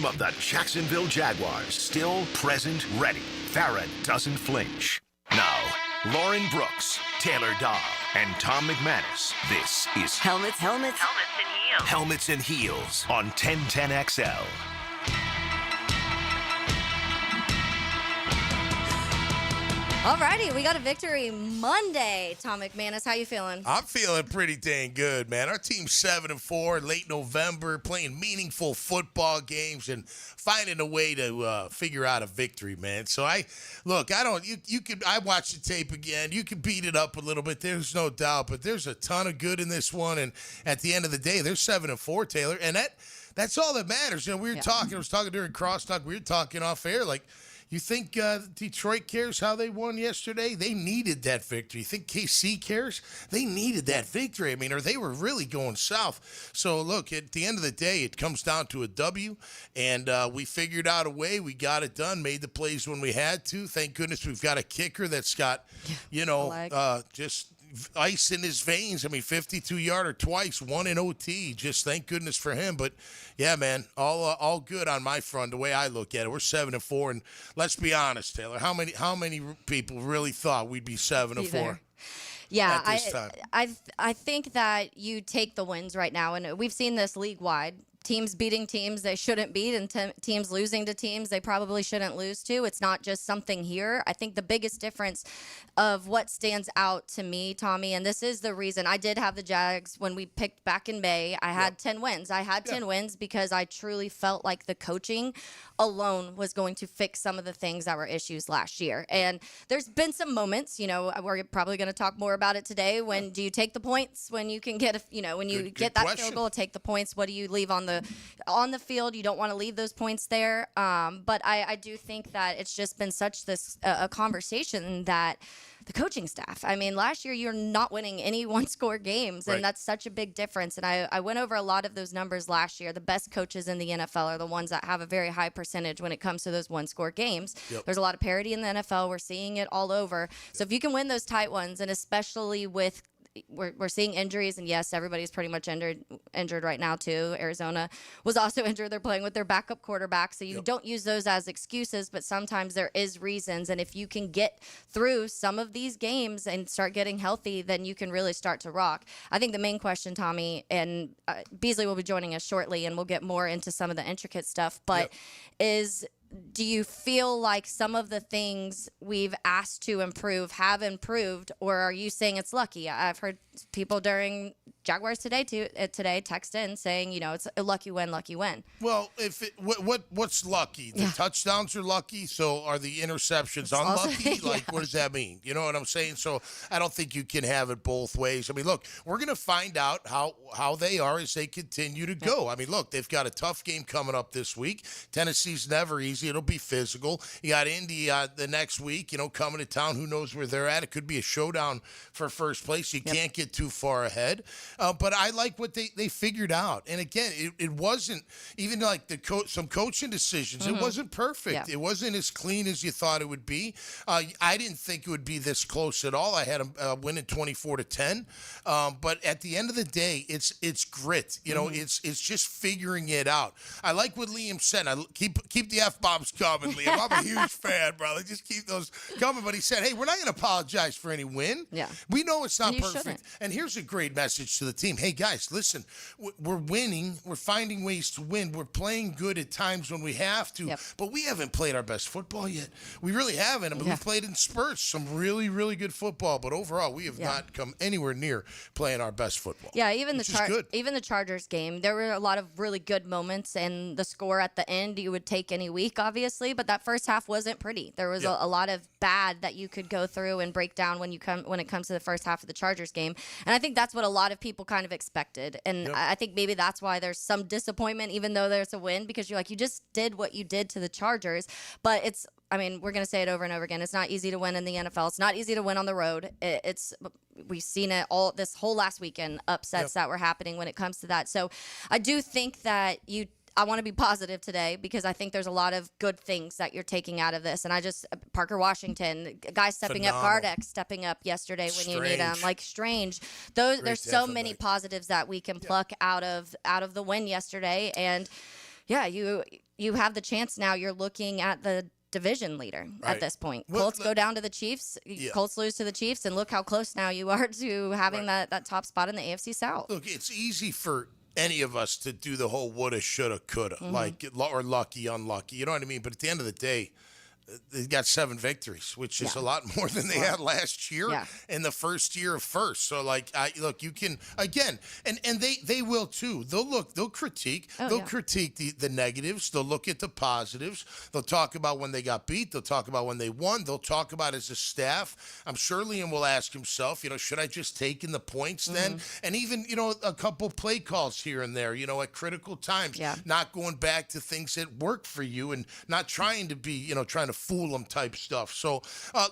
Of the Jacksonville Jaguars, still present, ready. Farrah doesn't flinch. Now, Lauren Brooks, Taylor Dahl, and Tom McManus. This is Helmets, and Heels. Helmets and Heels on 1010XL. Alrighty, we got a victory Monday. Tom McManus, how you feeling? I'm feeling pretty dang good, man. Our team's 7-4, late November, playing meaningful football games and finding a way to figure out a victory, man. So I watched the tape again. You can beat it up a little bit. There's no doubt, but there's a ton of good in this one. And at the end of the day, they're 7-4, Taylor, and that's all that matters. You know, we were talking. I was talking during crosstalk. We were talking off air, like. You think Detroit cares how they won yesterday? They needed that victory. You think KC cares? They needed that victory. I mean, or they were really going south. So, look, at the end of the day, it comes down to a W, and we figured out a way. We got it done, made the plays when we had to. Thank goodness we've got a kicker that's got, just ice in his veins. I mean, 52-yarder twice, one in OT. Just thank goodness for him. But, yeah, man, all good on my front, the way I look at it. We're 7-4, and let's be honest, Taylor. How many people really thought we'd be 7-4? Yeah, I think that you take the wins right now, and we've seen this league-wide. Teams beating teams they shouldn't beat, and teams losing to teams they probably shouldn't lose to. It's not just something here. I think the biggest difference of what stands out to me, Tommy, and this is the reason I did have the Jags when we picked back in May. I had 10 wins. I had 10 wins because I truly felt like the coaching alone was going to fix some of the things that were issues last year. And there's been some moments, we're probably going to talk more about it today. When do you take the points when you can get, when you get that field goal, take the points? What do you leave on the field? You don't want to leave those points there. But I do think that it's just been such a conversation that the coaching staff. I mean, last year you're not winning any one-score games, and that's such a big difference. And I went over a lot of those numbers last year. The best coaches in the NFL are the ones that have a very high percentage when it comes to those one-score games. There's a lot of parity in the NFL. We're seeing it all over. So if you can win those tight ones, and especially with we're seeing injuries, and yes, everybody's pretty much injured right now too. Arizona was also injured. They're playing with their backup quarterback, so you don't use those as excuses, but sometimes there is reasons. And if you can get through some of these games and start getting healthy, then you can really start to rock. I think the main question, Tommy, and Beasley will be joining us shortly, and we'll get more into some of the intricate stuff, but do you feel like some of the things we've asked to improve have improved, or are you saying it's lucky? I've heard people during Jaguars today text in saying, it's a lucky win. Well, what's lucky? The touchdowns are lucky, so are the interceptions unlucky? What does that mean? You know what I'm saying? So I don't think you can have it both ways. I mean, look, we're going to find out how they are as they continue to go. I mean, look, they've got a tough game coming up this week. Tennessee's never easy. It'll be physical. You got Indy the next week, coming to town. Who knows where they're at? It could be a showdown for first place. You can't get too far ahead. But I like what they figured out. And again, it wasn't even like some coaching decisions. It wasn't perfect. It wasn't as clean as you thought it would be. I didn't think it would be this close at all. I had them winning 24-10. But at the end of the day, it's grit. It's just figuring it out. I like what Liam said. I keep the F-bombs coming, Liam. I'm a huge fan, brother. Just keep those coming. But he said, hey, we're not going to apologize for any win. Yeah. We know it's not perfect. Shouldn't. And here's a great message to the team. Hey, guys, listen, we're winning. We're finding ways to win. We're playing good at times when we have to. But we haven't played our best football yet. We really haven't. I mean, we've played in spurts some really, really good football. But overall, we have not come anywhere near playing our best football. Yeah, even the Chargers game, there were a lot of really good moments. And the score at the end, you would take any week, obviously. But that first half wasn't pretty. There was a lot of bad that you could go through and break down when it comes to the first half of the Chargers game. And I think that's what a lot of people kind of expected. And I think maybe that's why there's some disappointment, even though there's a win, because you're like, you just did what you did to the Chargers. But we're going to say it over and over again. It's not easy to win in the NFL. It's not easy to win on the road. We've seen it all this whole last weekend, upsets that were happening when it comes to that. So I do think that I want to be positive today because I think there's a lot of good things that you're taking out of this. And Parker Washington, guys stepping up, Gardeck stepping up yesterday when you need them, like Strange. There's so many positives that we can pluck out of the win yesterday. And Yeah, you have the chance now. You're looking at the division leader at this point. Colts go down to the Chiefs. Yeah. Colts lose to the Chiefs, and look how close now you are to having that top spot in the AFC South. Look, it's easy for any of us to do the whole woulda, shoulda, coulda, or lucky, unlucky. You know what I mean? But at the end of the day, they got 7 victories, which is a lot more than they had last year in the first year of first. So, look, you can again, and they will too. They'll critique, critique the negatives. They'll look at the positives. They'll talk about when they got beat. They'll talk about when they won. They'll talk about as a staff. I'm sure Liam will ask himself, should I just take in the points then? And even a couple play calls here and there, at critical times, not going back to things that work for you and not trying to be, trying to fool them type stuff. So,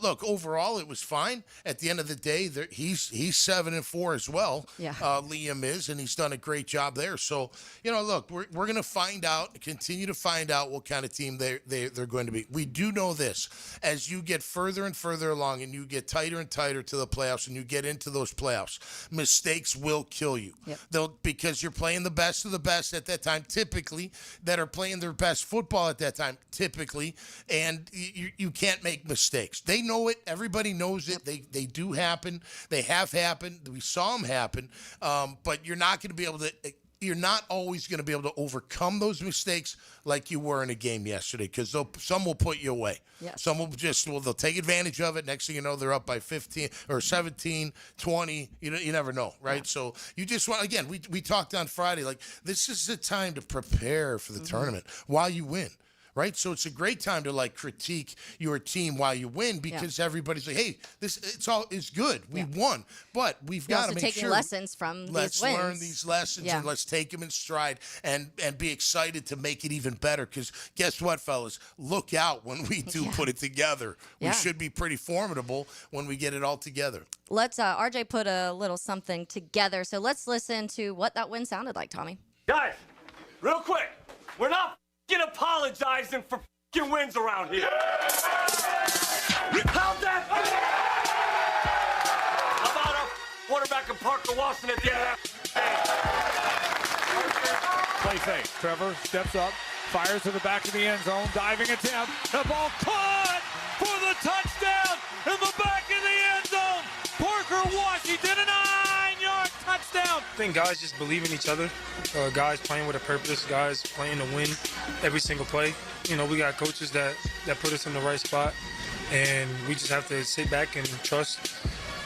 look, overall, it was fine. At the end of the day, he's 7-4 as well. Yeah. Liam is, and he's done a great job there. So, look, we're going to find out, continue to find out what kind of team they're going to be. We do know this. As you get further and further along and you get tighter and tighter to the playoffs and you get into those playoffs, mistakes will kill you. Yep. Because you're playing the best of the best at that time, typically, that are playing their best football at that time, typically, and you can't make mistakes. They know it. Everybody knows it. They do happen. They have happened. We saw them happen. But you're not going to be able to. You're not always going to be able to overcome those mistakes like you were in a game yesterday, because some will put you away. Yes. Some will they'll take advantage of it. Next thing you know, they're up by 15 or 17, 20. You never know, right? Yeah. So you just want, again, we talked on Friday, like this is the time to prepare for the tournament while you win. Right, so it's a great time to critique your team while you win, because everybody's like, "Hey, it's good. We won, but we've got to make sure lessons from these wins. Let's learn these lessons and let's take them in stride and be excited to make it even better. Because guess what, fellas? Look out when we do put it together. We should be pretty formidable when we get it all together. Let's RJ put a little something together. So let's listen to what that win sounded like, Tommy. Guys, real quick, we're not apologizing for wins around here. How's that? How about our quarterback and Parker Watson at the end of that? Play fake. Trevor steps up, fires to the back of the end zone, diving attempt. The ball caught for the touchdown in the back of the end zone. Parker Washington, a 9-yard touchdown. I think guys just believe in each other. Guys playing with a purpose. Guys playing to win every single play. We got coaches that put us in the right spot, and we just have to sit back and trust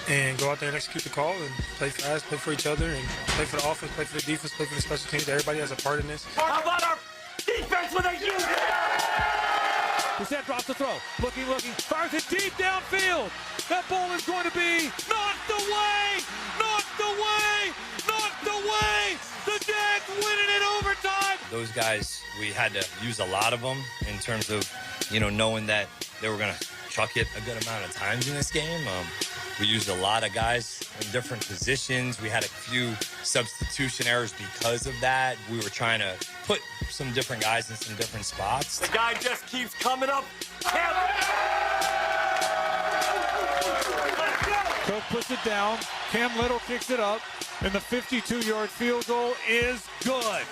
and go out there and execute the call and play fast, play for each other, and play for the offense, play for the defense, play for the special teams. Everybody has a part in this. How about our defense with a unit? Brissett drops the throw. Looking, fires it deep downfield. That ball is going to be knocked away. The Jags winning it overtime. Those guys, we had to use a lot of them in terms of, knowing that they were going to chuck it a good amount of times in this game. We used a lot of guys in different positions. We had a few substitution errors because of that. We were trying to put some different guys in some different spots. The guy just keeps coming up. Cook puts it down. Cam Little kicks it up. And the 52-yard field goal is good.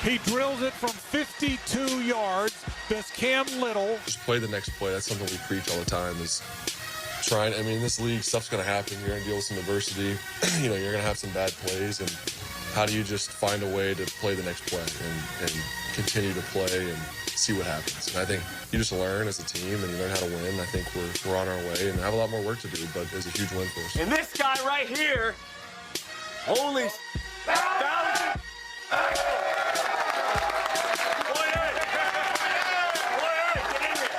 He drills it from 52 yards. Does Cam Little. Just play the next play. That's something we preach all the time is trying. I mean, in this league, stuff's going to happen. You're going to deal with some adversity. You're going to have some bad plays. And how do you just find a way to play the next play and continue to play and see what happens? And I think you just learn as a team and you learn how to win. I think we're on our way and have a lot more work to do, but it's a huge win for us. And this guy right here, holy thousand.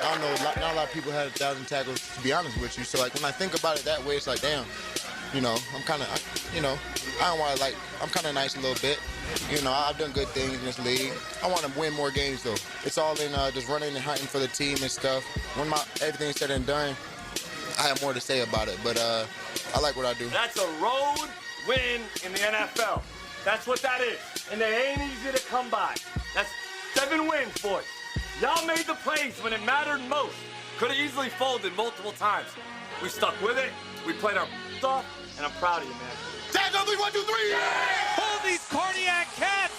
I don't know, not a lot of people had 1,000 tackles, to be honest with you. So, when I think about it that way, it's like, damn, I'm kind of, I don't want to, I'm kind of nice a little bit. I've done good things in this league. I want to win more games, though. It's all in just running and hunting for the team and stuff. When everything's said and done, I have more to say about it, but I like what I do. That's a road win in the NFL. That's what that is. And they ain't easy to come by. That's 7 wins, boys. Y'all made the plays when it mattered most. Could have easily folded multiple times. We stuck with it. We played our off, and I'm proud of you, man. Tag on 3, 1, 2, 3! Hold these cardiac cats!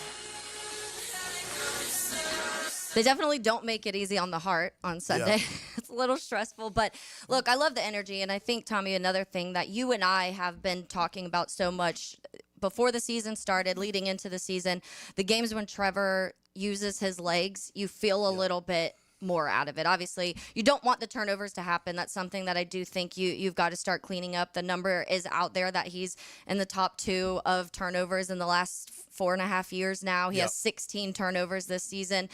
They definitely don't make it easy on the heart on Sunday. Yeah. It's a little stressful. But, look, I love the energy. And I think, Tommy, another thing that you and I have been talking about so much before the season started, leading into the season, the games when Trevor uses his legs, you feel a little bit more out of it. Obviously, you don't want the turnovers to happen. That's something that I do think you've got to start cleaning up. The number is out there that he's in the top 2 of turnovers in the last 4.5 years now. He has 16 turnovers this season.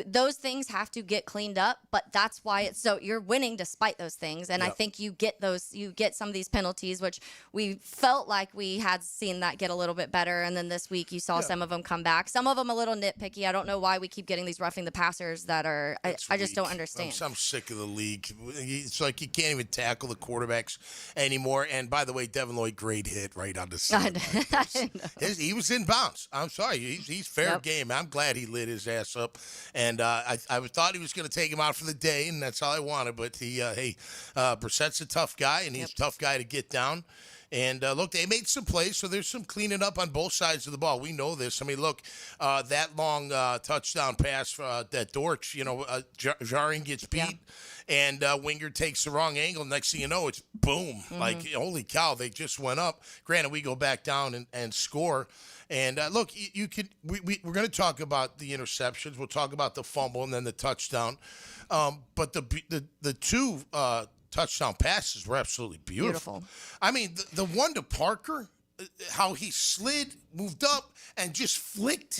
Those things have to get cleaned up, but that's why it's so you're winning despite those things. And I think you get some of these penalties, which we felt like we had seen that get a little bit better. And then this week you saw some of them come back. Some of them a little nitpicky. I don't know why we keep getting these roughing the passers that are I just don't understand. I'm sick of the league. It's like you can't even tackle the quarterbacks anymore. And by the way, Devin Lloyd, great hit right on the side. He was in bounds. I'm sorry. He's fair game. I'm glad he lit his ass up. And I thought he was going to take him out for the day, and that's all I wanted. But Brissett's a tough guy, and he's a tough guy to get down. And, look, they made some plays, so there's some cleaning up on both sides of the ball. We know this. I mean, look, that long touchdown pass that Dortch, Jaring gets beat, and Winger takes the wrong angle. Next thing you know, it's boom. Mm-hmm. Like, holy cow, they just went up. Granted, we go back down and score. And, look, we're going to talk about the interceptions. We'll talk about the fumble and then the touchdown. But the two touchdown passes were absolutely beautiful. I mean, the one to Parker, how he slid, moved up, and just flicked.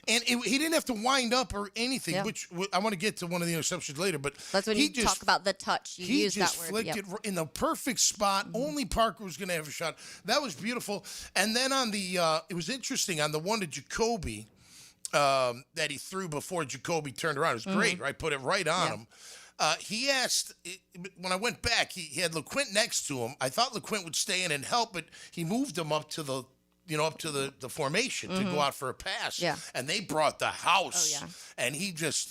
And he didn't have to wind up or anything, which I want to get to one of the interceptions later. But that's when you talk about the touch. You use that word. He just flicked it in the perfect spot. Mm-hmm. Only Parker was going to have a shot. That was beautiful. And then on it was interesting, on the one to Jacoby that he threw before Jacoby turned around. It was great, right? Put it right on him. He asked, when I went back, he had LeQuint next to him. I thought LeQuint would stay in and help, but he moved him up to the formation to go out for a pass. Yeah. And they brought the house. Oh, yeah. And he just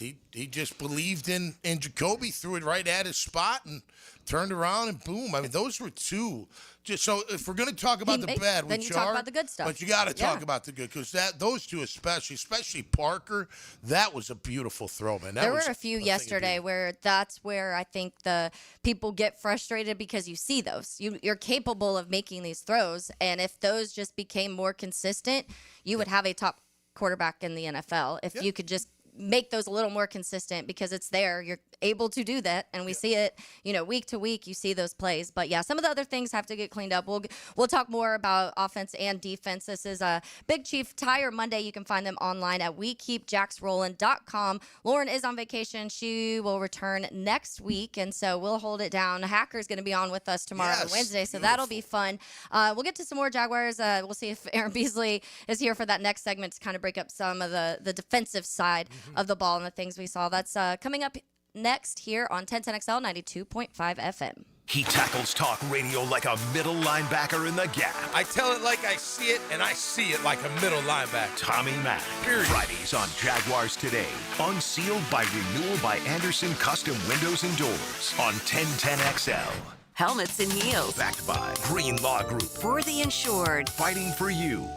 believed in Jacoby, threw it right at his spot and turned around and boom. I mean, those were two. So if we're going to talk about the bad, then you talk about the good stuff. But you got to talk about the good, because those two especially Parker, that was a beautiful throw, man. There were a few yesterday where that's where I think the people get frustrated, because you see those. You're capable of making these throws, and if those just became more consistent, you would have a top quarterback in the NFL if you could just make those a little more consistent, because it's there. You're able to do that, and we see it, week to week. You see those plays, but some of the other things have to get cleaned up. We'll talk more about offense and defense. This is a Big Chief Tire Monday. You can find them online at WeKeepJacksRollin.com. Lauren is on vacation. She will return next week, and so we'll hold it down. Hacker's going to be on with us tomorrow on Wednesday, so that'll be fun. We'll get to some more Jaguars. We'll see if Aaron Beasley is here for that next segment to kind of break up some of the defensive side of the ball and the things we saw. That's coming up next here on 1010XL 92.5 FM. He tackles talk radio like a middle linebacker in the gap. I tell it like I see it, and I see it like a middle linebacker. Tommy Mack. Fridays on Jaguars Today. Unsealed by Renewal by Anderson Custom Windows and Doors on 1010XL. Helmets and heels. Backed by Green Law Group. For the insured. Fighting for you.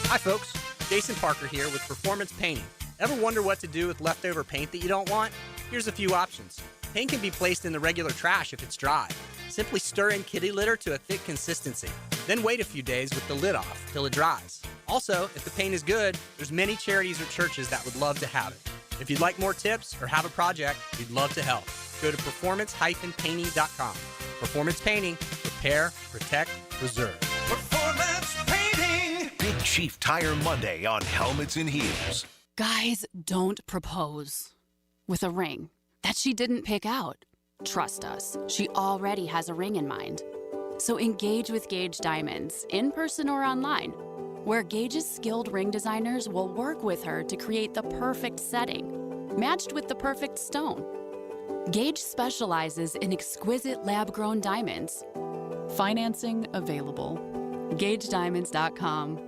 Hi, folks. Jason Parker here with Performance Painting. Ever wonder what to do with leftover paint that you don't want? Here's a few options. Paint can be placed in the regular trash if it's dry. Simply stir in kitty litter to a thick consistency. Then wait a few days with the lid off till it dries. Also, if the paint is good, there's many charities or churches that would love to have it. If you'd like more tips or have a project, we'd love to help. Go to performance-painting.com. Performance Painting. Repair, protect, preserve. Performance Painting. Big Chief Tire Monday on Helmets and Heels. Guys, don't propose with a ring that she didn't pick out. Trust us, she already has a ring in mind. So engage with Gage Diamonds, in person or online, where Gage's skilled ring designers will work with her to create the perfect setting, matched with the perfect stone. Gage specializes in exquisite lab-grown diamonds. Financing available. GageDiamonds.com.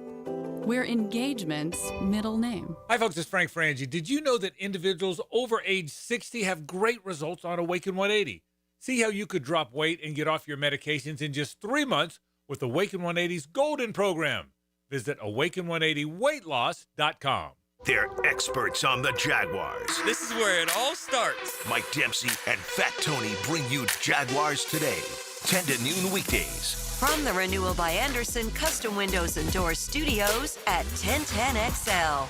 We're Engagement's middle name. Hi, folks. It's Frank Frangie. Did you know that individuals over age 60 have great results on Awaken 180? See how you could drop weight and get off your medications in just 3 months with Awaken 180's Golden Program. Visit Awaken180weightloss.com. They're experts on the Jaguars. This is where it all starts. Mike Dempsey and Fat Tony bring you Jaguars Today, 10 to noon weekdays. From the Renewal by Anderson Custom Windows and Doors Studios at 1010XL.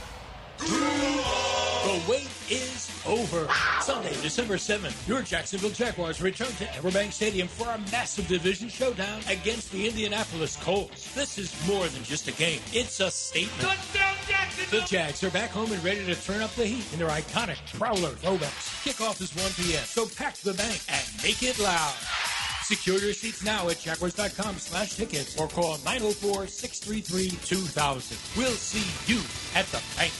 The wait is over. Sunday, December 7th, your Jacksonville Jaguars return to Everbank Stadium for a massive division showdown against the Indianapolis Colts. This is more than just a game. It's a statement. Touchdown, Jacksonville! The Jags are back home and ready to turn up the heat in their iconic Prowler throwbacks. Kickoff is 1 p.m., so pack the bank and make it loud. Secure your seats now at Jaguars.com/tickets or call 904-633-2000. We'll see you at the bank.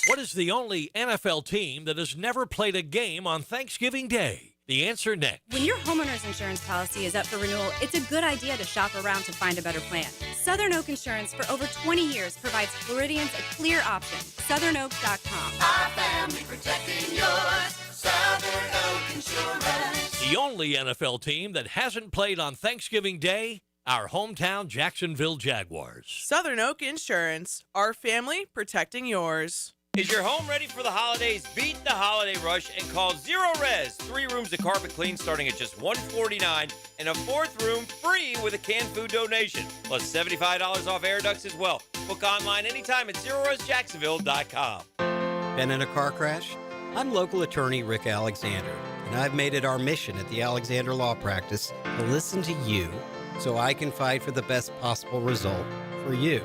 What is the only NFL team that has never played a game on Thanksgiving Day? The answer next. When your homeowner's insurance policy is up for renewal, it's a good idea to shop around to find a better plan. Southern Oak Insurance for over 20 years provides Floridians a clear option. SouthernOak.com. Our family protecting yours. Southern Oak Insurance. The only NFL team that hasn't played on Thanksgiving Day, our hometown Jacksonville Jaguars. Southern Oak Insurance. Our family protecting yours. Is your home ready for the holidays? Beat the holiday rush and call Zero Res. 3 rooms of carpet clean starting at just $149 and a 4th room free with a canned food donation. Plus $75 off air ducts as well. Book online anytime at ZeroResJacksonville.com. Been in a car crash? I'm local attorney Rick Alexander, and I've made it our mission at the Alexander Law Practice to listen to you so I can fight for the best possible result for you.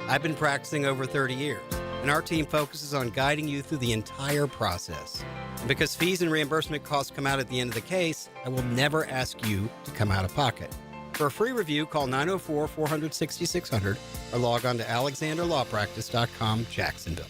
I've been practicing over 30 years, and our team focuses on guiding you through the entire process. And because fees and reimbursement costs come out at the end of the case, I will never ask you to come out of pocket. For a free review, call 904-400-6600 or log on to alexanderlawpractice.com, Jacksonville.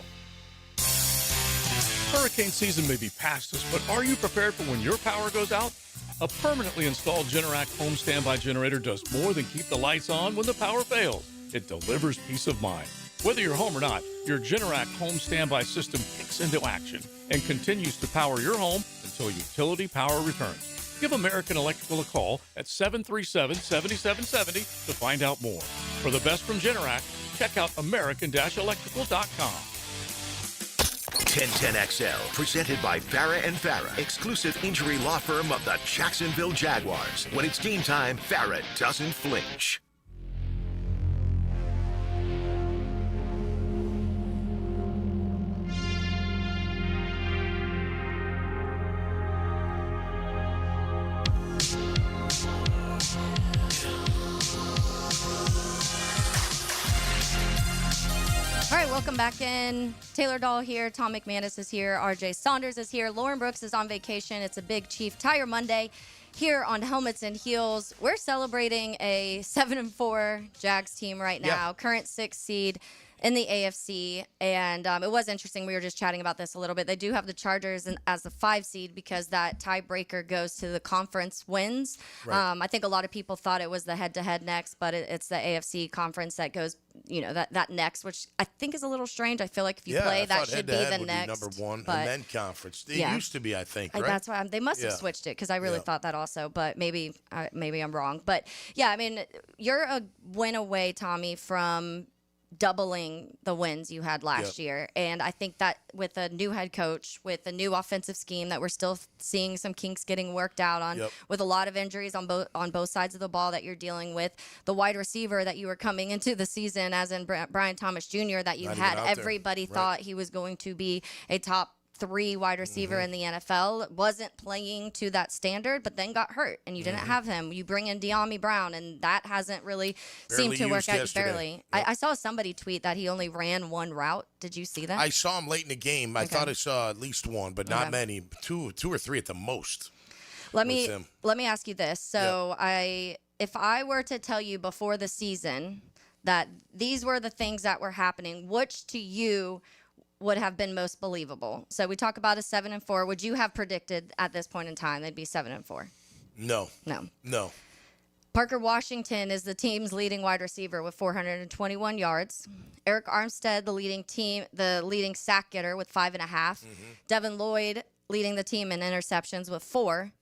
Hurricane season may be past us, but are you prepared for when your power goes out? A permanently installed Generac home standby generator does more than keep the lights on when the power fails. It delivers peace of mind. Whether you're home or not, your Generac home standby system kicks into action and continues to power your home until utility power returns. Give American Electrical a call at 737-7770 to find out more. For the best from Generac, check out american-electrical.com. 1010XL, presented by Farah and Farah, exclusive injury law firm of the Jacksonville Jaguars. When it's game time, Farah doesn't flinch. All right, welcome back in. Taylor Dahl here. Tom McManus is here. RJ Saunders is here. Lauren Brooks is on vacation. It's a Big Chief Tire Monday here on Helmets and Heels. We're celebrating a 7-4 Jags team right now, current 6th seed in the AFC. And it was interesting. We were just chatting about this a little bit. They do have the Chargers as the 5 seed because that tiebreaker goes to the conference wins. Right. I think a lot of people thought it was the head-to-head next, but it's the AFC conference that goes, that next, which I think is a little strange. I feel like if you play, that should be the next. Number one, but, and then conference. It used to be, I think, right? That's why they must have switched it because I really thought that also, but maybe I'm wrong. But, yeah, I mean, you're a win away, Tommy, from doubling the wins you had last year. And I think that with a new head coach, with a new offensive scheme that we're still seeing some kinks getting worked out on, with a lot of injuries on both sides of the ball that you're dealing with, the wide receiver that you were coming into the season, as in Brian Thomas Jr., that you had everybody thought he was going to be a top 3 wide receiver in the NFL, wasn't playing to that standard, but then got hurt and you didn't have him. You bring in De'Ami Brown and that hasn't really seemed to work out. Barely. I saw somebody tweet that he only ran 1 route. Did you see that? I saw him late in the game. I thought I saw at least 1, but not many. Two or 3 at the most. Let me ask you this. So if I were to tell you before the season that these were the things that were happening, which to you would have been most believable? So we talk about a 7-4. Would you have predicted at this point in time they'd be 7-4? No. Parker Washington is the team's leading wide receiver with 421 yards. Eric Armstead, the leading sack getter with 5.5. Devin Lloyd leading the team in interceptions with 4.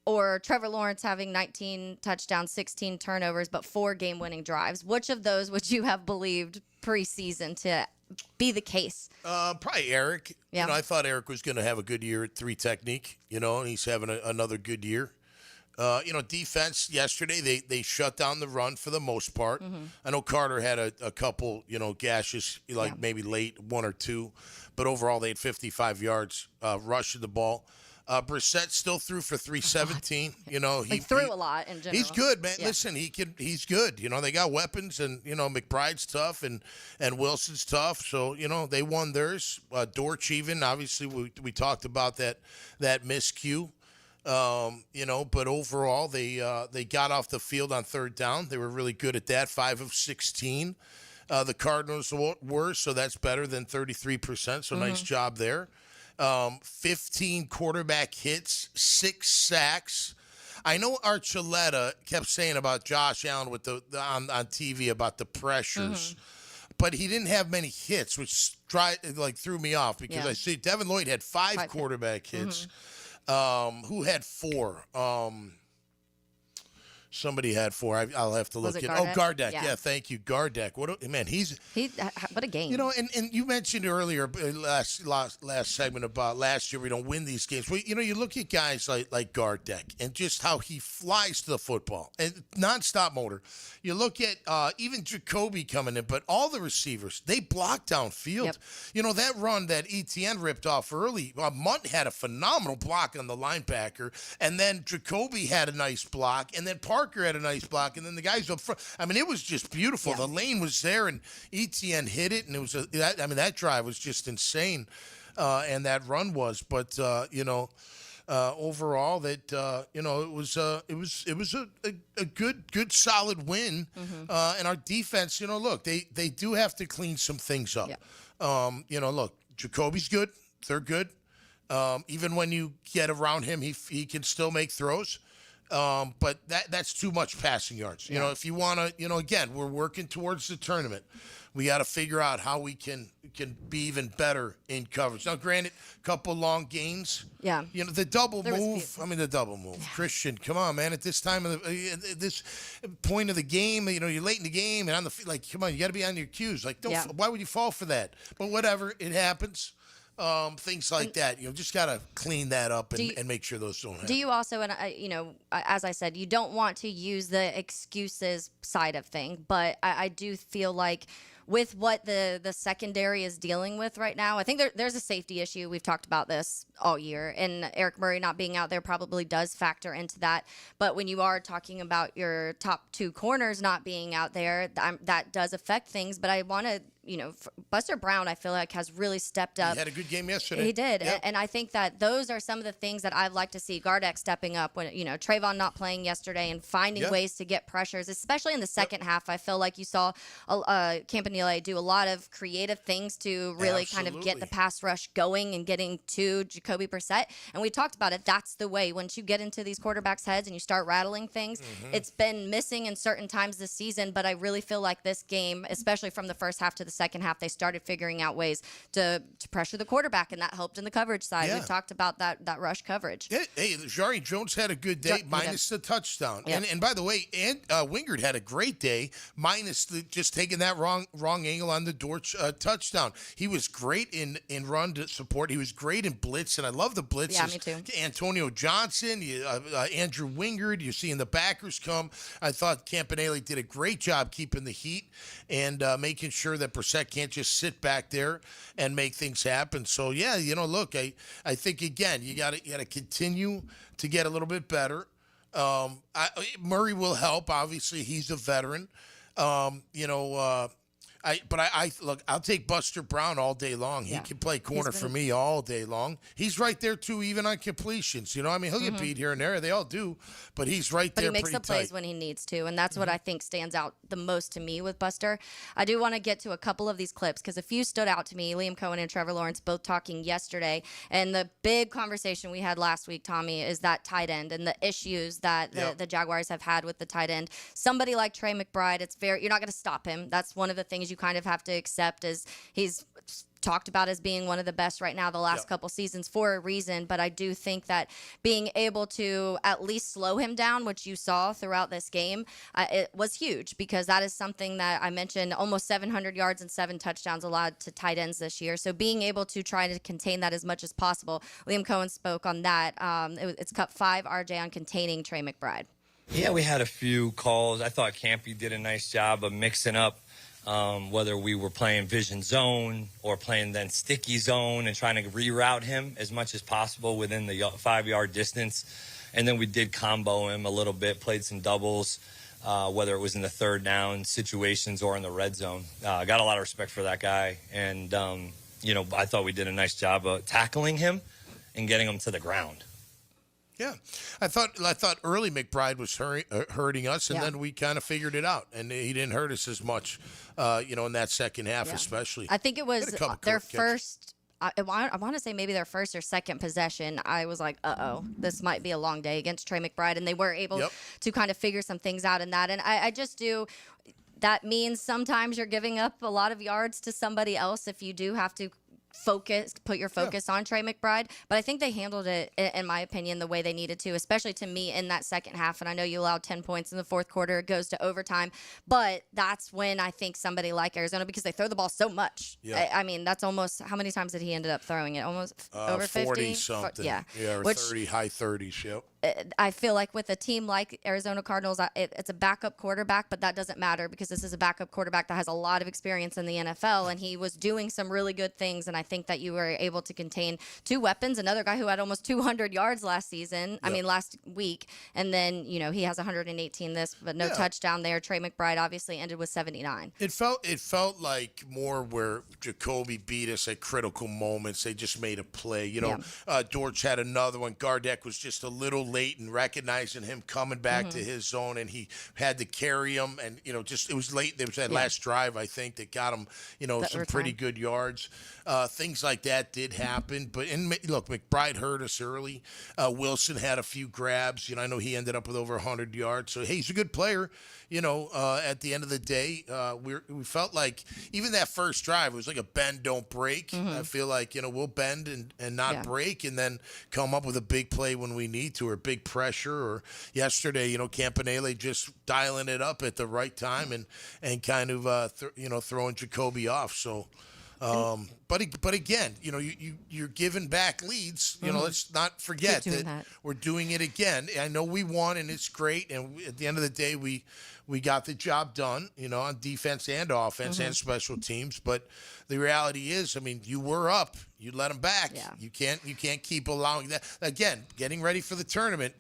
Or Trevor Lawrence having 19 touchdowns, 16 turnovers, but 4 game-winning drives. Which of those would you have believed preseason be the case? Probably Eric. Yeah. I thought Eric was going to have a good year at 3 technique, and he's having another good year. Defense yesterday, they shut down the run for the most part. Mm-hmm. I know Carter had a couple, gashes, maybe late, 1 or 2. But overall, they had 55 yards rushing the ball. Brissett still threw for 317. He threw a lot in general. He's good, man. Yeah. Listen, he's good. They got weapons, and McBride's tough, and Wilson's tough. So they won theirs. Dortch even, obviously, we talked about that miscue. But overall, they got off the field on third down. They were really good at that. 5 of 16. The Cardinals were, so that's better than 33%. So nice job there. 15 quarterback hits, 6 sacks. I know Archuleta kept saying about Josh Allen with on TV about the pressures, but he didn't have many hits, which threw me off because I see Devin Lloyd had 5 quarterback hits. Who had 4? Somebody had 4. I'll have to look it in. Gardeck? Gardeck. Yeah. Yeah, thank you, Gardeck. What a game. And you mentioned earlier last segment about last year we don't win these games. Well, you look at guys like Gardeck and just how he flies to the football and nonstop motor. You look at even Jacoby coming in, but all the receivers, they block downfield. Yep. That run that ETN ripped off early, Munt had a phenomenal block on the linebacker, and then Jacoby had a nice block, and then Parker had a nice block, and then the guys up front. I mean, it was just beautiful. Yeah. The lane was there, and ETN hit it, and it was that drive was just insane, and that run was. But overall, that it was a good solid win, and our defense. Look, they do have to clean some things up. Yeah. Look, Jacoby's good. They're good. Even when you get around him, he can still make throws. But that's too much passing yards. If you want to, again, we're working towards the tournament. We got to figure out how we can be even better in coverage. Now, granted, a couple long games. Yeah. The double move. The double move. Yeah. Christian, come on, man. At this time of this point of the game, you're late in the game and on the come on, you got to be on your cues. Why would you fall for that? But whatever, it happens. Things like that, just got to clean that up and make sure those don't happen. Do you also, and as I said, you don't want to use the excuses side of thing, but I do feel like with what the secondary is dealing with right now, I think there's a safety issue. We've talked about this all year, and Eric Murray not being out there probably does factor into that. But when you are talking about your top 2 corners not being out there, that does affect things. But I want to, Buster Brown, I feel like, has really stepped up. He had a good game yesterday. He did. Yep. And I think that those are some of the things that I'd like to see. Gardeck stepping up when, Trayvon not playing yesterday and finding ways to get pressures, especially in the second half. I feel like you saw Campanile do a lot of creative things to really kind of get the pass rush going and getting to Jacoby Brissett. And we talked about it. That's the way. Once you get into these quarterbacks' heads and you start rattling things, it's been missing in certain times this season. But I really feel like this game, especially from the first half to the second half, they started figuring out ways to pressure the quarterback, and that helped in the coverage side. Yeah. We've talked about that rush coverage. Yeah, hey, Jari Jones had a good day, minus the touchdown. Yep. And by the way, Wingard had a great day, minus just taking that wrong angle on the Dortch touchdown. He was great in run support. He was great in blitz, and I love the blitzes. Yeah, me too. Antonio Johnson, Andrew Wingard, you're seeing the backers come. I thought Campanile did a great job keeping the heat and making sure that Brissett can't just sit back there and make things happen. So yeah, look, I think again you got to continue to get a little bit better. Murray will help. Obviously, he's a veteran. Look, I'll take Buster Brown all day long. He can play corner for me all day long. He's right there too, even on completions. He'll get beat here and there. They all do, but he's right there. But he makes the plays when he needs to, and that's what I think stands out the most to me with Buster. I do want to get to a couple of these clips because a few stood out to me. Liam Coen and Trevor Lawrence both talking yesterday, and the big conversation we had last week, Tommy, is that tight end and the issues that the Jaguars have had with the tight end. Somebody like Trey McBride, you're not going to stop him. That's one of the things you kind of have to accept is he's talked about as being one of the best right now the last couple seasons for a reason. But I do think that being able to at least slow him down, which you saw throughout this game, it was huge, because that is something that I mentioned, almost 700 yards and 7 touchdowns allowed to tight ends this year. So being able to try to contain that as much as possible. Liam Coen spoke on that. It's cut 5 RJ on containing Trey McBride. Yeah, we had a few calls. I thought Campy did a nice job of mixing up whether we were playing vision zone or playing then sticky zone and trying to reroute him as much as possible within the 5-yard distance. And then we did combo him a little bit, played some doubles, whether it was in the third down situations or in the red zone. I got a lot of respect for that guy. And, I thought we did a nice job of tackling him and getting him to the ground. Yeah, I thought early McBride was hurting us, and then we kind of figured it out, and he didn't hurt us as much, in that second half especially. I think it was their first. I want to say maybe their first or second possession. I was like, this might be a long day against Trey McBride, and they were able to kind of figure some things out in that. And I just do. That means sometimes you're giving up a lot of yards to somebody else if you do have to put your focus on Trey McBride. But I think they handled it, in my opinion, the way they needed to, especially to me in that second half. And I know you allowed 10 points in the fourth quarter. It goes to overtime. But that's when I think somebody like Arizona, because they throw the ball so much. Yeah. I mean, that's almost, how many times did he ended up throwing it? Almost over 50? 40-something. Yeah. Or 30, high 30s, yep. I feel like with a team like Arizona Cardinals, it's a backup quarterback, but that doesn't matter because this is a backup quarterback that has a lot of experience in the NFL, and he was doing some really good things, and I think that you were able to contain 2 weapons, another guy who had almost 200 yards last week, and then, he has 118 but no touchdown there. Trey McBride obviously ended with 79. It felt like more where Jacoby beat us at critical moments. They just made a play. Dortch had another one. Gardeck was just a little late in recognizing him coming back to his zone, and he had to carry him, and it was late. There was that last drive, I think, that got him some pretty good yards. Things like that did happen, but look, McBride hurt us early. Wilson had a few grabs. I know he ended up with over 100 yards, so hey, he's a good player. At the end of the day, we felt like even that first drive, it was like a bend, don't break. I feel like, we'll bend and not break, and then come up with a big play when we need to, or big pressure. Or yesterday, Campanile just dialing it up at the right time and kind of, throwing Jacoby off. So, but again, you're giving back leads. Let's not forget that we're doing it again. I know we won, and it's great. And at the end of the day, we got the job done, on defense and offense and special teams. But the reality is, you were up, you let them back. Yeah. You can't keep allowing that. Again, getting ready for the tournament,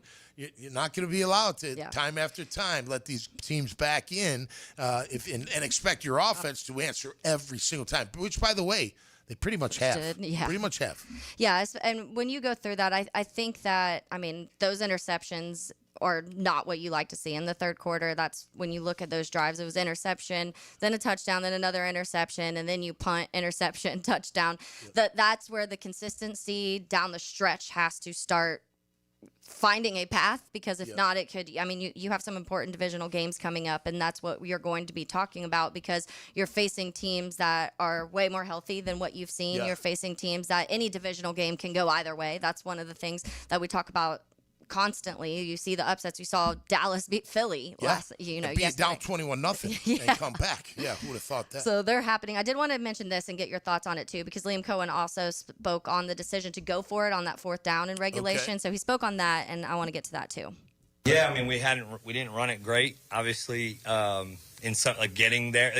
you're not going to be allowed to time after time let these teams back in and expect your offense to answer every single time. Which, by the way, they pretty much have. Pretty much have. Yeah, and when you go through that, I think that, those interceptions are not what you like to see in the third quarter. That's when you look at those drives. It was interception, then a touchdown, then another interception, and then you punt, interception, touchdown. That's where the consistency down the stretch has to start finding a path, because if not, it could, you have some important divisional games coming up, and that's what you're going to be talking about, because you're facing teams that are way more healthy than what you've seen. You're facing teams that any divisional game can go either way. That's one of the things that we talk about constantly. You see the upsets. You saw Dallas beat Philly last, beat down 21-0 and come back. Yeah, who would have thought that? So they're happening. I did want to mention this and get your thoughts on it too, because Liam Coen also spoke on the decision to go for it on that 4th down in regulation. Okay. So he spoke on that, and I want to get to that too. Yeah, we didn't run it great. Obviously, in some getting there,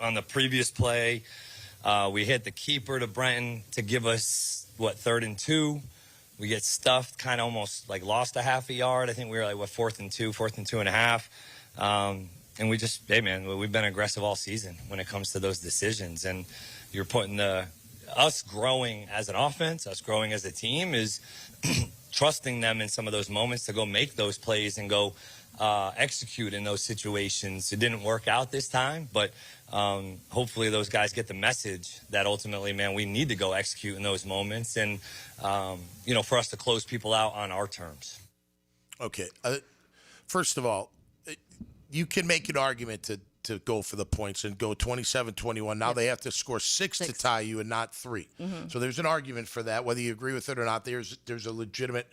on the previous play, we hit the keeper to Brenton to give us 3rd and 2. We get stuffed, kind of almost lost a half a yard. I think we were 4th and 2.5. And we just, we've been aggressive all season when it comes to those decisions. And you're putting us growing as an offense, us growing as a team is trusting them in some of those moments to go make those plays and go execute in those situations. It didn't work out this time, but hopefully those guys get the message that ultimately, we need to go execute in those moments and, for us to close people out on our terms. Okay. First of all, you can make an argument to to go for the points and go 27-21. Now they have to score six to tie you and not 3. Mm-hmm. So there's an argument for that. Whether you agree with it or not, there's a legitimate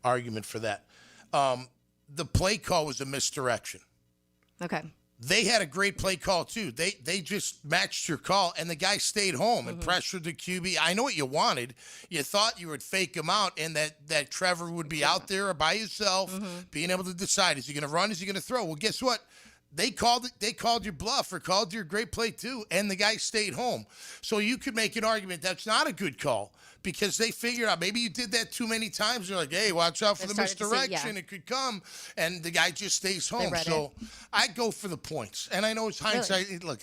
argument for that. The play call was a misdirection. Okay. They had a great play call, too. They just matched your call, and the guy stayed home and pressured the QB. I know what you wanted. You thought you would fake him out and that Trevor would be out there by himself, being able to decide, is he going to run, is he going to throw? Well, guess what? They called your bluff or called your great play, too, and the guy stayed home. So you could make an argument that's not a good call because they figured out maybe you did that too many times. They're like, hey, watch out for the misdirection. It could come, and the guy just stays home. So I go for the points. And I know it's hindsight. Really? Look,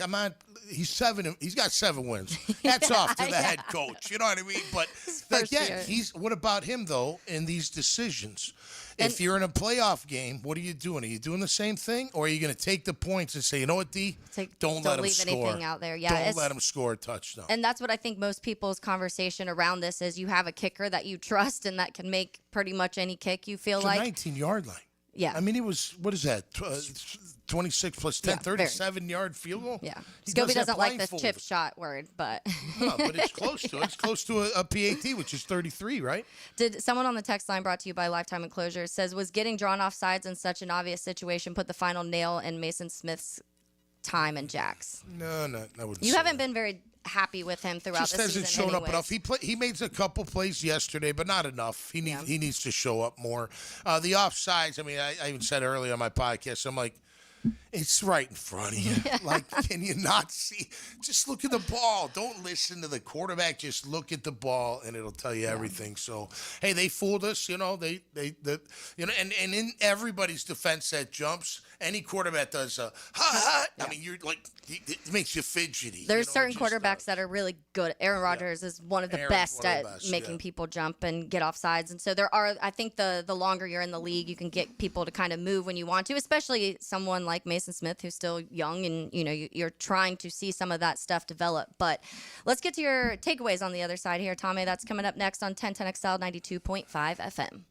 he's got 7 wins. Hats off to the head coach. You know what I mean? But again, what about him, though, in these decisions? If you're in a playoff game, what are you doing? Are you doing the same thing? Or are you going to take the points and say, you know what, D? Don't let him score. Anything out there. Yeah, don't let him score a touchdown. And that's what I think most people's conversation around this is. You have a kicker that you trust and that can make pretty much any kick you feel like. 19-yard line. Yeah. I mean, it was, what is that, 26 plus 10, 37-yard field goal? Yeah. Scobie doesn't like this chip shot word, but. No, but it's close to it. It's close to a PAT, which is 33, right? Did someone on the text line brought to you by Lifetime Enclosures says, was getting drawn off sides in such an obvious situation put the final nail in Mason Smith's time in Jax? No, I wouldn't You say haven't that. been very happy with him throughout the season. Just hasn't shown up enough. He made a couple plays yesterday, but not enough. He needs to show up more. The offsides, I mean, I even said earlier on my podcast, I'm like, it's right in front of you. Like, can you not see? Just look at the ball. Don't listen to the quarterback. Just look at the ball, and it'll tell you everything. So, hey, they fooled us. You know, and in everybody's defense that jumps, any quarterback does a ha. I mean, you're like, it makes you fidgety. There's certain quarterbacks that are really good. Aaron Rodgers is one of the best at making people jump and get off sides. And so there are, I think the longer you're in the league, you can get people to kind of move when you want to, especially someone like Mason Smith, who's still young, and you're trying to see some of that stuff develop. But let's get to your takeaways on the other side here, Tommy. That's coming up next on 1010XL 92.5 FM.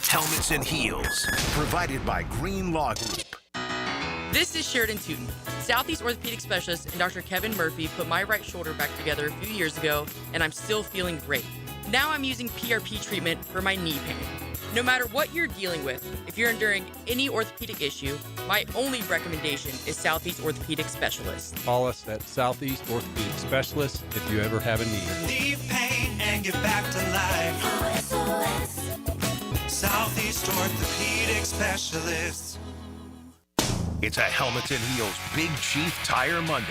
Helmets and Heels, provided by Green Law Group. This is Sheridan Tootin. Southeast Orthopedic Specialist and Dr. Kevin Murphy put my right shoulder back together a few years ago, and I'm still feeling great. Now I'm using PRP treatment for my knee pain. No matter what you're dealing with, if you're enduring any orthopedic issue, my only recommendation is Southeast Orthopedic Specialist. Call us at Southeast Orthopedic Specialist if you ever have a need. Leave pain and get back to life. SOS. Southeast Orthopedic Specialist. It's a Helmets and Heels Big Chief Tire Monday.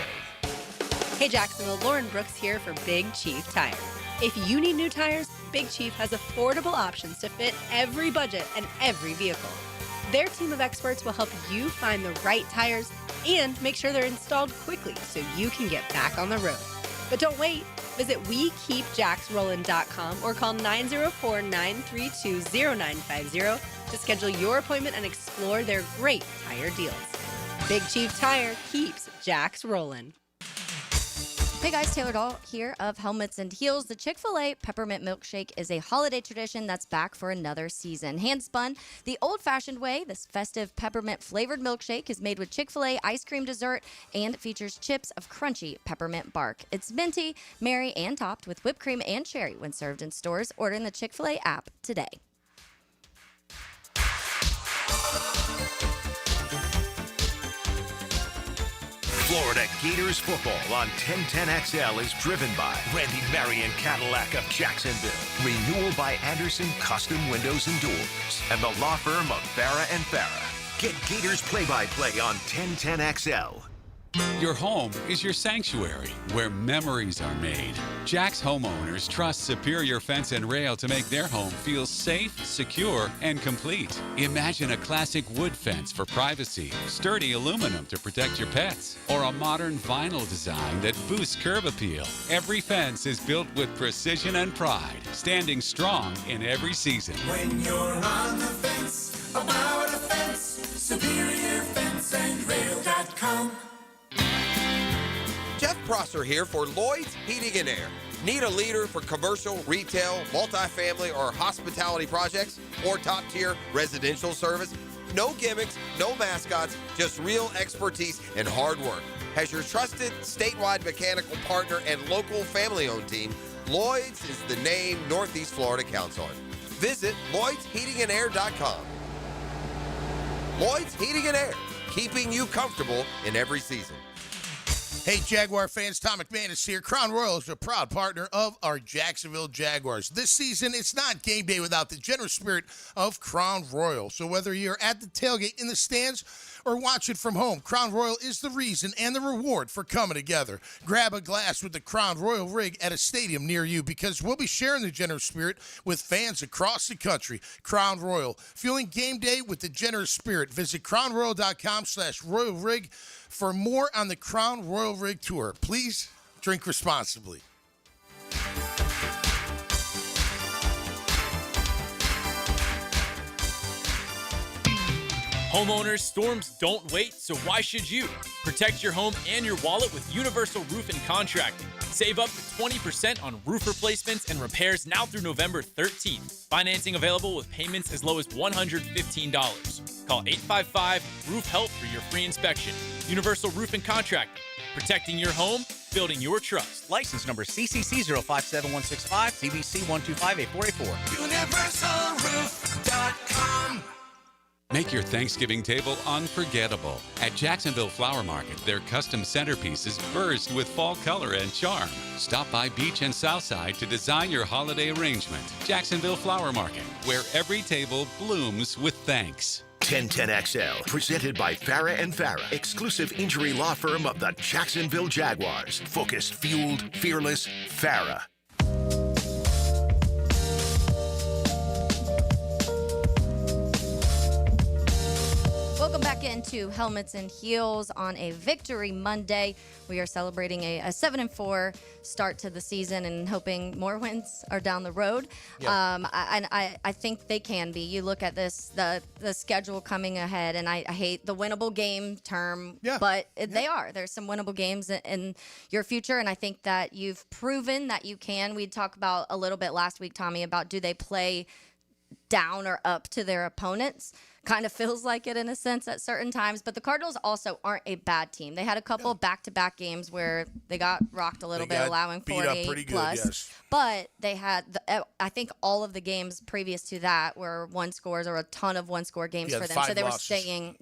Hey Jacksonville, Lauren Brooks here for Big Chief Tire. If you need new tires, Big Chief has affordable options to fit every budget and every vehicle. Their team of experts will help you find the right tires and make sure they're installed quickly so you can get back on the road. But don't wait. Visit WeKeepJacksRollin.com or call 904-932-0950 to schedule your appointment and explore their great tire deals. Big Chief Tire keeps Jacks rollin'. Hey guys, Taylor Dahl here of Helmets and Heels. The Chick-fil-A Peppermint Milkshake is a holiday tradition that's back for another season. Hand-spun the old-fashioned way, this festive peppermint-flavored milkshake is made with Chick-fil-A ice cream dessert and features chips of crunchy peppermint bark. It's minty, merry, and topped with whipped cream and cherry when served in stores. Order in the Chick-fil-A app today. Florida Gators football on 1010XL is driven by Randy Marion Cadillac of Jacksonville, Renewal by Anderson Custom Windows and Doors, and the law firm of Farah and Farah. Get Gators play-by-play on 1010XL. Your home is your sanctuary, where memories are made. Jack's homeowners trust Superior Fence and Rail to make their home feel safe, secure, and complete. Imagine a classic wood fence for privacy, sturdy aluminum to protect your pets, or a modern vinyl design that boosts curb appeal. Every fence is built with precision and pride, standing strong in every season. When you're on the fence, about a fence, SuperiorFenceandRail.com. Jeff Prosser here for Lloyd's Heating and Air. Need a leader for commercial, retail, multifamily, or hospitality projects, or top-tier residential service? No gimmicks, no mascots, just real expertise and hard work. As your trusted statewide mechanical partner and local family-owned team, Lloyd's is the name Northeast Florida counts on. Visit LloydsHeatingandAir.com. Lloyd's Heating and Air, keeping you comfortable in every season. Hey, Jaguar fans, Tom McManus here. Crown Royal is a proud partner of our Jacksonville Jaguars. This season, it's not game day without the generous spirit of Crown Royal. So whether you're at the tailgate in the stands or watch it from home, Crown Royal is the reason and the reward for coming together. Grab a glass with the Crown Royal rig at a stadium near you because we'll be sharing the generous spirit with fans across the country. Crown Royal, fueling game day with the generous spirit. Visit crownroyal.com/royal rig for more on the Crown Royal Rig Tour. Please drink responsibly. Homeowners, storms don't wait, so why should you? Protect your home and your wallet with Universal Roof and Contracting. Save up to 20% on roof replacements and repairs now through November 13th. Financing available with payments as low as $115. Call 855-ROOF-HELP for your free inspection. Universal Roof and Contracting. Protecting your home, building your trust. License number CCC 057165, CBC 1258484. UniversalRoof.com. Make your Thanksgiving table unforgettable. At Jacksonville Flower Market, their custom centerpieces burst with fall color and charm. Stop by Beach and Southside to design your holiday arrangement. Jacksonville Flower Market, where every table blooms with thanks. 1010XL, presented by Farah and Farah, exclusive injury law firm of the Jacksonville Jaguars. Focused, fueled, fearless, Farah. Welcome back into Helmets and Heels on a Victory Monday. We are celebrating a 7-4 start to the season and hoping more wins are down the road. Yep. I think they can be. You look at this, the schedule coming ahead, and I hate the winnable game term, but they are. There's some winnable games in your future, and I think that you've proven that you can. We talked about a little bit last week, Tommy, about do they play down or up to their opponents. Kind of feels like it in a sense at certain times, but the Cardinals also aren't a bad team. They had a couple back-to-back games where they got rocked a little bit, allowing 48 plus. Yes. But they had, I think all of the games previous to that were one scores or a ton of one-score games for them. So they were staying,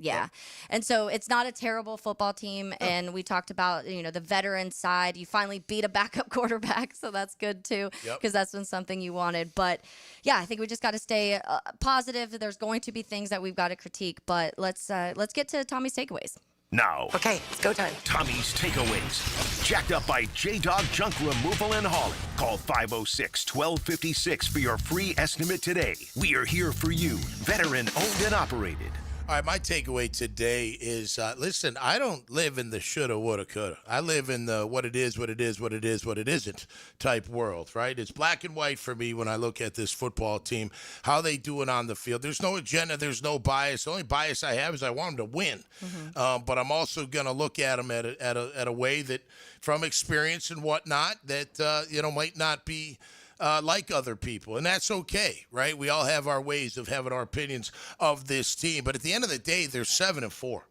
And so it's not a terrible football team. And we talked about, the veteran side. You finally beat a backup quarterback, so that's good too, because that's been something you wanted. But yeah, I think we just got to stay positive. There's going to be things that we've got to critique, but let's get to Tommy's takeaways. Now. Okay, it's go time. Tommy's Takeaways. Jacked up by J-Dog Junk Removal and Hauling. Call 506-1256 for your free estimate today. We are here for you. Veteran owned and operated. All right, my takeaway today is, listen, I don't live in the shoulda, woulda, coulda. I live in the what it is, what it is, what it is, what it isn't type world, right? It's black and white for me when I look at this football team, how they do it on the field. There's no agenda. There's no bias. The only bias I have is I want them to win. But I'm also going to look at them at a way that, from experience and whatnot, that, might not be like other people, and that's okay, right? We all have our ways of having our opinions of this team, but at the end of the day, they're 7-4.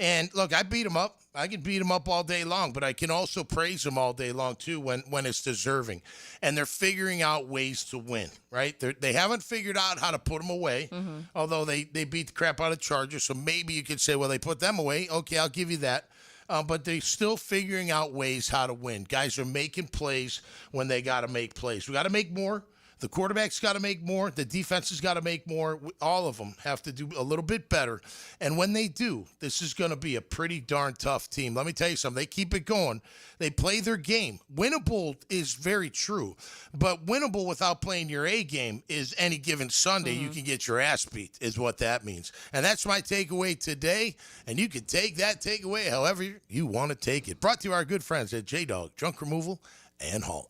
And look, I beat them up. I can beat them up all day long, but I can also praise them all day long too when it's deserving. And they're figuring out ways to win, right? They haven't figured out how to put them away, although they beat the crap out of Chargers. So maybe you could say, well, they put them away. Okay, I'll give you that. But they're still figuring out ways how to win. Guys are making plays when they got to make plays. We got to make more. The quarterback's got to make more. The defense has got to make more. All of them have to do a little bit better. And when they do, this is going to be a pretty darn tough team. Let me tell you something. They keep it going. They play their game. Winnable is very true. But winnable without playing your A game is any given Sunday you can get your ass beat is what that means. And that's my takeaway today. And you can take that takeaway however you want to take it. Brought to you our good friends at J-Dog Junk Removal and Hauling.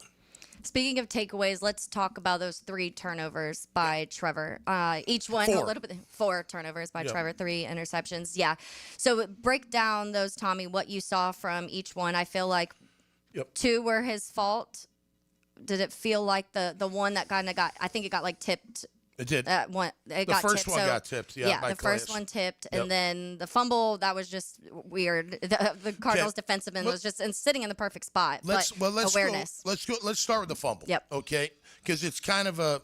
Speaking of takeaways, let's talk about those 3 turnovers by Trevor. Each one, 4. a little bit, 4 turnovers by Trevor, 3 interceptions. Yeah. So break down those, Tommy, what you saw from each one. I feel like 2 were his fault. Did it feel like the one that kind of got, I think it got like tipped It did. The got first tipped. One got tipped. Yeah, by the first one tipped, Yep. and then the fumble, that was just weird. The Cardinals defensive end was just sitting in the perfect spot. Let's awareness. Let's start with the fumble. Yep. Okay, because it's kind of a.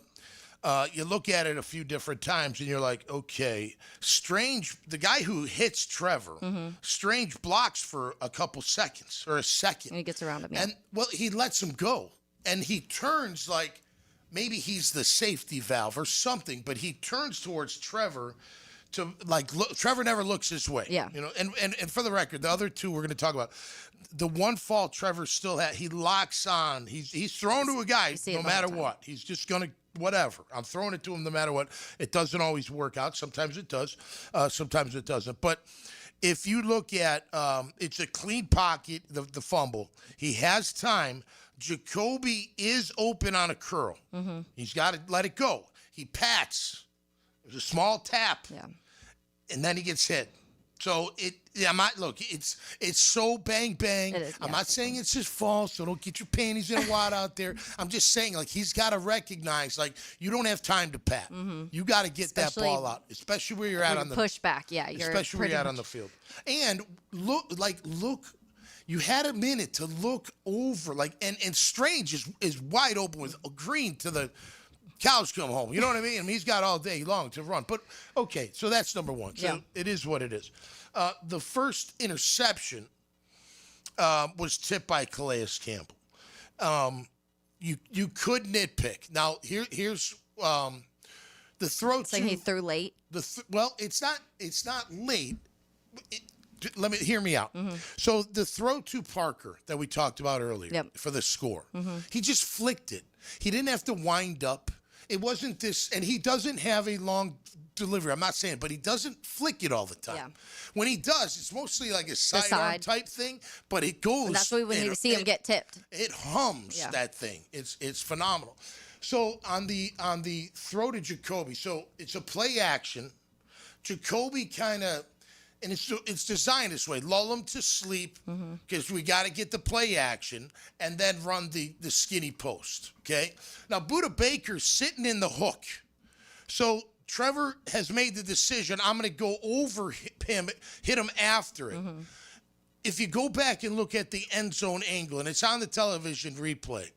You look at it a few different times, and you're like, okay, Strange, the guy who hits Trevor, Strange blocks for a couple seconds or a second, and he gets around him. And he lets him go, and he turns like. Maybe he's the safety valve or something, but he turns towards Trevor to look. Trevor never looks his way. Yeah. And for the record, the other two we're going to talk about. The one fault Trevor still had, he locks on. He's thrown to a guy no matter what. He's just going to whatever. I'm throwing it to him no matter what. It doesn't always work out. Sometimes it does. Sometimes it doesn't. But if you look at it's a clean pocket, the fumble. He has time. Jacoby is open on a curl. He's got to let it go. He pats. There's a small tap. Yeah. And then he gets hit. So it's so bang bang. It is, I'm not saying it's his fault, so don't get your panties in a wad out there. I'm just saying he's got to recognize you don't have time to pat. You got to get that ball out, especially where you're at on the pushback. Yeah, especially where you're at on the field. And look. You had a minute to look over, and Strange is wide open with Green to the cows come home. You know what I mean? He's got all day long to run. But, okay, so that's number one. So it is what it is. The first interception was tipped by Calais Campbell. You could nitpick. Now, here's the throw. It's like he threw late. It's not late. Hear me out. So the throw to Parker that we talked about earlier for the score, he just flicked it. He didn't have to wind up. It wasn't this, and he doesn't have a long delivery. I'm not saying, but he doesn't flick it all the time. Yeah. When he does, it's mostly like a sidearm type thing, but it goes. And that's what we need to see him get tipped. It hums that thing. It's phenomenal. So on the throw to Jacoby, so it's a play action. Jacoby kind of. And it's designed this way. Lull them to sleep because we got to get the play action and then run the skinny post, okay? Now, Budda Baker's sitting in the hook. So Trevor has made the decision, I'm going to go over him, hit him after it. If you go back and look at the end zone angle, and it's on the television replay,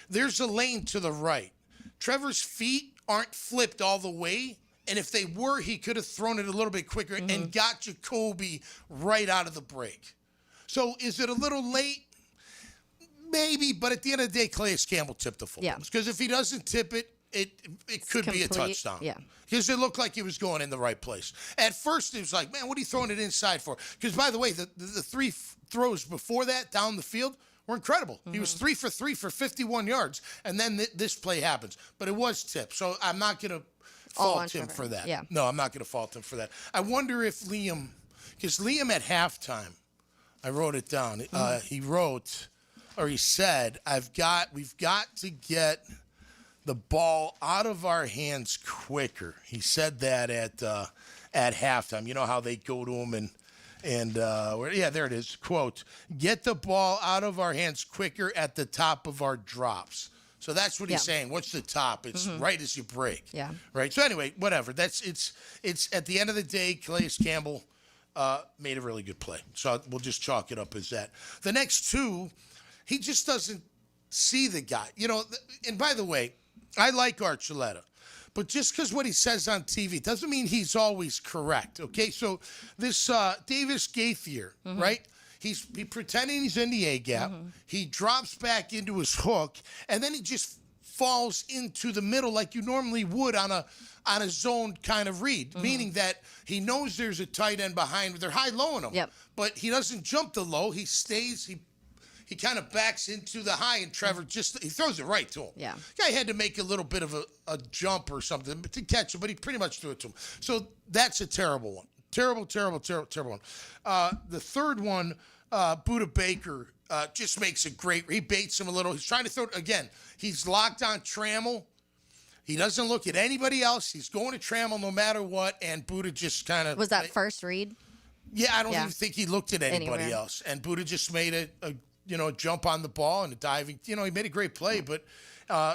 there's a lane to the right. Trevor's feet aren't flipped all the way. And if they were, he could have thrown it a little bit quicker and got Jacoby right out of the break. So is it a little late? Maybe, but at the end of the day, Calais Campbell tipped the football. Because if he doesn't tip it, it could be a touchdown. Yeah. Because it looked like he was going in the right place. At first, it was like, man, what are you throwing it inside for? Because, by the way, the three throws before that down the field were incredible. He was 3 for 3 for 51 yards, and then this play happens. But it was tipped, so I'm not going to fault him for that. Yeah. No, I'm not going to fault him for that. I wonder if Liam, because Liam at halftime, I wrote it down. He said, we've got to get the ball out of our hands quicker. He said that at halftime. You know how they go to him and there it is. Quote, get the ball out of our hands quicker at the top of our drops. So that's what he's saying. What's the top? It's right as you break. Yeah. Right. So anyway, whatever. It's at the end of the day, Calais Campbell made a really good play. So we'll just chalk it up as that. The next two, he just doesn't see the guy. And by the way, I like Archuleta. But just because what he says on TV doesn't mean he's always correct. Okay. So this Davis Gaither, right? He pretending he's in the A gap. He drops back into his hook, and then he just falls into the middle like you normally would on a zone kind of read, meaning that he knows there's a tight end behind. They're high-lowing him, but he doesn't jump the low. He stays. He kind of backs into the high, and Trevor he throws it right to him. Yeah, guy had to make a little bit of a jump or something to catch him, but he pretty much threw it to him. So that's a terrible one. Terrible one. The third one. Budda Baker just makes a great. He baits him a little. He's trying to throw it again. He's locked on Trammell. He doesn't look at anybody else. He's going to Trammell no matter what. And Budda just kind of was that first read. Yeah, I don't even think he looked at anybody else. And Budda just made a jump on the ball and a diving. He made a great play. But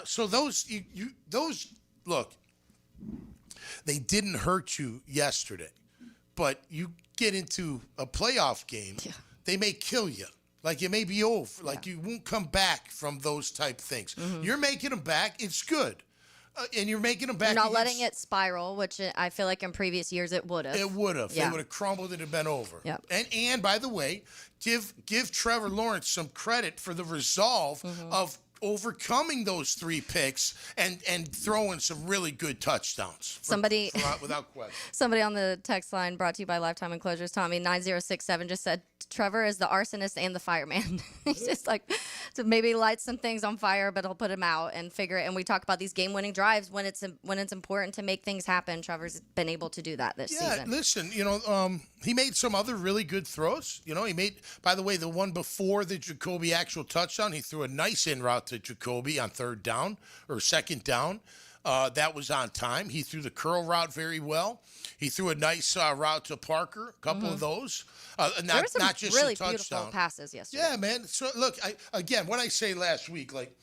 so those look. they didn't hurt you yesterday, but you get into a playoff game, they may kill you. Like, it may be over. Like, you won't come back from those type things. You're making them back. It's good. And you're making them back. You're not letting it spiral, which I feel like in previous years it would have. It would have. Yeah. They would have crumbled and it been over. Yep. And by the way, give Trevor Lawrence some credit for the resolve of overcoming those 3 picks and throwing some really good touchdowns. Without question. Somebody on the text line, brought to you by Lifetime Enclosures, Tommy 9067, just said Trevor is the arsonist and the fireman. He's just like, to maybe light some things on fire, but he'll put them out and figure it. And we talk about these game-winning drives when it's important to make things happen. Trevor's been able to do that this season. Yeah, listen, he made some other really good throws. He made, by the way, the one before the Jacoby actual touchdown, he threw a nice in route to Jacoby on 3rd down or 2nd down. That was on time. He threw the curl route very well. He threw a nice route to Parker, a couple of those. There were some not just really a touchdown. beautiful passes yesterday. Yeah, man. So, look, again, what I say last week, like,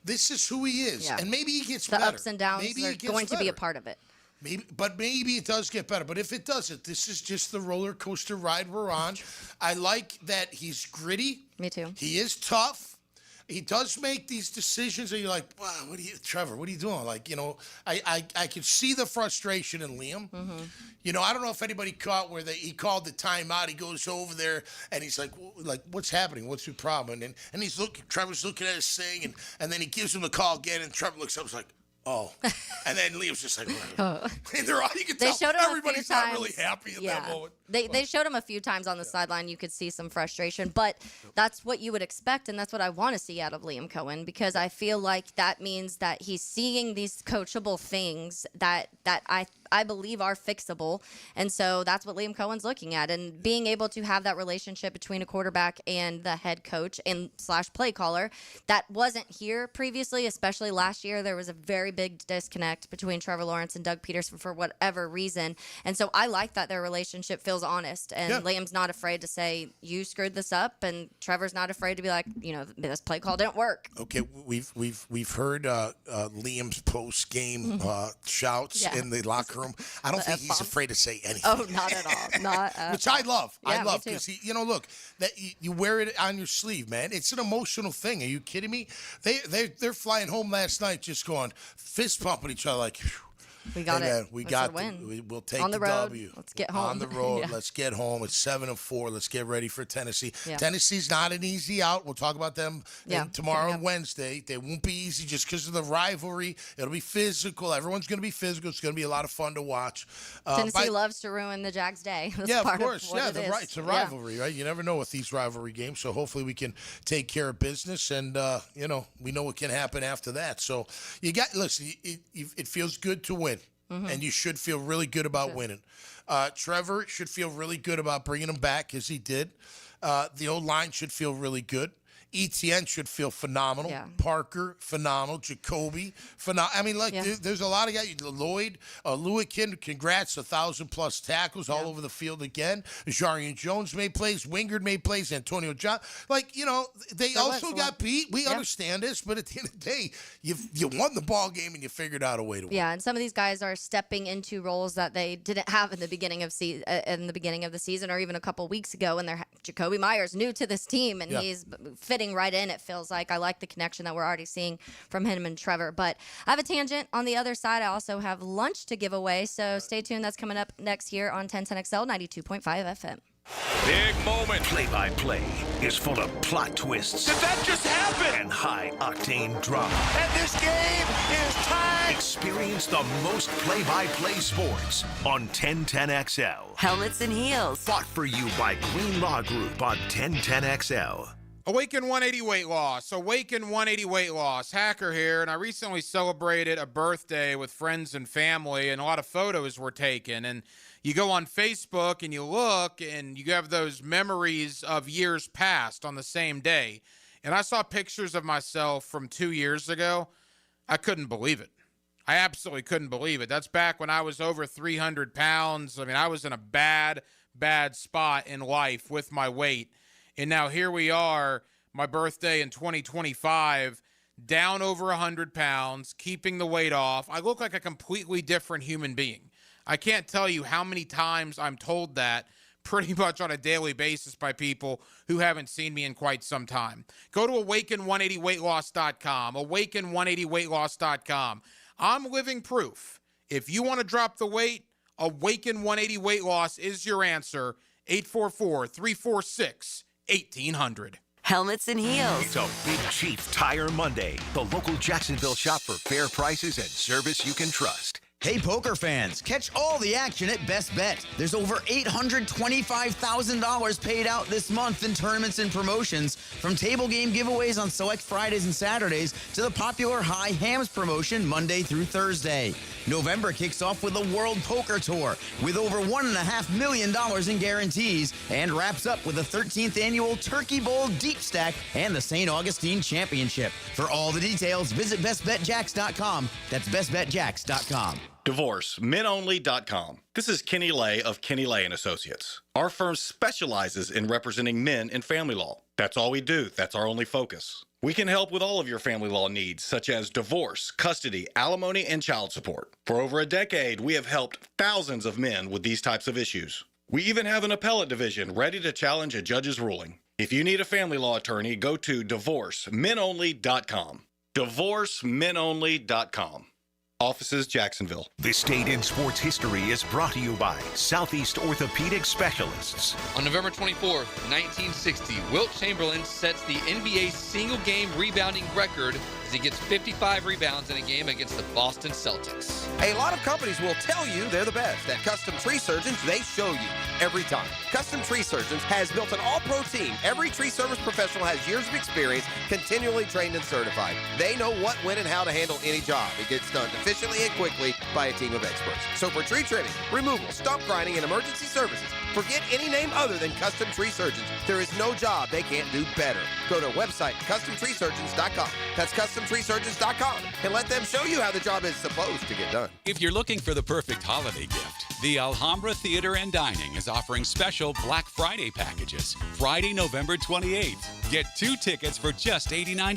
this is who he is. Yeah. And maybe he gets the better. ups and downs are going to be a part of it. Maybe it does get better. But if it doesn't, this is just the roller coaster ride we're on. I like that he's gritty. Me too. He is tough. He does make these decisions and you're like, wow, Trevor, what are you doing? Like, I could see the frustration in Liam. I don't know if anybody caught where he called the timeout. He goes over there and he's like, what's happening? What's your problem? And Trevor's looking at his thing and then he gives him the call again and Trevor looks up and is like, oh. And then Liam's just like, and you can tell everybody's not really happy at that moment. They showed him a few times on the sideline. You could see some frustration, but that's what you would expect, and that's what I want to see out of Liam Coen, because I feel like that means that he's seeing these coachable things that I believe are fixable, and so that's what Liam Cohen's looking at, and being able to have that relationship between a quarterback and the head coach and / play caller that wasn't here previously, especially last year. There was a very big disconnect between Trevor Lawrence and Doug Peterson for whatever reason, and so I like that their relationship feels honest, and Liam's not afraid to say, you screwed this up, and Trevor's not afraid to be like, this play call didn't work. Okay, we've heard Liam's post game shouts in the locker room. I don't think he's afraid to say anything. Oh, not at all. Not Which I love. Yeah, I love because look, that you wear it on your sleeve, man. It's an emotional thing. Are you kidding me? They're flying home last night, just going fist pumping each other like. We got it. We got it. We'll take on the road. W. Let's get home. On the road. Let's get home. It's 7-4. Let's get ready for Tennessee. Yeah. Tennessee's not an easy out. We'll talk about them tomorrow and Wednesday. They won't be easy just because of the rivalry. It'll be physical. Everyone's going to be physical. It's going to be a lot of fun to watch. Tennessee loves to ruin the Jags' day. That's of part course. Of what it's a rivalry, right? You never know with these rivalry games. So hopefully we can take care of business, and we know what can happen after that. So listen. It feels good to win. And you should feel really good about winning. Trevor should feel really good about bringing him back, as he did. The O-line should feel really good. Etienne should feel phenomenal. Yeah. Parker, phenomenal. Jacoby, phenomenal. I mean, there's a lot of guys. Lloyd, Lewikin, congrats, 1,000+ tackles all over the field again. Jarian Jones made plays. Wingard made plays. Antonio John. They also got beat. We understand this, but at the end of the day, you won the ball game and you figured out a way to win. Yeah, and some of these guys are stepping into roles that they didn't have in the beginning of the season, or even a couple weeks ago. And they're Jacoby Myers, new to this team, and he's fitting right in. It feels like I like the connection that we're already seeing from him and Trevor. But I have a tangent on the other side. I also have lunch to give away, so stay tuned. That's coming up next here on 1010XL 92.5 FM. Big moment. Play-by-play is full of plot twists. Did that just happen? And high-octane drama. And this game is tied. Experience the most play-by-play sports on 1010XL. Helmets and heels. Fought for you by Green Law Group on 1010XL. Awaken 180 weight loss. Awaken 180 weight loss. Hacker here, and I recently celebrated a birthday with friends and family, and a lot of photos were taken. And you go on Facebook and you look, and you have those memories of years past on the same day. And I saw pictures of myself from 2 years ago. I couldn't believe it. I absolutely couldn't believe it. That's back when I was over 300 pounds. I mean, I was in a bad spot in life with my weight. And now here we are, my birthday in 2025, down over 100 pounds, keeping the weight off. I look like a completely different human being. I can't tell you how many times I'm told that pretty much on a daily basis by people who haven't seen me in quite some time. Go to awaken180weightloss.com, awaken180weightloss.com. I'm living proof. If you want to drop the weight, Awaken 180 Weight Loss is your answer. 844-346-1800. Helmets and heels. It's a Big Chief Tire Monday. The local Jacksonville shop for fair prices and service you can trust. Hey, poker fans, catch all the action at Best Bet. There's over $825,000 paid out this month in tournaments and promotions, from table game giveaways on select Fridays and Saturdays to the popular High Hams promotion Monday through Thursday. November kicks off with the World Poker Tour with over $1.5 million in guarantees and wraps up with the 13th annual Turkey Bowl Deep Stack and the St. Augustine Championship. For all the details, visit bestbetjacks.com. That's bestbetjacks.com. DivorceMenOnly.com. This is Kenny Lay of Kenny Lay & Associates. Our firm specializes in representing men in family law. That's all we do. That's our only focus. We can help with all of your family law needs, such as divorce, custody, alimony, and child support. For over a decade, we have helped thousands of men with these types of issues. We even have an appellate division ready to challenge a judge's ruling. If you need a family law attorney, go to DivorceMenOnly.com. DivorceMenOnly.com. Offices, Jacksonville. This date in sports history is brought to you by Southeast Orthopedic Specialists. On November 24th, 1960, Wilt Chamberlain sets the NBA single-game rebounding record as he gets 55 rebounds in a game against the Boston Celtics. A lot of companies will tell you they're the best. At Custom Tree Surgeons, they show you every time. Custom Tree Surgeons has built an all-pro team. Every tree service professional has years of experience, continually trained and certified. They know what, when, and how to handle any job. It gets done efficiently and quickly by a team of experts. So for tree trimming, removal, stump grinding, and emergency services, forget any name other than Custom Tree Surgeons. There is no job they can't do better. Go to website CustomTreeSurgeons.com. That's CustomTreeSurgeons.com, and let them show you how the job is supposed to get done. If you're looking for the perfect holiday gift, the Alhambra Theater and Dining is offering special Black Friday packages. Friday, November 28th. Get 2 tickets for just $89.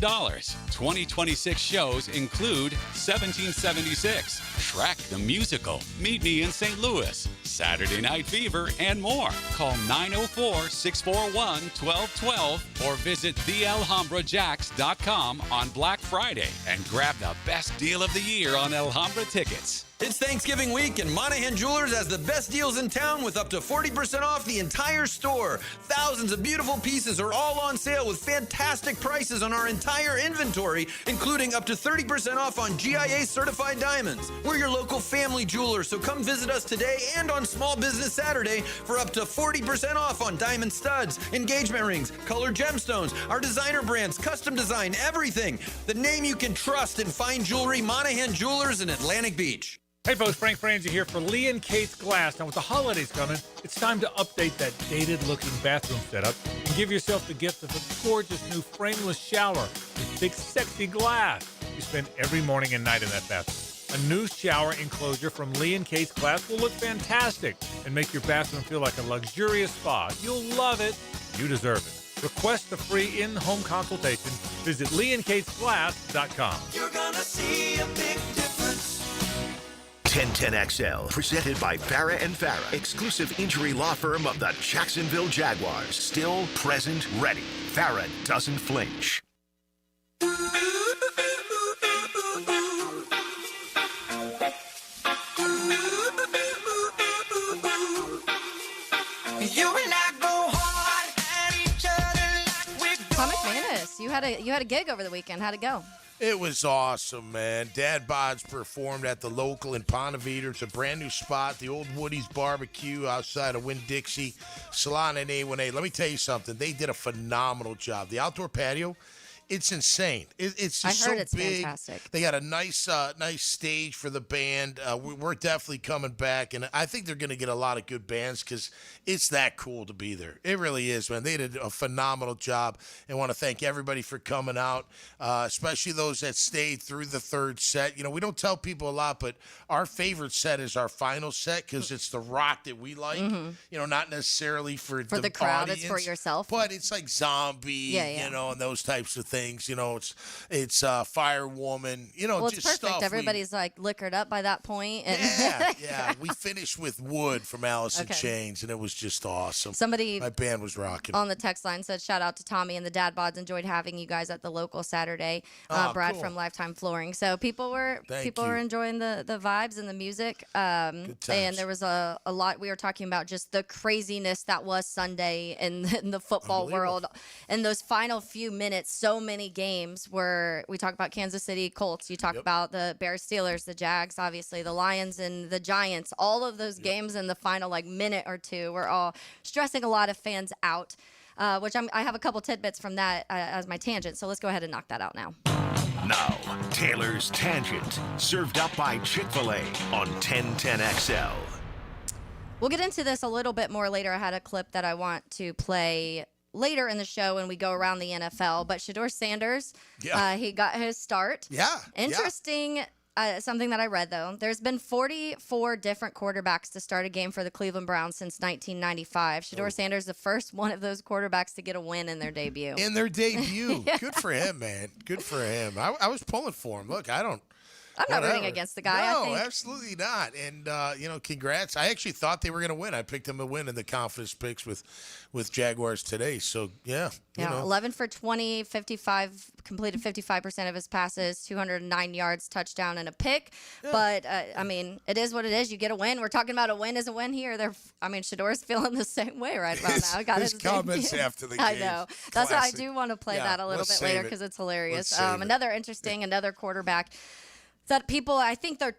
2026 shows include 1776, Shrek the Musical, Meet Me in St. Louis, Saturday Night Fever, and more. Call 904-641-1212 or visit thealhambrajacks.com on Black Friday and grab the best deal of the year on Alhambra tickets. It's Thanksgiving week, and Monahan Jewelers has the best deals in town with up to 40% off the entire store. Thousands of beautiful pieces are all on sale with fantastic prices on our entire inventory, including up to 30% off on GIA certified diamonds. We're your local family jeweler, so come visit us today and on Small Business Saturday for up to 40% off on diamond studs, engagement rings, colored gemstones, our designer brands, custom design, everything. The name you can trust in fine jewelry, Monahan Jewelers in Atlantic Beach. Hey folks, Frank Franzi here for Lee and Kate's Glass. Now with the holidays coming, it's time to update that dated-looking bathroom setup and give yourself the gift of a gorgeous new frameless shower with big, sexy glass you spend every morning and night in that bathroom. A new shower enclosure from Lee and Kate's Glass will look fantastic and make your bathroom feel like a luxurious spa. You'll love it. You deserve it. Request a free in-home consultation. Visit leeandkatesglass.com. You're gonna see a big difference. 1010XL, presented by Farah & Farah, exclusive injury law firm of the Jacksonville Jaguars. Still, present, ready. Farah doesn't flinch. You had a gig over the weekend. How'd it go? It was awesome, man. Dad Bod's performed at the local in Ponte Vedra. It's a brand new spot, the old Woody's Barbecue outside of Winn-Dixie, Salon and A1A. Let me tell you something. They did a phenomenal job. The outdoor patio, it's insane. It's just I heard so it's big. fantastic. They got a nice stage for the band. We're definitely coming back, and I think they're going to get a lot of good bands because it's that cool to be there. It really is, man. They did a phenomenal job, and want to thank everybody for coming out, especially those that stayed through the third set. You know, we don't tell people a lot, but our favorite set is our final set because it's the rock that we like. Mm-hmm. You know, not necessarily for the crowd, audience, it's for yourself. but it's like Zombie, Yeah. you know, and those types of things. things. It's Firewoman. Well, it's just perfect. stuff. Everybody's like liquored up by that point. And Yeah. We finished with Wood from Alice in Chains, and it was just awesome. My band was rocking. On the text line said, shout out to Tommy and the Dad Bods. Enjoyed having you guys at the local Saturday. Brad cool. from Lifetime Flooring. So people were enjoying the vibes and the music. And there was a lot. We were talking about just the craziness that was Sunday in the football world. In those final few minutes, so many games where we talk about Kansas City Colts. You talk about the Bears, Steelers, the Jags, obviously the Lions and the Giants. All of those games in the final minute or two were all stressing a lot of fans out. Which I have a couple tidbits from that as my tangent. So let's go ahead and knock that out now. Now, Taylor's Tangent, served up by Chick-fil-A on 1010XL. We'll get into this a little bit more later. I had a clip that I want to play later in the show when we go around the NFL. But Shedeur Sanders, he got his start. Yeah. Interesting. Something that I read, though. There's been 44 different quarterbacks to start a game for the Cleveland Browns since 1995. Shedeur Sanders, the first one of those quarterbacks to get a win in their debut. Good for him, man. Good for him. I was pulling for him. Look, I'm not rooting against the guy. No, I think. Absolutely not. And, congrats. I actually thought they were going to win. I picked them to win in the confidence picks with Jaguars today. So, yeah. 11 for 20, completed 55% of his passes, 209 yards, touchdown, and a pick. Yeah. But, it is what it is. You get a win. We're talking about a win is a win here. Shedeur's feeling the same way right about now. His comments after the game. I know. That's why I do want to play that a little bit later because it's hilarious. Another quarterback that people, I think they're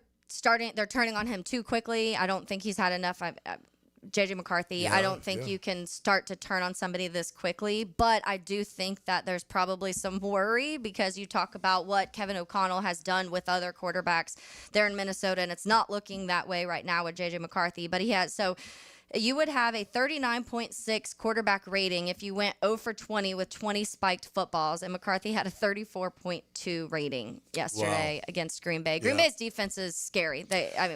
turning on him too quickly. I don't think he's had enough. JJ McCarthy, I don't think you can start to turn on somebody this quickly, but I do think that there's probably some worry because you talk about what Kevin O'Connell has done with other quarterbacks there in Minnesota, and it's not looking that way right now with JJ McCarthy, but he has, so you would have a 39.6 quarterback rating if you went 0 for 20 with 20 spiked footballs, and McCarthy had a 34.2 rating yesterday against Green Bay. Green Bay's defense is scary.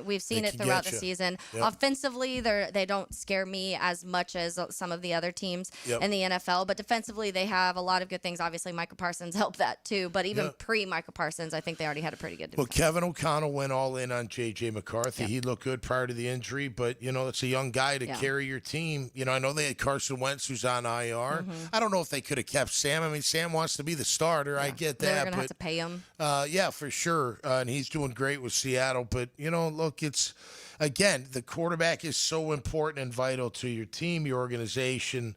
We've seen it throughout the season. Offensively, they don't scare me as much as some of the other teams in the NFL, but defensively, they have a lot of good things. Obviously, Micah Parsons helped that too, but even pre-Micah Parsons, I think they already had a pretty good defense. Well, Kevin O'Connell went all in on J.J. McCarthy. He looked good prior to the injury, but, it's a young guy to carry your team. I know they had Carson Wentz, who's on IR. I don't know if they could have kept Sam. Sam wants to be the starter. I get that. They're going to have to pay him. Yeah, for sure. And he's doing great with Seattle. But, look, it's, again, the quarterback is so important and vital to your team, your organization.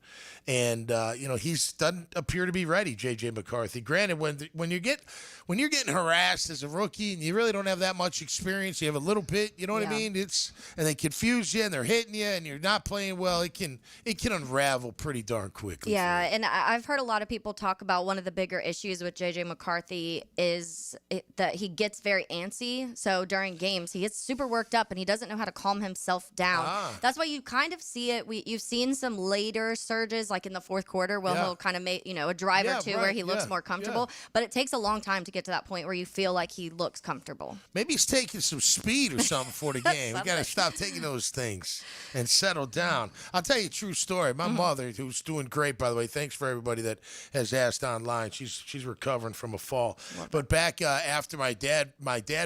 And, he doesn't appear to be ready, J.J. McCarthy. Granted, when you're getting harassed as a rookie and you really don't have that much experience, you have a little bit, you know what I mean? And they confuse you and they're hitting you and you're not playing well. It can unravel pretty darn quickly. Yeah, and I've heard a lot of people talk about one of the bigger issues with J.J. McCarthy is that he gets very antsy. So during games, he gets super worked up and he doesn't know how to calm himself down. That's why you kind of see it. You've seen some later surges, like in the fourth quarter, where he'll kind of make a drive or two where he looks more comfortable. But it takes a long time to get to that point where you feel like he looks comfortable. Maybe he's taking some speed or something before the game. We got to stop taking those things and settle down. I'll tell you a true story. My mother, who's doing great, by the way. Thanks for everybody that has asked online. She's recovering from a fall. But back after my dad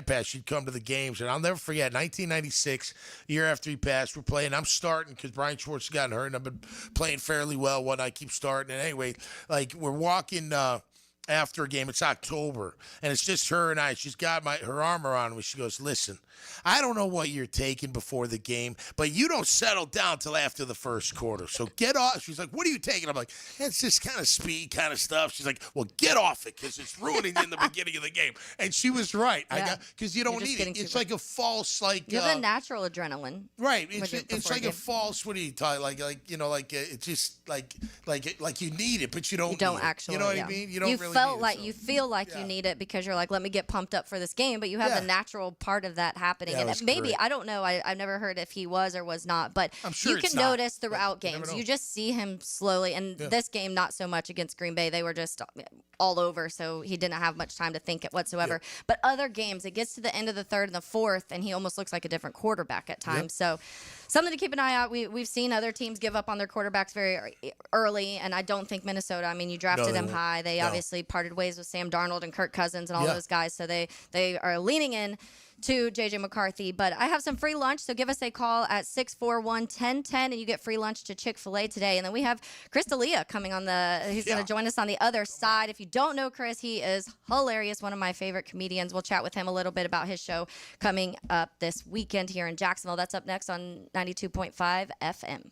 passed, she'd come to the games, and I'll never forget. 1996, year after he passed, we're playing. I'm starting because Brian Schwartz has gotten hurt, and I've been playing fairly well. One I keep starting, and anyway, we're walking. After a game, it's October, and it's just her and I. She's got her arm around me. She goes, listen, I don't know what you're taking before the game, but you don't settle down till after the first quarter. So get off. She's like, what are you taking? I'm like, it's just kind of speed kind of stuff. She's like, well, get off it because it's ruining in the beginning of the game. And she was right. Because you don't need it. It's like a false, you have the natural adrenaline. Right. It's like a false, what do you call it? It's just like you need it, but you don't actually. You know what I mean? You don't really you feel like you need it because you're like, let me get pumped up for this game, but you have the natural part of that happening. Yeah, And maybe, I don't know, I've never heard if he was or was not, but I'm sure you can it's not, notice throughout games. You just see him slowly. And this game, not so much against Green Bay. They were just all over, so he didn't have much time to think it whatsoever. But other games, it gets to the end of the third and the fourth, and he almost looks like a different quarterback at times. So something to keep an eye out. We've seen other teams give up on their quarterbacks very early, and I don't think Minnesota, I mean, you drafted him high. They obviously parted ways with Sam Darnold and Kirk Cousins and all those guys, so they are leaning in to J.J. McCarthy. But I have some free lunch, so give us a call at 641-1010, and you get free lunch to Chick-fil-A today. And then we have Chris D'Elia coming on he's going to join us on the other side. If you don't know Chris, he is hilarious, one of my favorite comedians. We'll chat with him a little bit about his show coming up this weekend here in Jacksonville. That's up next on 92.5 FM.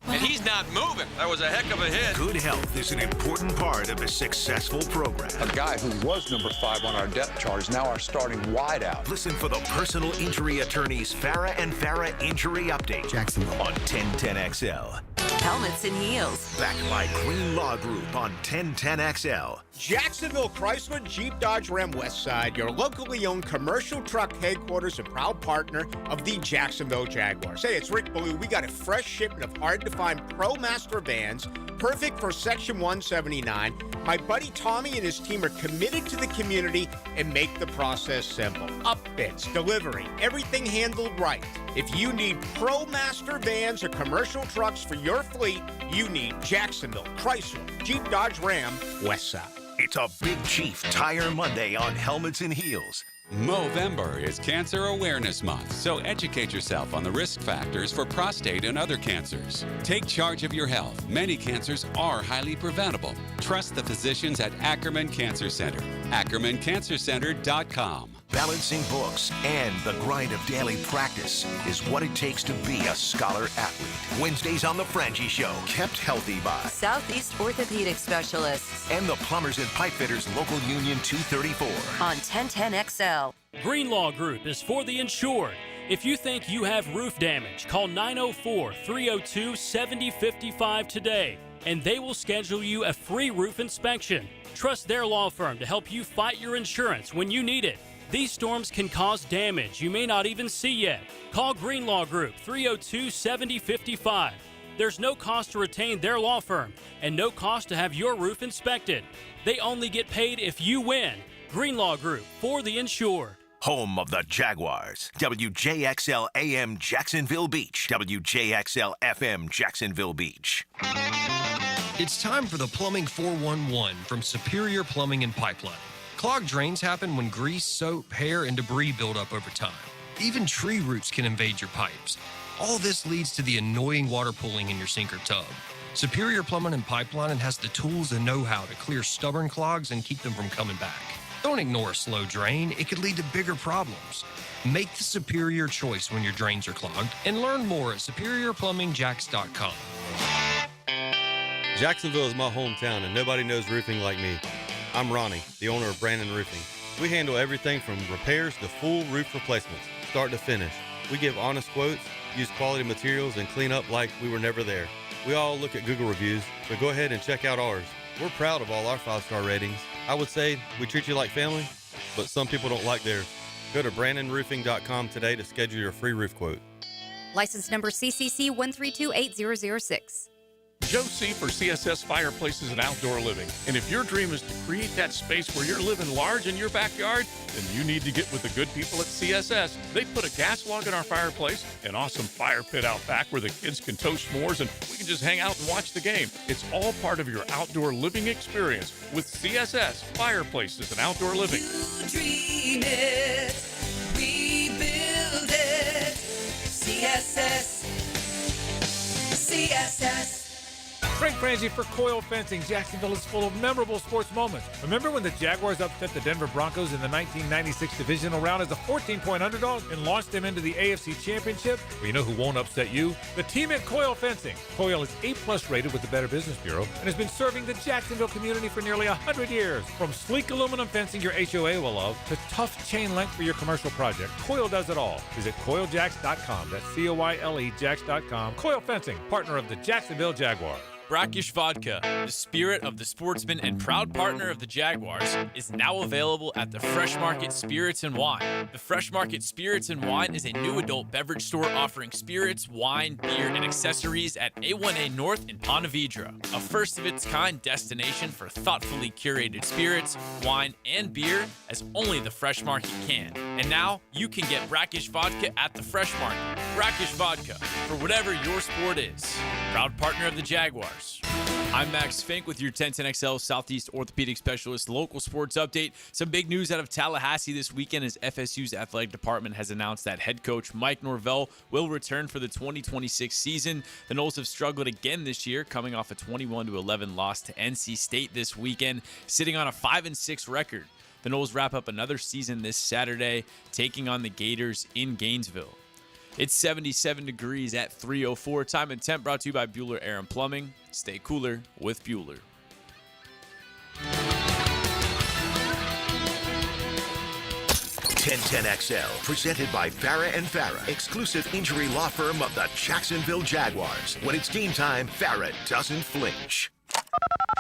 And he's not moving. That was a heck of a hit. Good health is an important part of a successful program. A guy who was number 5 on our depth chart is now our starting wideout. Listen for the personal injury attorneys Farah and Farah Injury Update. Jacksonville on 1010XL. Helmets and heels. Backed by Green Law Group on 1010XL. Jacksonville Chrysler Jeep Dodge Ram Westside, your locally owned commercial truck headquarters and proud partner of the Jacksonville Jaguars. Hey, it's Rick Ballou. We got a fresh shipment of hard-to-find ProMaster vans, perfect for Section 179. My buddy Tommy and his team are committed to the community and make the process simple. Upfits, delivery, everything handled right. If you need ProMaster vans or commercial trucks for your fleet, you need Jacksonville Chrysler Jeep Dodge Ram Westside. It's a Big Chief Tire Monday on Helmets and Heels. Movember is Cancer Awareness Month, so educate yourself on the risk factors for prostate and other cancers. Take charge of your health. Many cancers are highly preventable. Trust the physicians at Ackerman Cancer Center. AckermanCancerCenter.com. Balancing books and the grind of daily practice is what it takes to be a scholar athlete. Wednesdays on The Frangie Show, kept healthy by Southeast Orthopedic Specialists and the Plumbers and Pipefitters Local Union 234 on 1010XL. Green Law Group is for the insured. If you think you have roof damage, call 904-302-7055 today, and they will schedule you a free roof inspection. Trust their law firm to help you fight your insurance when you need it. These storms can cause damage you may not even see yet. Call Green Law Group 302-7055. There's no cost to retain their law firm and no cost to have your roof inspected. They only get paid if you win. Green Law Group, for the insured. Home of the Jaguars. WJXL AM Jacksonville Beach. WJXL FM Jacksonville Beach. It's time for the Plumbing 411 from Superior Plumbing and Pipelining. Clogged drains happen when grease, soap, hair, and debris build up over time. Even tree roots can invade your pipes. All this leads to the annoying water pooling in your sink or tub. Superior Plumbing and Pipelining has the tools and know-how to clear stubborn clogs and keep them from coming back. Don't ignore a slow drain. It could lead to bigger problems. Make the superior choice when your drains are clogged and learn more at superiorplumbingjax.com. Jacksonville is my hometown and nobody knows roofing like me. I'm Ronnie, the owner of Brandon Roofing. We handle everything from repairs to full roof replacements, start to finish. We give honest quotes, use quality materials, and clean up like we were never there. We all look at Google reviews, so go ahead and check out ours. We're proud of all our 5-star ratings. I would say we treat you like family, but some people don't like theirs. Go to BrandonRoofing.com today to schedule your free roof quote. License number CCC 1328006. Joe C. for CSS Fireplaces and Outdoor Living. And if your dream is to create that space where you're living large in your backyard, then you need to get with the good people at CSS. They put a gas log in our fireplace, an awesome fire pit out back where the kids can toast s'mores and we can just hang out and watch the game. It's all part of your outdoor living experience with CSS Fireplaces and Outdoor Living. You dream it, we build it. CSS. Frank Frangie for Coil Fencing. Jacksonville is full of memorable sports moments. Remember when the Jaguars upset the Denver Broncos in the 1996 divisional round as a 14-point underdog and launched them into the AFC Championship? Well, you know who won't upset you? The team at Coil Fencing. Coil is A+ rated with the Better Business Bureau and has been serving the Jacksonville community for nearly 100 years. From sleek aluminum fencing your HOA will love to tough chain link for your commercial project, Coil does it all. Visit CoilJax.com. That's COYLE Jax.com. Coil Fencing, partner of the Jacksonville Jaguars. Brackish Vodka, the spirit of the sportsman and proud partner of the Jaguars, is now available at the Fresh Market Spirits and Wine. The Fresh Market Spirits and Wine is a new adult beverage store offering spirits, wine, beer, and accessories at A1A North in Ponte Vedra, a first-of-its-kind destination for thoughtfully curated spirits, wine, and beer as only the Fresh Market can. And now, you can get Brackish Vodka at the Fresh Market. Brackish Vodka, for whatever your sport is. Proud partner of the Jaguars. I'm Max Fink with your 1010XL Southeast Orthopedic Specialist local sports update. Some big news out of Tallahassee this weekend as FSU's athletic department has announced that head coach Mike Norvell will return for the 2026 season. The Noles have struggled again this year, coming off a 21-11 loss to NC State this weekend, sitting on a 5-6 record. The Noles wrap up another season this Saturday, taking on the Gators in Gainesville. It's 77 degrees at 3:04. Time and temp brought to you by Bueller Air and Plumbing. Stay cooler with Bueller. XL, presented by Farah and Farah, exclusive injury law firm of the Jacksonville Jaguars. When it's game time, Farah doesn't flinch.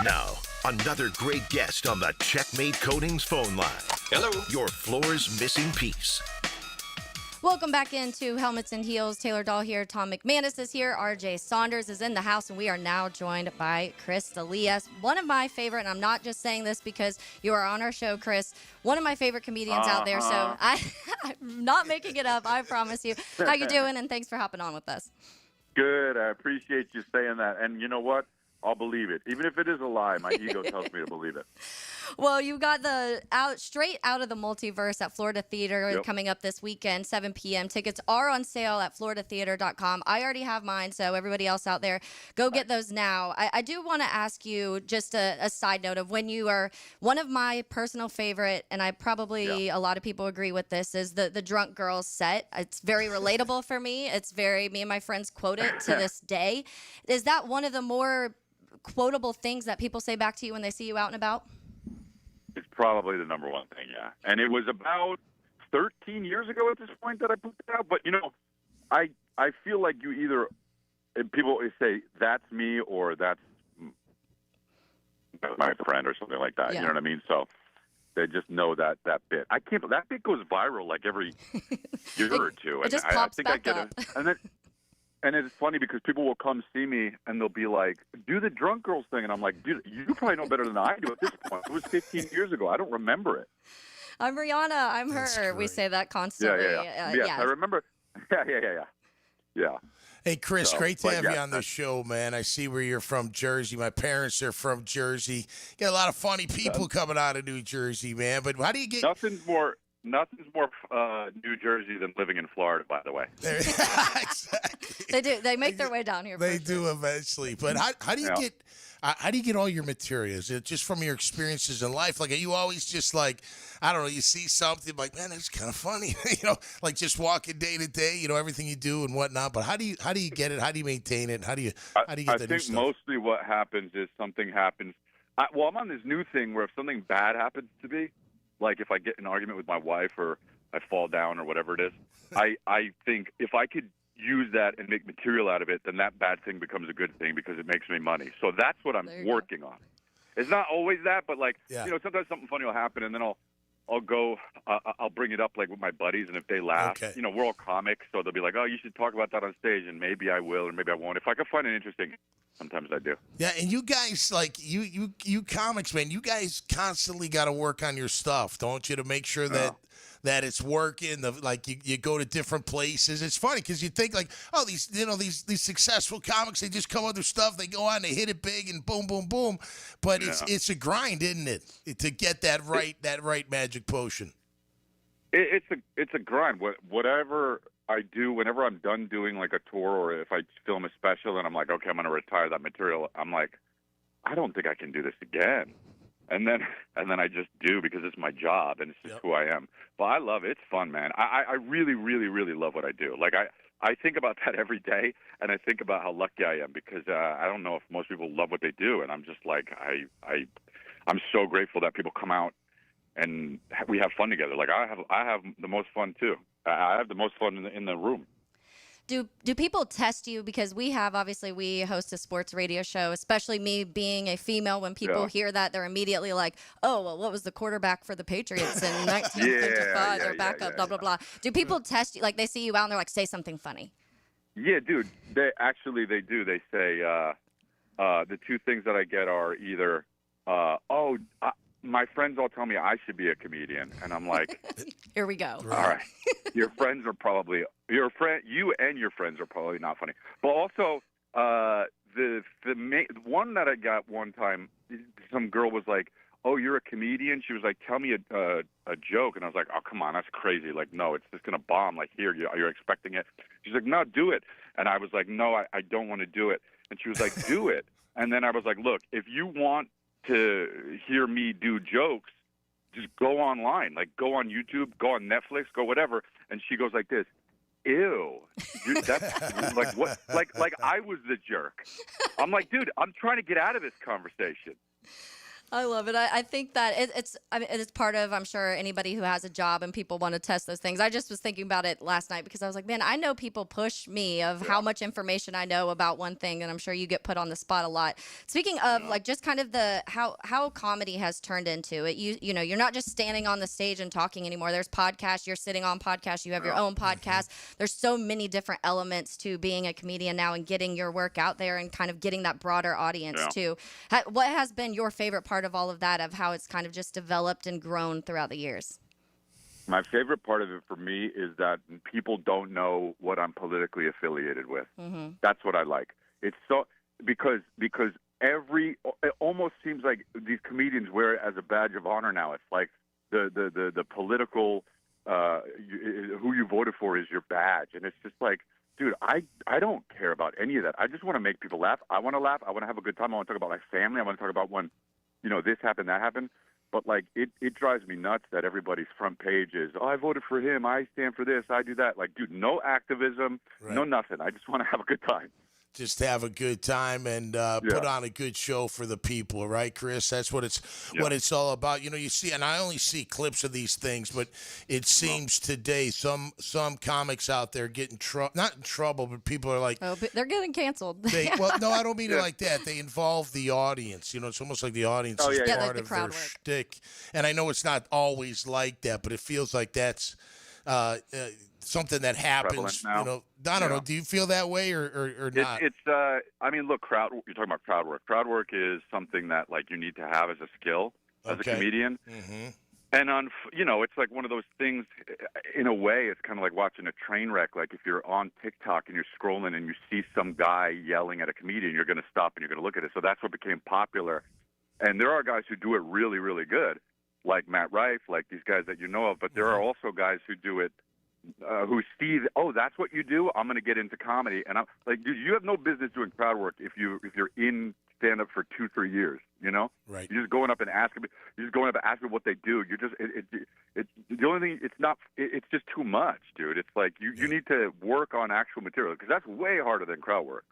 Now, another great guest on the Checkmate Coatings phone line. Hello. Your floor's missing piece. Welcome back into Helmets and Heels. Taylor Dahl here. Tom McManus is here. RJ Saunders is in the house, and we are now joined by Chris D'Elia, one of my favorite, and I'm not just saying this because you are on our show, Chris, one of my favorite comedians out there, so I'm not making it up, I promise you. How you doing, and thanks for hopping on with us. Good. I appreciate you saying that, and you know what? I'll believe it. Even if it is a lie, my ego tells me to believe it. Well, you got the straight out of the multiverse at Florida Theater coming up this weekend, 7 p.m. Tickets are on sale at floridatheater.com. I already have mine, so everybody else out there, go get those now. I do want to ask you just a side note of when you are one of my personal favorite, and I probably a lot of people agree with this, is the Drunk Girls set. It's very relatable for me. It's very, me and my friends quote it to this day. Is that one of the more quotable things that people say back to you when they see you out and about? It's probably the number one thing, yeah. And it was about 13 years ago at this point that I put that out. But, you know, I feel like you either – people say, that's me or that's my friend or something like that. Yeah. You know what I mean? So they just know that bit. I can't – that bit goes viral like every year or two. It just pops back up. And it's funny because people will come see me and they'll be like, do the Drunk Girls thing. And I'm like, dude, you probably know better than I do at this point. It was 15 years ago. I don't remember it. I'm Rihanna. I'm That's her. great. We say that constantly. Yes, I remember. Yeah. Hey, Chris, So, great to but have yeah, you on the show, man. I see where you're from, Jersey. My parents are from Jersey. Got a lot of funny people coming out of New Jersey, man. But how do you get... Nothing's more New Jersey than living in Florida, by the way. Exactly. They do. They make their way down here. They do eventually. But how do you Yeah. get... How do you get all your materials? Is it just from your experiences in life? Like, are you always just like, I don't know, you see something like, man, that's kind of funny, like just walking day to day, everything you do and whatnot. But how do you get it? How do you maintain it? How do you get the new stuff? I think mostly what happens is something happens. I'm on this new thing where if something bad happens to me, like if I get in an argument with my wife or I fall down or whatever it is, I think if I could use that and make material out of it, then that bad thing becomes a good thing because it makes me money. So that's what I'm working on. It's not always that, but sometimes something funny will happen, and then I'll bring it up like with my buddies, and if they laugh, we're all comics, so they'll be like, "Oh, you should talk about that on stage," and maybe I will, or maybe I won't. If I can find it interesting, sometimes I do. Yeah, and you guys, like you comics, man, you guys constantly got to work on your stuff, don't you, to make sure that it's working. You go to different places. It's funny because you think like, oh, these successful comics, they just come with their stuff, they go on, they hit it big, and boom, boom, boom. But it's a grind, isn't it, to get that right magic potion. It's a grind. Whatever I do, whenever I'm done doing like a tour, or if I film a special and I'm like, okay, I'm going to retire that material, I'm like, I don't think I can do this again. And then I just do because it's my job and it's just who I am. But I love it. It's fun, man. I really, really, really love what I do. Like I think about that every day, and I think about how lucky I am because I don't know if most people love what they do, and I'm just like I'm so grateful that people come out and we have fun together. Like I have the most fun too. I have the most fun in the room. Do people test you? Because we host a sports radio show, especially me being a female. When people hear that, they're immediately like, oh, well, what was the quarterback for the Patriots in 1955? Their backup, blah, blah, blah. Do people test you? Like, they see you out and they're like, say something funny. Yeah, dude. They do. They say the two things that I get are either, my friends all tell me I should be a comedian, and I'm like, here we go. All right, you and your friends are probably not funny. But also, the one that I got one time, some girl was like, "Oh, you're a comedian?" She was like, "Tell me a joke," and I was like, "Oh, come on, that's crazy. Like, no, it's just gonna bomb. Like, here, you're expecting it." She's like, "No, do it," and I was like, "No, I don't want to do it," and she was like, "Do it," and then I was like, "Look, if you want to hear me do jokes, just go online, like go on YouTube, go on Netflix, go whatever." And she goes like this, "Ew, dude, that's like what? Like I was the jerk." I'm like, dude, I'm trying to get out of this conversation. I love it. I think that it's part of, I'm sure, anybody who has a job and people want to test those things. I just was thinking about it last night because I was like, man, I know people push me of how much information I know about one thing, and I'm sure you get put on the spot a lot. Speaking of like just kind of the how comedy has turned into it, you know, you're not just standing on the stage and talking anymore. There's podcasts, you're sitting on podcasts, you have your own podcast. There's so many different elements to being a comedian now and getting your work out there and kind of getting that broader audience too. What has been your favorite part of all of that, of how it's kind of just developed and grown throughout the years? My favorite part of it for me is that people don't know what I'm politically affiliated with. Mm-hmm. That's what I like. It's so because it almost seems like these comedians wear it as a badge of honor now. It's like the political who you voted for is your badge, and it's just like, dude, I don't care about any of that. I just want to make people laugh. I want to laugh. I want to have a good time. I want to talk about my family. I want to talk about when, you know, this happened, that happened. But, like, it drives me nuts that everybody's front page is, oh, I voted for him. I stand for this. I do that. Like, dude, no activism, no nothing. I just want to have a good time. Just have a good time and put on a good show for the people, right, Chris? That's what it's all about. You know, you see, and I only see clips of these things, but it seems today some comics out there getting not in trouble, but people are like, oh, but they're getting canceled. Well, no, I don't mean it like that. They involve the audience. You know, it's almost like the audience is part like of their shtick. And I know it's not always like that, but it feels like that's something that happens. You know, I don't know. Do you feel that way or not? I mean, look, you're talking about crowd work. Crowd work is something that, like, you need to have as a skill as a comedian. Mm-hmm. And you know, it's like one of those things. In a way, it's kind of like watching a train wreck. Like if you're on TikTok and you're scrolling and you see some guy yelling at a comedian, you're going to stop and you're going to look at it. So that's what became popular. And there are guys who do it really, really good, like Matt Rife, like these guys that you know of. But there are also guys who do it. Who see, oh, that's what you do? I'm going to get into comedy. And I'm like, dude, you have no business doing crowd work if you're in stand-up for 2-3 years, you know? Right. You're just going up and asking what they do. You're just, the only thing, it's just too much, dude. It's like, you need to work on actual material because that's way harder than crowd work.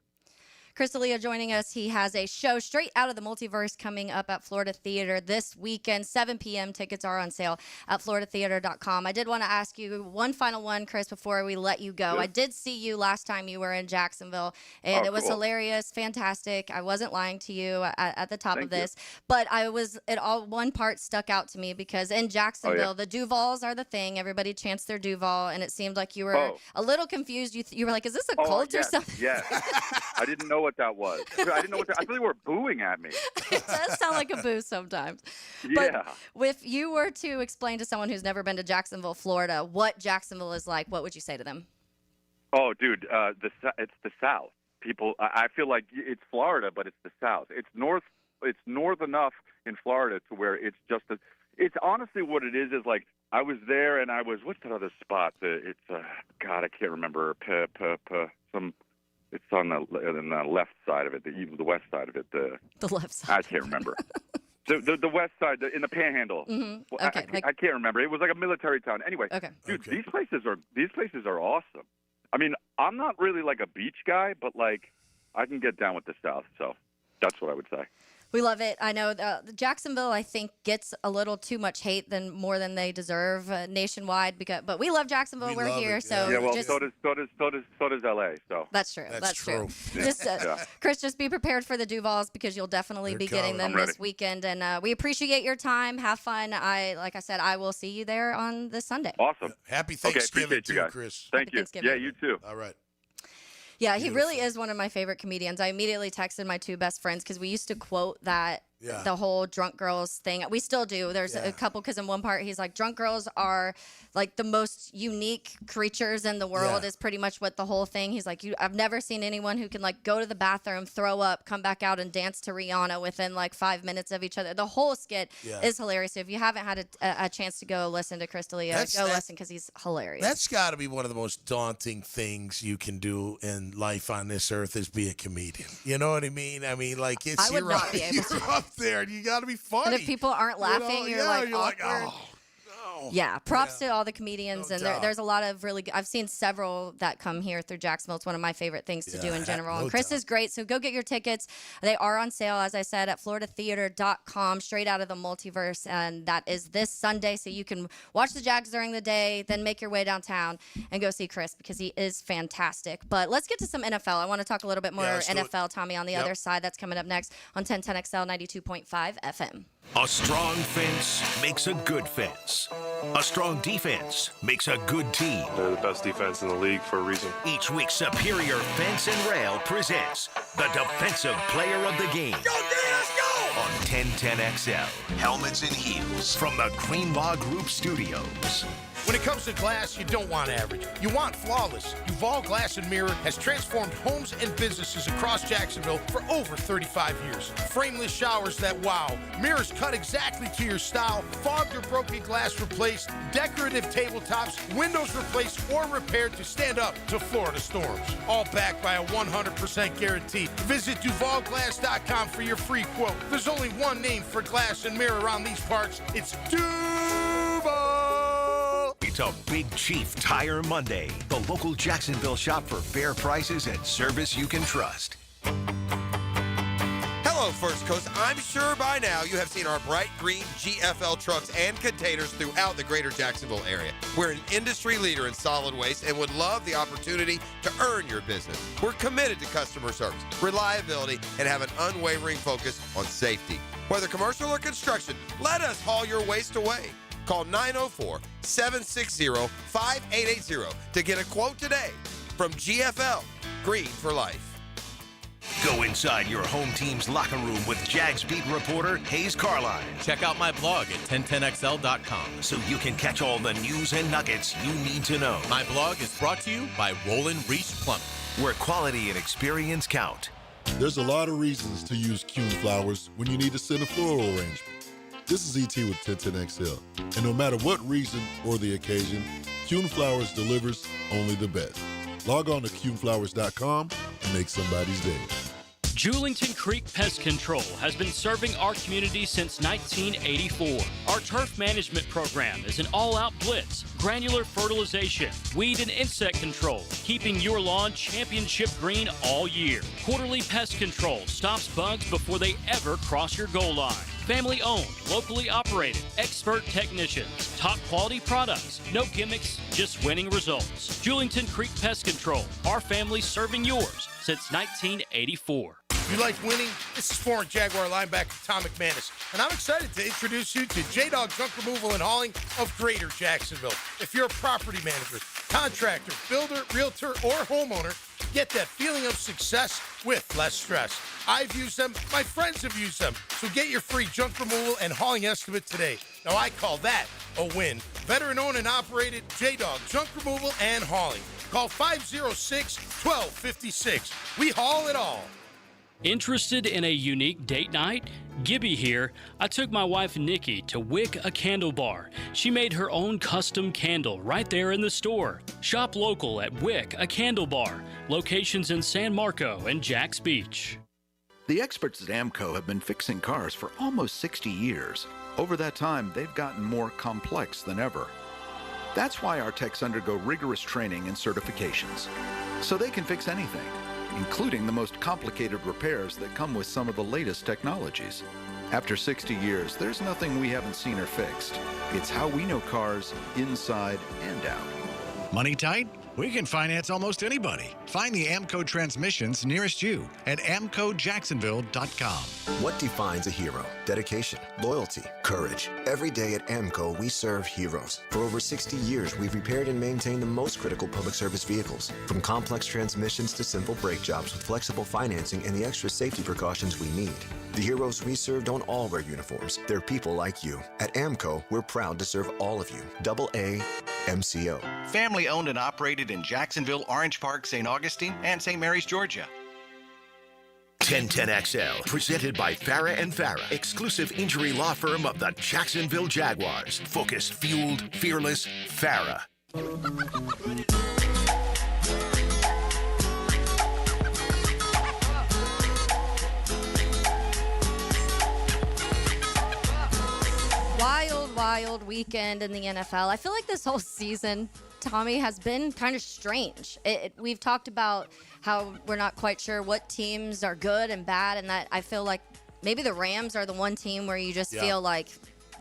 Chris D'Elia joining us. He has a show straight out of the multiverse coming up at Florida Theater this weekend, 7 p.m. Tickets are on sale at floridatheater.com. I did want to ask you one final one, Chris, before we let you go. I did see you last time you were in Jacksonville, and it was hilarious, fantastic. I wasn't lying to you at the top of this, but one part stuck out to me because in Jacksonville, the Duvals are the thing. Everybody chants their Duval, and it seemed like you were a little confused. You were like, is this a cult or something? Yes. I didn't know what that was. I didn't know I thought they were booing at me. It does sound like a boo sometimes. Yeah. But if you were to explain to someone who's never been to Jacksonville, Florida, what Jacksonville is like, what would you say to them? Oh, dude, it's the South. People, I feel like it's Florida, but it's the South. It's north enough in Florida to where it's just it's honestly what it is like I was there and I was, what's that other spot? God, I can't remember. It's on the left side of it, the west side of it. The left side. I can't remember. the west side, in the Panhandle. Mm-hmm. Okay. I can't remember. It was like a military town. Anyway, dude, these places are awesome. I mean, I'm not really like a beach guy, but like I can get down with the South, so that's what I would say. We love it. I know the Jacksonville, I think, gets a little too much hate more than they deserve nationwide. But we love Jacksonville. We're here, so so does LA. So that's true. That's true. Just Chris, just be prepared for the Duvals because you'll definitely be getting them this weekend. And we appreciate your time. Have fun. Like I said, I will see you there on this Sunday. Awesome. Happy Thanksgiving to you, Chris. Thank you. Yeah, you too. All right. Yeah, he really is one of my favorite comedians. I immediately texted my two best friends because we used to quote that the whole drunk girls thing. We still do. There's a couple because in one part he's like, drunk girls are like the most unique creatures in the world is pretty much what the whole thing. He's like, I've never seen anyone who can like go to the bathroom, throw up, come back out and dance to Rihanna within like 5 minutes of each other. The whole skit is hilarious. So if you haven't had a chance to go listen to Chris D'Elia, go listen because he's hilarious. That's got to be one of the most daunting things you can do in life on this earth is be a comedian. You know what I mean? I mean, like I would not be able to. Up there and you got to be funny. And if people aren't laughing, you're like, oh, no. Yeah, props to all the comedians. And there's a lot of really good, I've seen several that come here through Jacksonville. It's one of my favorite things to do in general. And Chris is great. So go get your tickets. They are on sale, as I said, at floridatheater.com, straight out of the multiverse. And that is this Sunday. So you can watch the Jags during the day, then make your way downtown and go see Chris because he is fantastic. But let's get to some NFL. I want to talk a little bit more NFL, Tommy, on the other side. That's coming up next on 1010XL 92.5 FM. A strong fence makes a good fence. A strong defense makes a good team. They're the best defense in the league for a reason. Each week, Superior Fence and Rail presents the Defensive Player of the Game. Go, let's go! On 1010XL, Helmets and Heels from the Greenlaw Group Studios. When it comes to glass, you don't want average. You want flawless. Duval Glass and Mirror has transformed homes and businesses across Jacksonville for over 35 years. Frameless showers that wow. Mirrors cut exactly to your style. Fogged or broken glass replaced. Decorative tabletops. Windows replaced or repaired to stand up to Florida storms. All backed by a 100% guarantee. Visit DuvalGlass.com for your free quote. There's only one name for glass and mirror around these parts. It's Duval. It's a Big Chief Tire Monday. The local Jacksonville shop for fair prices and service you can trust. Hello, First Coast. I'm sure by now you have seen our bright green GFL trucks and containers throughout the greater Jacksonville area. We're an industry leader in solid waste and would love the opportunity to earn your business. We're committed to customer service, reliability, and have an unwavering focus on safety. Whether commercial or construction, let us haul your waste away. Call 904-760-5880 to get a quote today from GFL, Green for Life. Go inside your home team's locker room with Jags beat reporter Hayes Carline. Check out my blog at 1010XL.com so you can catch all the news and nuggets you need to know. My blog is brought to you by Roland Reach Plumbing, where quality and experience count. There's a lot of reasons to use Coen flowers when you need to send a floral arrangement. This is ET with 1010XL, and no matter what reason or the occasion, Coen Flowers delivers only the best. Log on to CoenFlowers.com and make somebody's day. Julington Creek Pest Control has been serving our community since 1984. Our turf management program is an all-out blitz, granular fertilization, weed and insect control, keeping your lawn championship green all year. Quarterly pest control stops bugs before they ever cross your goal line. Family-owned, locally operated, expert technicians, top-quality products, no gimmicks, just winning results. Julington Creek Pest Control, our family serving yours since 1984. You like winning? This is former Jaguar linebacker Tom McManus, and I'm excited to introduce you to J-Dog Junk Removal and Hauling of Greater Jacksonville. If you're a property manager, contractor, builder, realtor, or homeowner, get that feeling of success with less stress. I've used them. My friends have used them. So get your free junk removal and hauling estimate today. Now, I call that a win. Veteran-owned and operated J-Dog Junk Removal and Hauling. Call 506-1256. We haul it all. Interested in a unique date night? Gibby here. I took my wife Nikki to Wick a Candle Bar. She made her own custom candle right there in the store. Shop local at Wick a Candle Bar. Locations in San Marco and Jacks Beach. The experts at AMCO have been fixing cars for almost 60 years. Over that time, they've gotten more complex than ever. That's why our techs undergo rigorous training and certifications, so they can fix anything. including the most complicated repairs that come with some of the latest technologies. After 60 years, there's nothing we haven't seen or fixed. It's how we know cars inside and out. Money tight? We can finance almost anybody. Find the AMCO transmissions nearest you at amcojacksonville.com. What defines a hero? Dedication, loyalty, courage. Every day at AMCO, we serve heroes. For over 60 years, we've repaired and maintained the most critical public service vehicles. From complex transmissions to simple brake jobs with flexible financing and the extra safety precautions we need. The heroes we serve don't all wear uniforms. They're people like you. At AMCO, we're proud to serve all of you. AA MCO. Family owned and operated in Jacksonville, Orange Park, St. Augustine, and St. Mary's, Georgia. 1010XL, presented by Farah and Farah, exclusive injury law firm of the Jacksonville Jaguars. Focused, fueled, fearless, Farah. Wild weekend in the NFL. I feel like this whole season, Tommy, has been kind of strange. We've talked about how we're not quite sure what teams are good and bad, and that I feel like maybe the Rams are the one team where you just feel like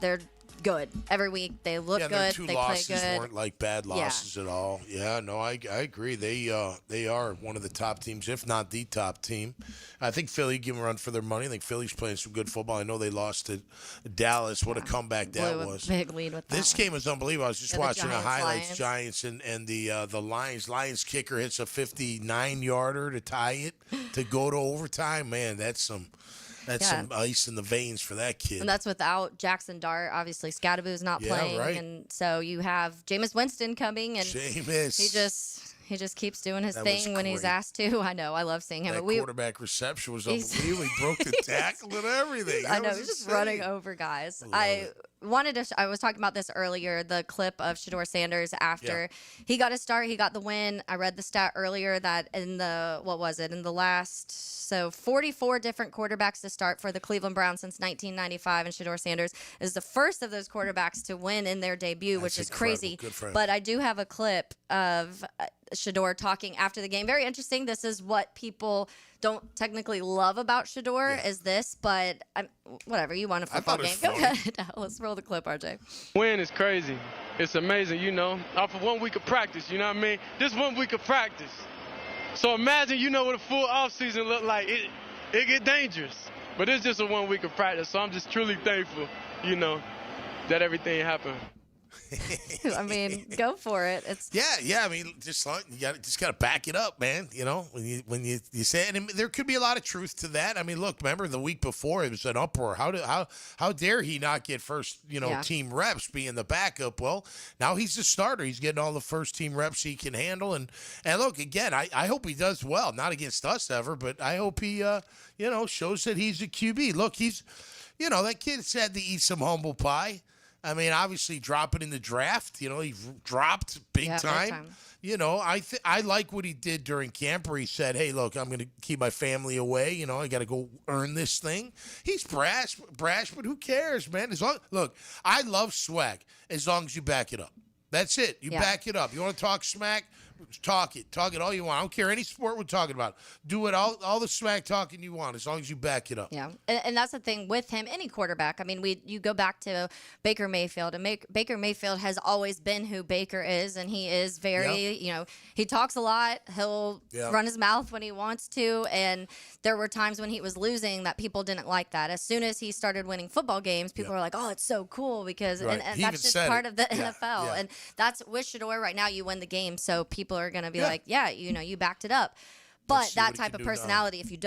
they're good every week. They look good. Their two they losses play good. weren't like bad losses at all. Yeah, no, I agree. They are one of the top teams, if not the top team. I think Philly give them a run for their money. I think Philly's playing some good football. I know they lost to Dallas. What a comeback that was! Big lead with that. This game was unbelievable. I was just watching the highlights. Lions. Giants and the Lions. Lions kicker hits a 59-yarder to tie it to go to overtime. Man, that's some ice in the veins for that kid. And that's without Jackson Dart. Obviously, Scadaboo's not playing. Right. And so you have Jameis Winston coming. And Jameis. He just keeps doing his thing when he's asked to. I know. I love seeing him. That quarterback reception was unbelievable. He broke the tackle and everything. I know. He's just running over guys. I was talking about this earlier, the clip of Shedeur Sanders after he got a start. He got the win. I read the stat earlier that in the last 44 different quarterbacks to start for the Cleveland Browns since 1995, and Shedeur Sanders is the first of those quarterbacks to win in their debut, which is crazy. But I do have a clip of Shedeur talking after the game. Very interesting. This is what people don't technically love about Shedeur is this, but whatever. You want a football game. Go ahead. Let's roll the clip, RJ. Win is crazy. It's amazing, off of 1 week of practice, you know what I mean? This 1 week of practice. So imagine, what a full offseason look like. It get dangerous. But it's just a 1 week of practice, so I'm just truly thankful, that everything happened. I mean, go for it. It's I mean, just gotta back it up, man. When you say it, and there could be a lot of truth to that. I mean, look, remember the week before it was an uproar. How dare he not get first team reps being the backup? Well, now he's the starter. He's getting all the first team reps he can handle. And look, again, I hope he does well. Not against us ever, but I hope he shows that he's a QB. Look, he's that kid's had to eat some humble pie. I mean, obviously dropping in the draft, he dropped big time. I like what he did during camp where he said, hey, look, I'm going to keep my family away. I got to go earn this thing. He's brash, but who cares, man? Look, I love swag as long as you back it up. That's it. You back it up. You want to talk smack? Talk it all you want. I don't care any sport we're talking about. Do it all the smack talking you want as long as you back it up. Yeah, and that's the thing with him, any quarterback. I mean, you go back to Baker Mayfield, and Baker Mayfield has always been who Baker is, and he is very, he talks a lot. He'll run his mouth when he wants to, and there were times when he was losing that people didn't like that. As soon as he started winning football games, people were like, oh, it's so cool because, and that's just part of the NFL. And that's with Shedeur right now, you win the game, so people are going to be like, you backed it up. But that type of personality, if you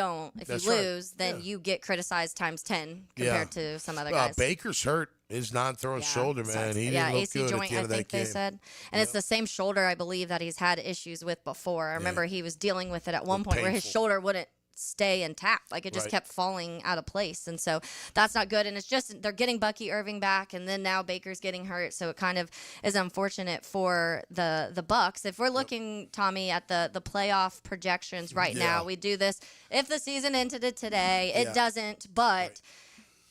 lose, then you get criticized times 10 compared to some other guys. Baker's hurt. His non-throwing shoulder, man. He didn't look AC good joint, at the end of that game. they said. And it's the same shoulder, I believe, that he's had issues with before. I remember he was dealing with it at one point where his shoulder wouldn't stay intact. Like it just kept falling out of place. And so that's not good. And it's just they're getting Bucky Irving back, and then now Baker's getting hurt. So it kind of is unfortunate for the Bucks. If we're looking, Tommy, at the playoff projections right now, we do this. If the season ended today, it doesn't, but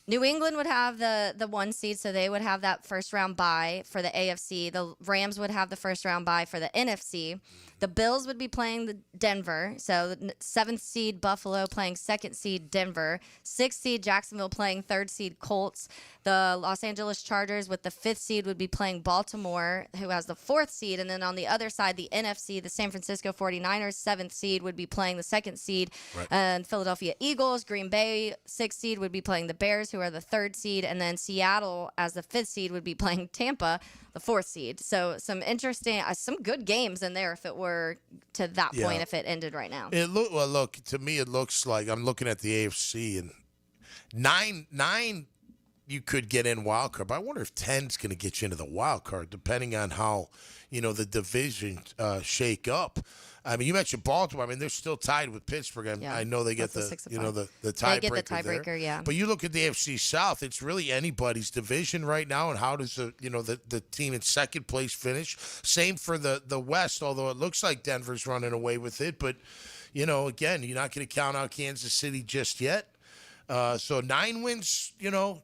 New England would have the 1 seed, so they would have that first round bye for the AFC. The Rams would have the first round bye for the NFC. The Bills would be playing the Denver. So the 7th seed Buffalo playing 2nd seed Denver. 6th seed Jacksonville playing 3rd seed Colts. The Los Angeles Chargers with the 5th seed would be playing Baltimore, who has the 4th seed. And then on the other side, the NFC, the San Francisco 49ers, 7th seed, would be playing the 2nd seed. Right. And Philadelphia Eagles, Green Bay, 6th seed, would be playing the Bears, who are the 3rd seed. And then Seattle, as the 5th seed, would be playing Tampa, the 4th seed. So some interesting, some good games in there if it were to that point, if it ended right now. Look, to me, it looks like I'm looking at the AFC, and nine you could get in wild card, but I wonder if 10's going to get you into the wild card, depending on how, the division shake up. I mean, you mentioned Baltimore. I mean, they're still tied with Pittsburgh. I know they get the tiebreaker. They get the tiebreaker, yeah. But you look at the AFC South; it's really anybody's division right now. And how does the team in second place finish? Same for the West. Although it looks like Denver's running away with it, but again, you're not going to count out Kansas City just yet. So 9 wins,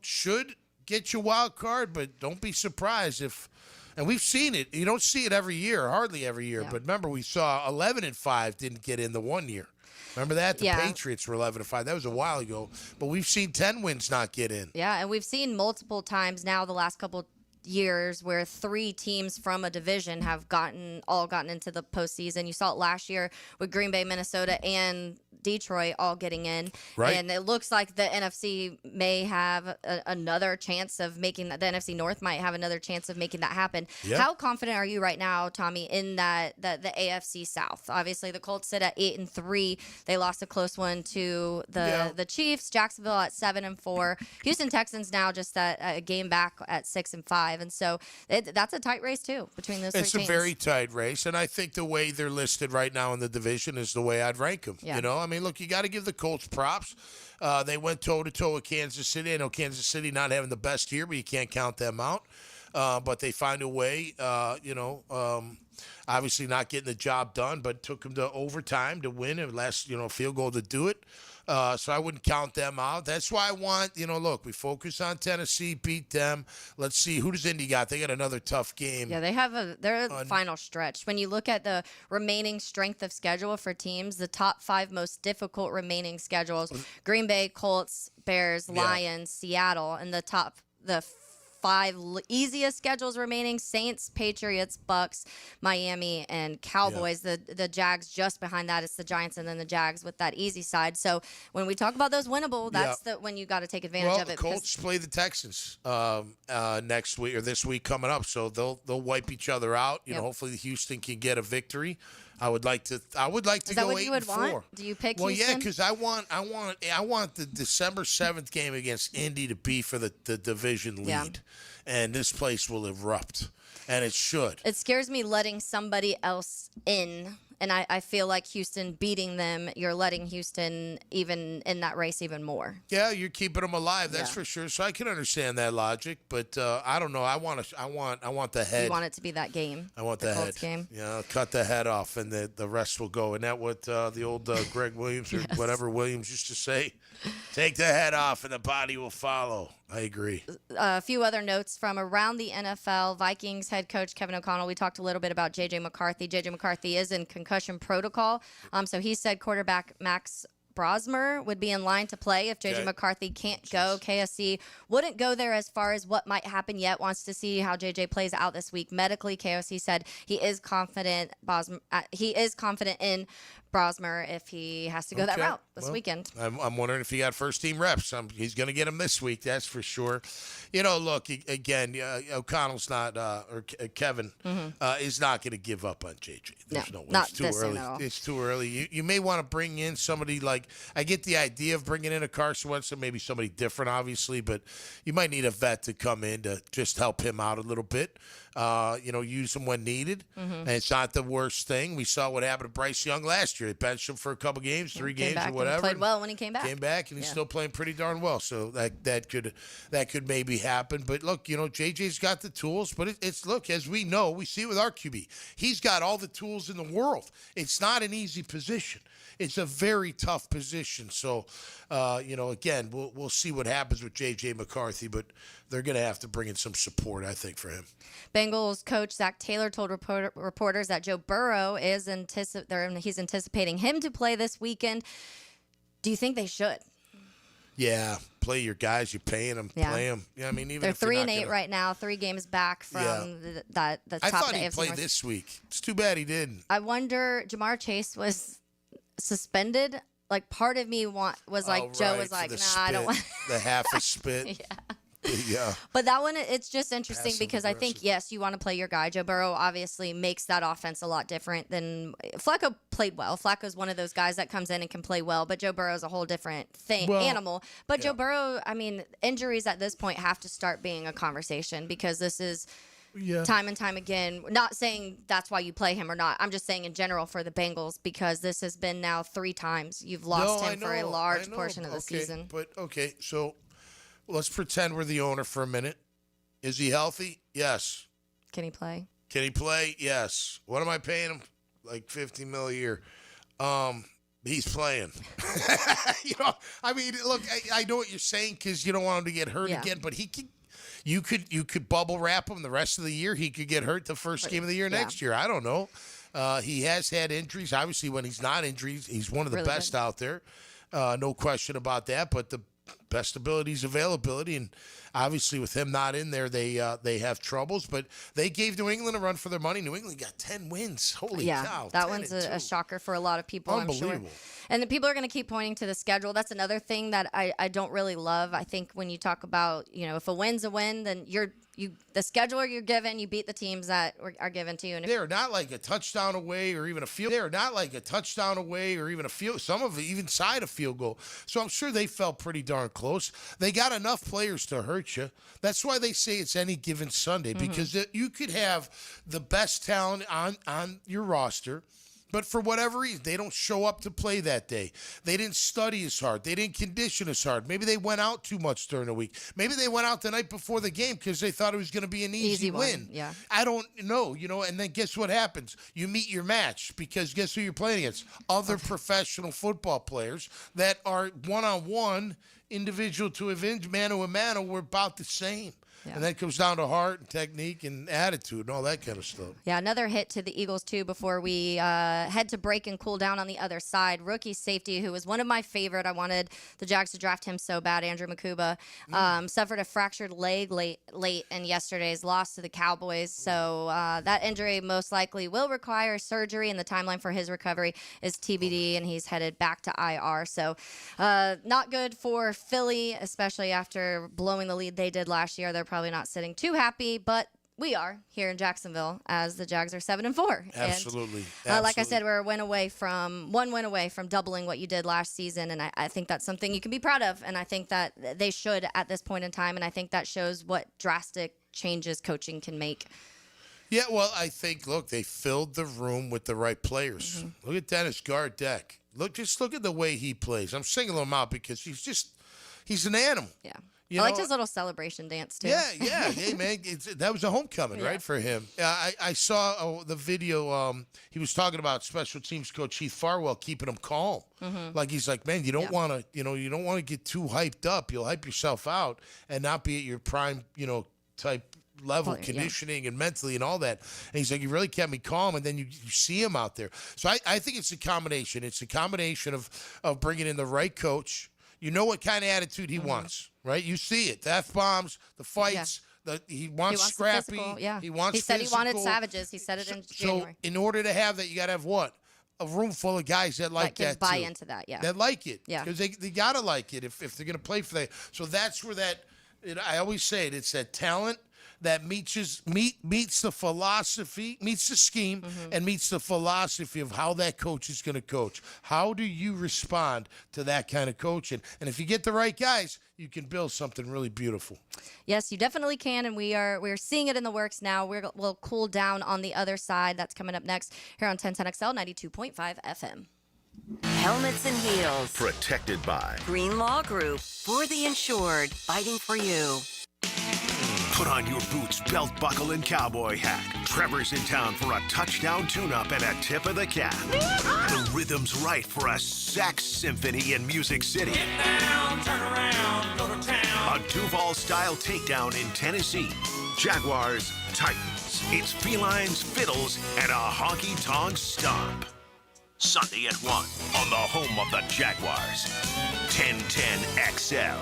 should get you a wild card, but don't be surprised if. And we've seen it. You don't see it every year, hardly every year. Yeah. But remember, we saw 11-5 didn't get in the one year. Remember that? The Patriots were 11-5. That was a while ago. But we've seen 10 wins not get in. Yeah, and we've seen multiple times now the last couple years where 3 teams from a division have gotten into the postseason. You saw it last year with Green Bay, Minnesota, and Detroit all getting in. Right. And it looks like the NFC may have another chance of making that. The NFC North might have another chance of making that happen. Yep. How confident are you right now, Tommy, in the AFC South? Obviously, the Colts sit at 8-3. They lost a close one to the Chiefs. Jacksonville at 7-4. Houston Texans now just at a game back at 6-5. And so that's a tight race, too, between those 3 teams. It's a very tight race, and I think the way they're listed right now in the division is the way I'd rank them. Yeah. I mean, look, you got to give the Colts props. They went toe-to-toe with Kansas City. I know Kansas City not having the best year, but you can't count them out. But they find a way, obviously not getting the job done, but took them to overtime to win and last, field goal to do it. So I wouldn't count them out. That's why I want, look, we focus on Tennessee, beat them. Let's see, who does Indy got? They got another tough game. Yeah, they're the final stretch. When you look at the remaining strength of schedule for teams, the top 5 most difficult remaining schedules, Green Bay, Colts, Bears, Lions, Seattle, and the 5 easiest schedules remaining: Saints, Patriots, Bucks, Miami, and Cowboys. Yeah. The Jags just behind that. It's the Giants and then the Jags with that easy side. So when we talk about those winnable, that's when you got to take advantage of it. The Colts play the Texans next week or this week coming up, so they'll wipe each other out. Hopefully Houston can get a victory. I would like to go 8-4. Is that what you would want? Do you pick Houston? Yeah, because I want the December 7th game against Indy to be for the division lead. Yeah. And this place will erupt. And it should. It scares me letting somebody else in. And I feel like Houston beating them, you're letting Houston even in that race even more. Yeah, you're keeping them alive. That's for sure. So I can understand that logic, but I don't know. I want the head. You want it to be that game. I want the head. Game. Yeah, I'll cut the head off, and the rest will go. Isn't that what the old Greg Williams or whatever Williams used to say? Take the head off, and the body will follow. I agree. A few other notes from around the NFL. Vikings head coach Kevin O'Connell. We talked a little bit about J.J. McCarthy. J.J. McCarthy is in concussion protocol. So he said quarterback Max Brosmer would be in line to play if J.J. McCarthy can't go. KSC wouldn't go there as far as what might happen yet. Wants to see how J.J. plays out this week medically. KSC said he is confident. He is confident in Brosmer if he has to go that route this weekend. I'm wondering if he got first-team reps. He's going to get them this week, that's for sure. Look, again, O'Connell's not, or Kevin is not going to give up on JJ. There's no way. It's too early. It's too early. You may want to bring in somebody like, I get the idea of bringing in a Carson Wentz, maybe somebody different, obviously, but you might need a vet to come in to just help him out a little bit. Use him when needed. And it's not the worst thing. We saw what happened to Bryce Young last year. They benched him for a couple games, 3 games or whatever. He played well when he came back. Came back, and he's still playing pretty darn well. So that could maybe happen. But look, JJ's got the tools. But it's look, as we know, we see it with our QB. He's got all the tools in the world. It's not an easy position. It's a very tough position. So, again, we'll see what happens with J.J. McCarthy. But they're going to have to bring in some support, I think, for him. Bengals coach Zach Taylor told reporters that Joe Burrow he's anticipating him to play this weekend. Do you think they should? Yeah, play your guys. You're paying them. Yeah. Play them. Yeah, I mean, even they're if 3-8 right now, 3 games back from the top of the AFC I thought he'd play North. this week. It's too bad he didn't. I wonder, Jamar Chase was suspended. Like, part of me was like, Joe was like, nah, I don't want the half a spit. Yeah. But that one, it's just interesting Passive because I think, yes, you want to play your guy. Joe Burrow obviously makes that offense a lot different than Flacco played well. Flacco's one of those guys that comes in and can play well, but Joe Burrow's a whole different animal. But Joe Burrow, I mean, injuries at this point have to start being a conversation because this is time and time again. Not saying that's why you play him or not. I'm just saying in general for the Bengals because this has been now 3 times you've lost him for a large portion of the season. But, so let's pretend we're the owner for a minute. Is he healthy? Yes. Can he play? Can he play? Yes. What am I paying him? Like $50 million a year. He's playing. I mean, look, I know what you're saying because you don't want him to get hurt again, but he could. You could bubble wrap him the rest of the year. He could get hurt the first game of the year next year. I don't know. He has had injuries. Obviously, when he's not injured, he's one of the best out there. No question about that. But the best ability is availability, and obviously with him not in there, they have troubles. But they gave New England a run for their money. New England got 10 wins. Holy cow! That one's a shocker for a lot of people. Unbelievable. I'm sure. And the people are going to keep pointing to the schedule. That's another thing that I don't really love. I think when you talk about, if a win's a win, then the schedule you're given, you beat the teams that are given to you. And they're not like a touchdown away or even a field. They're not like a touchdown away or even a field. Some of it even side a field goal. So I'm sure they felt pretty darn close. They got enough players to hurt you. That's why they say it's any given Sunday because you could have the best talent on your roster. But for whatever reason, they don't show up to play that day. They didn't study as hard. They didn't condition as hard. Maybe they went out too much during the week. Maybe they went out the night before the game because they thought it was going to be an easy win. Yeah. I don't know, and then guess what happens? You meet your match because guess who you're playing against? Other professional football players that are one-on-one, individual to mano a mano, we're about the same. Yeah. And that comes down to heart and technique and attitude and all that kind of stuff. Yeah, another hit to the Eagles, too, before we head to break and cool down on the other side. Rookie safety, who was one of my favorite. I wanted the Jags to draft him so bad, Andrew Makuba, suffered a fractured leg late in yesterday's loss to the Cowboys. So that injury most likely will require surgery, and the timeline for his recovery is TBD, and he's headed back to IR. So not good for Philly, especially after blowing the lead they did last year. They're probably not sitting too happy, but we are here in Jacksonville as the Jags are 7-4. Absolutely. And, like I said, we're one win away from doubling what you did last season, and I think that's something you can be proud of, and I think that they should at this point in time, and I think that shows what drastic changes coaching can make. Yeah, well, I think, look, they filled the room with the right players. Look at Dennis Gardeck. Just look at the way he plays. I'm singling him out because he's an animal. Yeah. I liked his little celebration dance, too. Yeah. Hey, man, that was a homecoming, right, for him. I saw the video. He was talking about special teams coach Heath Farwell keeping him calm. Like, he's like, man, you don't want to, you don't want to get too hyped up. You'll hype yourself out and not be at your prime, type level, conditioning and mentally and all that. And he's like, you really kept me calm. And then you see him out there. So I think it's a combination. It's a combination of bringing in the right coach. You know what kind of attitude he wants, right? You see it. The F-bombs, the fights. He wants scrappy. He wants He said physical. he wanted savages. He said it in January. So in order to have that, you got to have what? A room full of guys that like that buy too. into that, yeah. That like it. Yeah. Because they got to like it if they're going to play for that. So that's where I always say it. It's that talent that meets the philosophy, meets the scheme, and meets the philosophy of how that coach is going to coach. How do you respond to that kind of coaching? And if you get the right guys, you can build something really beautiful. Yes, you definitely can, and we're seeing it in the works now. We'll cool down on the other side. That's coming up next here on 1010XL 92.5 FM. Helmets and heels. Protected by Green Law Group. For the insured. Fighting for you. Put on your boots, belt buckle, and cowboy hat. Trevor's in town for a touchdown tune-up and a tip of the cap. The rhythm's right for a sax symphony in Music City. Get down, turn around, go to town. A Duval-style takedown in Tennessee. Jaguars, Titans. It's felines, fiddles, and a honky-tonk stomp. Sunday at 1 on the home of the Jaguars. 1010 XL.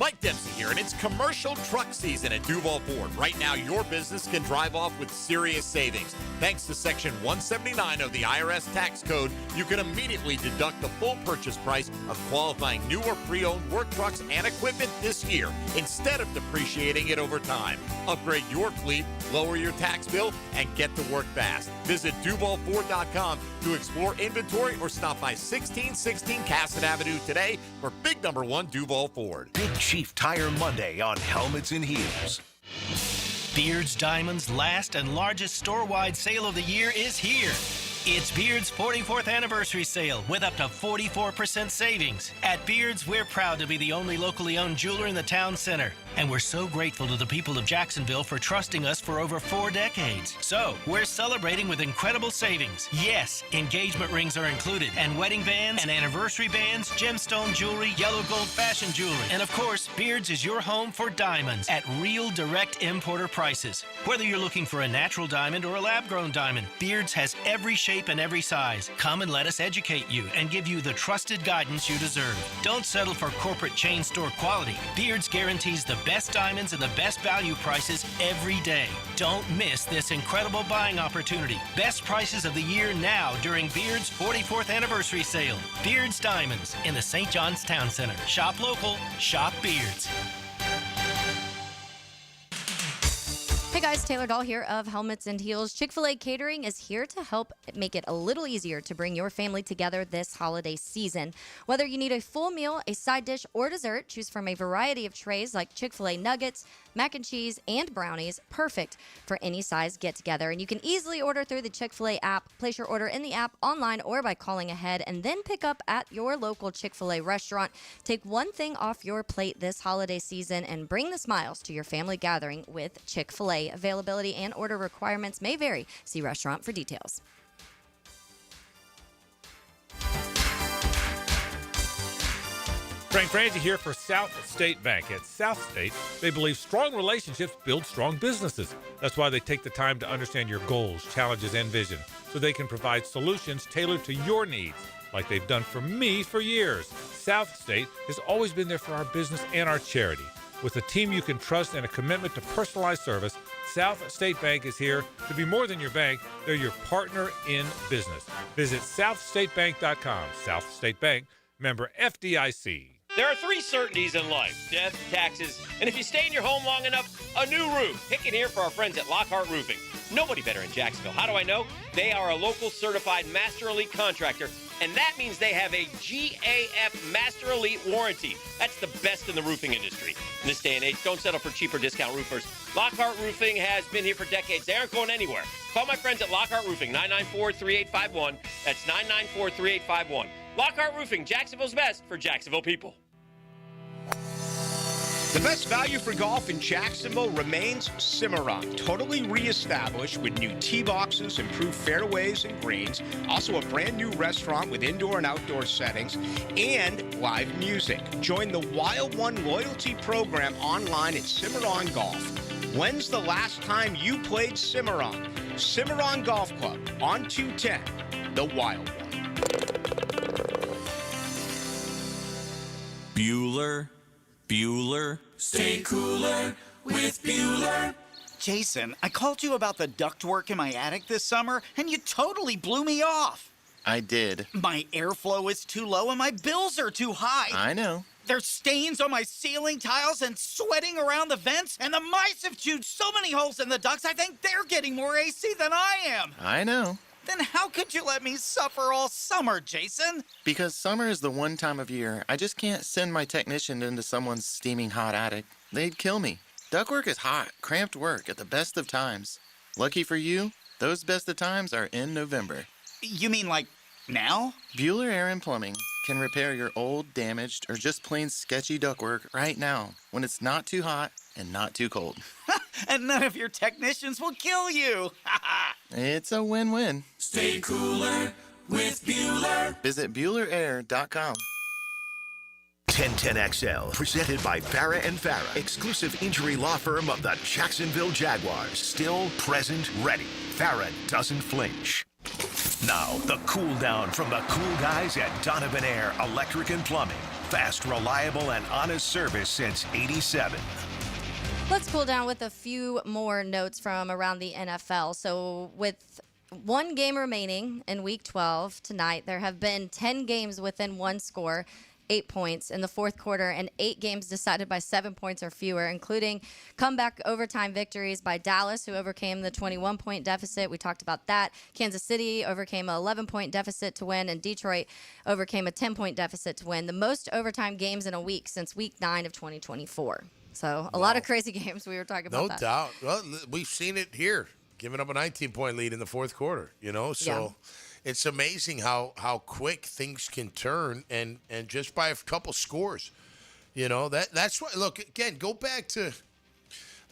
Mike Dempsey here, and it's commercial truck season at Duval Ford. Right now, your business can drive off with serious savings. Thanks to Section 179 of the IRS tax code, you can immediately deduct the full purchase price of qualifying new or pre-owned work trucks and equipment this year, instead of depreciating it over time. Upgrade your fleet, lower your tax bill, and get to work fast. Visit DuvalFord.com to explore inventory or stop by 1616 Cassett Avenue today for big number 1 Duval Ford. Big Chief Tire Monday on helmets and heels. Beard's Diamonds' last and largest store-wide sale of the year is here. It's Beard's 44th anniversary sale with up to 44% savings. At Beard's, we're proud to be the only locally owned jeweler in the town center. And we're so grateful to the people of Jacksonville for trusting us for over 4 decades. So, we're celebrating with incredible savings. Yes, engagement rings are included, and wedding bands and anniversary bands, gemstone jewelry, yellow gold fashion jewelry. And of course, Beard's is your home for diamonds at real direct importer prices. Whether you're looking for a natural diamond or a lab-grown diamond, Beard's has every shape and every size. Come and let us educate you and give you the trusted guidance you deserve. Don't settle for corporate chain store quality. Beard's guarantees the best diamonds and the best value prices every day. Don't miss this incredible buying opportunity. Best prices of the year now during Beard's 44th anniversary sale. Beard's Diamonds in the St. John's Town Center. Shop local, shop Beard's. Hey guys, Taylor Dahl here of Helmets and Heels. Chick-fil-A Catering is here to help make it a little easier to bring your family together this holiday season. Whether you need a full meal, a side dish, or dessert, choose from a variety of trays like Chick-fil-A nuggets, mac and cheese, and brownies, perfect for any size get-together. And you can easily order through the Chick-fil-A app. Place your order in the app, online, or by calling ahead, and then pick up at your local Chick-fil-A restaurant. Take one thing off your plate this holiday season and bring the smiles to your family gathering with Chick-fil-A. Availability and order requirements may vary. See restaurant for details. Frank Frangie here for South State Bank. At South State, they believe strong relationships build strong businesses. That's why they take the time to understand your goals, challenges, and vision, so they can provide solutions tailored to your needs, like they've done for me for years. South State has always been there for our business and our charity. With a team you can trust and a commitment to personalized service, South State Bank is here to be more than your bank. They're your partner in business. Visit southstatebank.com. South State Bank, member FDIC. There are 3 certainties in life: death, taxes, and if you stay in your home long enough, a new roof. Pick it here for our friends at Lockhart Roofing. Nobody better in Jacksonville. How do I know? They are a local certified Master Elite contractor, and that means they have a GAF Master Elite warranty. That's the best in the roofing industry. In this day and age, don't settle for cheap or discount roofers. Lockhart Roofing has been here for decades. They aren't going anywhere. Call my friends at Lockhart Roofing, 994-3851. That's 994-3851. Lockhart Roofing, Jacksonville's best for Jacksonville people. The best value for golf in Jacksonville remains Cimarron, totally reestablished with new tee boxes, improved fairways and greens, also a brand new restaurant with indoor and outdoor settings, and live music. Join the Wild One loyalty program online at Cimarron Golf. When's the last time you played Cimarron? Cimarron Golf Club on 210, the Wild One. Bueller. Stay cooler with Bueller. Jason, I called you about the ductwork in my attic this summer, and you totally blew me off. I did. My airflow is too low and my bills are too high. I know. There's stains on my ceiling tiles and sweating around the vents, and the mice have chewed so many holes in the ducts, I think they're getting more AC than I am. I know. Then how could you let me suffer all summer, Jason? Because summer is the one time of year I just can't send my technician into someone's steaming hot attic. They'd kill me. Ductwork is hot, cramped work at the best of times. Lucky for you, those best of times are in November. You mean like now? Bueller Air & Plumbing can repair your old, damaged, or just plain sketchy ductwork right now when it's not too hot and not too cold. And none of your technicians will kill you. It's a win-win. Stay cooler with Bueller. Visit BuellerAir.com. 1010XL, presented by Farah and Farah, exclusive injury law firm of the Jacksonville Jaguars. Still, present, ready. Farah doesn't flinch. Now, the cool down from the cool guys at Donovan Air Electric and Plumbing. Fast, reliable, and honest service since '87. Let's cool down with a few more notes from around the NFL. So with one game remaining in Week 12 tonight, there have been 10 games within one score, 8 points in the fourth quarter, and 8 games decided by 7 points or fewer, including comeback overtime victories by Dallas, who overcame the 21-point deficit. We talked about that. Kansas City overcame an 11-point deficit to win, and Detroit overcame a 10-point deficit to win. The most overtime games in a week since Week 9 of 2024. So a lot of crazy games. We were talking about that. No doubt. Well, we've seen it here, giving up a 19-point lead in the fourth quarter, So it's amazing how quick things can turn and just by a couple scores. That's why, look, again, go back to,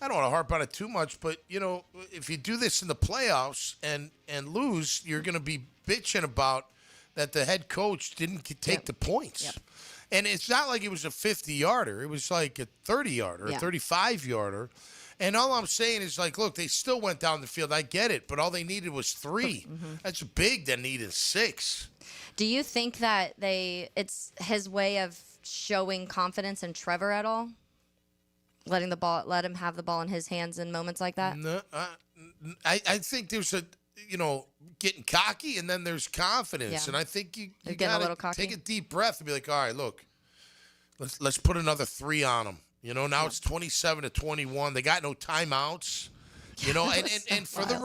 I don't want to harp on it too much, but, if you do this in the playoffs and lose, you're going to be bitching about that the head coach didn't take the points. Yep. And it's not like it was a 50-yarder. It was like a 30-yarder, a 35-yarder. And all I'm saying is, look, they still went down the field. I get it, but all they needed was 3. Mm-hmm. That's big. They needed 6. Do you think that it's his way of showing confidence in Trevor at all? Let him have the ball in his hands in moments like that? No, I think there's getting cocky, and then there's confidence. Yeah. And I think you got to take a deep breath and be like, all right, look, let's put another 3 on them. Now it's 27-21. They got no timeouts. And for the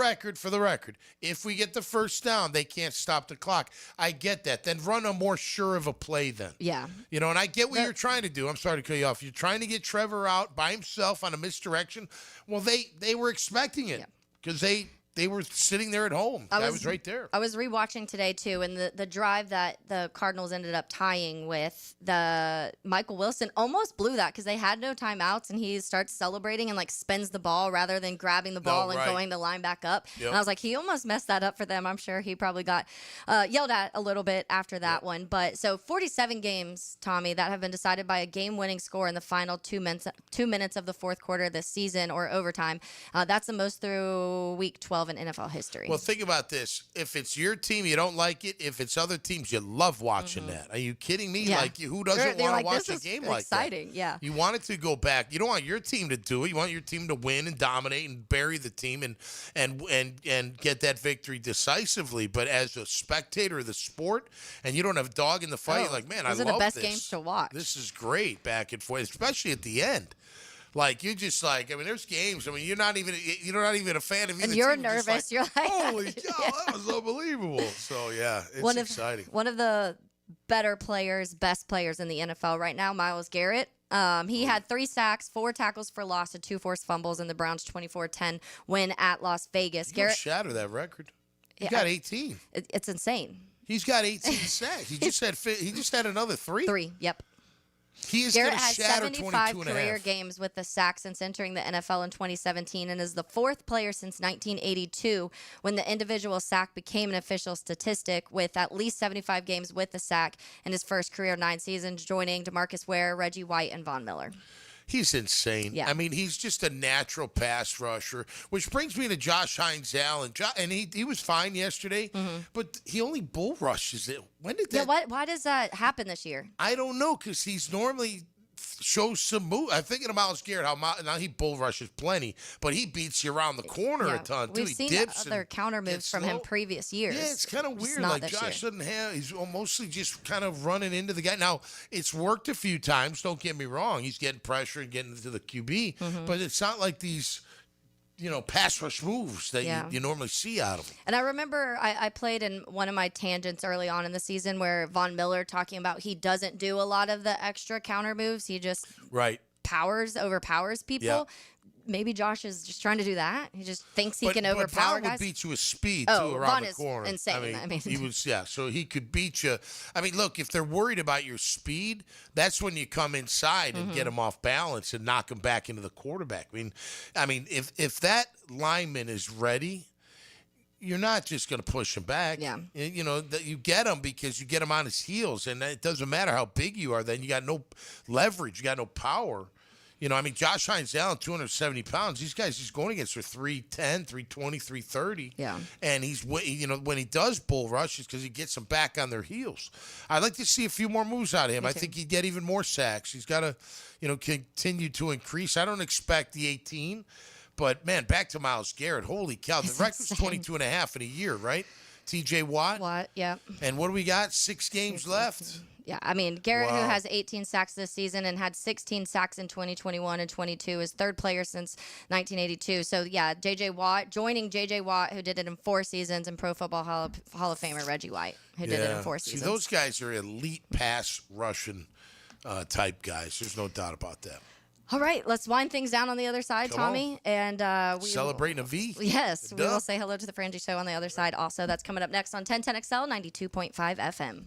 record, if we get the first down, they can't stop the clock. I get that. Then run a more sure of a play then. Yeah. And I get what you're trying to do. I'm sorry to cut you off. You're trying to get Trevor out by himself on a misdirection. Well, they were expecting it because they were sitting there at home. I was right there. I was rewatching today, too, and the drive that the Cardinals ended up tying with, the Michael Wilson almost blew that because they had no timeouts, and he starts celebrating and, spins the ball rather than grabbing the ball and going to line back up. Yep. And I was like, he almost messed that up for them. I'm sure he probably got yelled at a little bit after that one. But so 47 games, Tommy, that have been decided by a game-winning score in the final 2 minutes of the fourth quarter this season or overtime. That's the most through Week 12 in NFL history. Well, think about this. If it's your team, you don't like it. If it's other teams, you love watching that. Are you kidding me? Yeah. Who doesn't want to watch a game like that? Exciting, yeah. You want it to go back. You don't want your team to do it. You want your team to win and dominate and bury the team and get that victory decisively. But as a spectator of the sport, and you don't have a dog in the fight, you're like, man, I love this. Those are the best games to watch. This is great back and forth, especially at the end. There's games. You're not even a fan of either. And you're team. nervous. You're like, holy cow, that was unbelievable. So yeah, it's exciting. One of the best players in the NFL right now, Myles Garrett. He had 3 sacks, 4 tackles for loss, and 2 forced fumbles in the Browns' 24-10 win at Las Vegas. Garrett shatter that record. He got 18. It's insane. He's got 18 sacks. He just had another 3. 3. Yep. Garrett has 75 career games with the sacks since entering the NFL in 2017 and is the 4th player since 1982 when the individual sack became an official statistic, with at least 75 games with the sack in his first career 9 seasons, joining DeMarcus Ware, Reggie White, and Von Miller. He's insane. Yeah. He's just a natural pass rusher, which brings me to Josh Hines-Allen. And he was fine yesterday, but he only bull rushes it. When did that? Yeah, why does that happen this year? I don't know, because he's normally shows some move. I'm thinking of Myles Garrett, now he bull rushes plenty, but he beats you around the corner a ton, too. We've seen other counter moves from him previous years. Yeah, it's kind of weird. Josh doesn't have, he's mostly just kind of running into the guy. Now, it's worked a few times, don't get me wrong. He's getting pressure and getting to the QB, but it's not like these pass rush moves that you normally see out of him. And I remember I played in one of my tangents early on in the season where Von Miller talking about he doesn't do a lot of the extra counter moves. He just overpowers people. Yeah. Maybe Josh is just trying to do that. He just thinks he can overpower guys. Von would beat you with speed, too, around the corner. Insane. He was, so he could beat you. Look, if they're worried about your speed, that's when you come inside and get him off balance and knock him back into the quarterback. If that lineman is ready, you're not just going to push him back. Yeah. You know, you get him because you get him on his heels, and it doesn't matter how big you are. Then you got no leverage. You got no power. You know, I mean, Josh Hines-Allen, 270 pounds. These guys he's going against are 310, 320, 330. Yeah. And when he does bull rush, it's because he gets them back on their heels. I'd like to see a few more moves out of him. I think he'd get even more sacks. He's got to, continue to increase. I don't expect the 18, but, man, back to Myles Garrett. Holy cow. The record's 22 and a half in a year, right? TJ Watt. Yeah. And what do we got? 6 games left. Yeah, I mean, Garrett, Wow. who has 18 sacks this season and had 16 sacks in 2021 and 22, is third player since 1982. So, yeah, J.J. Watt, joining J.J. Watt, who did it in 4 seasons, and Pro Football Hall of Famer Reggie White, who did it in 4 seasons. See, those guys are elite pass rushing type guys. There's no doubt about that. All right, let's wind things down on the other side, Come Tommy. And we Celebrating a V. Yes, we will say hello to the Frangie Show on the other side also. That's coming up next on 1010XL 92.5 FM.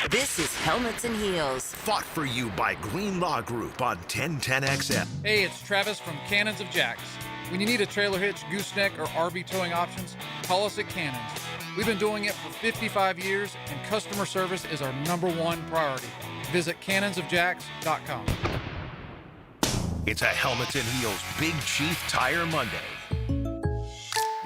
This is Helmets and Heels, fought for you by Green Law Group on 1010XL. Hey, it's Travis from Cannons of Jacks. When you need a trailer hitch, gooseneck, or RV towing options, call us at Cannons. We've been doing it for 55 years, and customer service is our #1 priority. Visit cannonsofjacks.com. It's a Helmets and Heels Big Chief Tire Monday.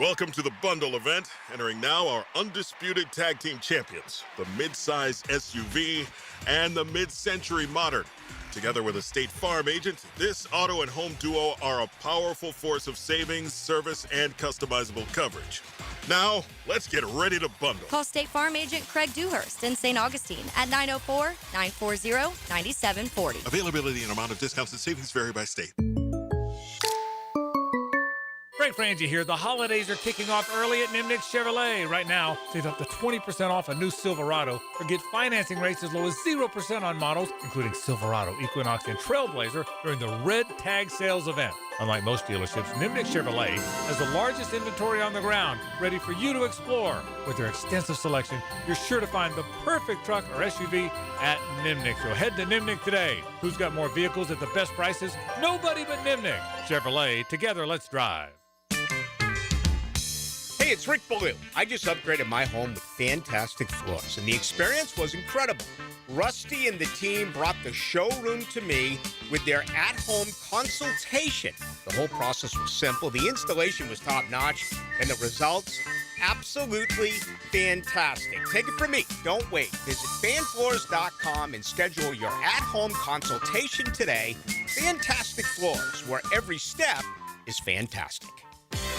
Welcome to the bundle event. Entering now our undisputed tag team champions, the mid-size SUV and the mid-century modern. Together with a State Farm agent, this auto and home duo are a powerful force of savings, service, and customizable coverage. Now, let's get ready to bundle. Call State Farm agent Craig Dewhurst in St. Augustine at 904-940-9740. Availability and amount of discounts and savings vary by state. Frank Frangie here. The holidays are kicking off early at Nimnik Chevrolet. Right now, save up to 20% off a new Silverado or get financing rates as low as 0% on models, including Silverado, Equinox, and Trailblazer during the Red Tag Sales event. Unlike most dealerships, Nimnik Chevrolet has the largest inventory on the ground, ready for you to explore. With their extensive selection, you're sure to find the perfect truck or SUV at Nimnik. So head to Nimnik today. Who's got more vehicles at the best prices? Nobody but Nimnik. Chevrolet, together let's drive. Hey, it's Rick Ballou. I just upgraded my home with fantastic floors, and the experience was incredible. Rusty and the team brought the showroom to me with their at-home consultation. The whole process was simple, the installation was top-notch, and the results, absolutely fantastic. Take it from me. Don't wait. Visit fanfloors.com and schedule your at-home consultation today. Fantastic Floors, where every step is fantastic.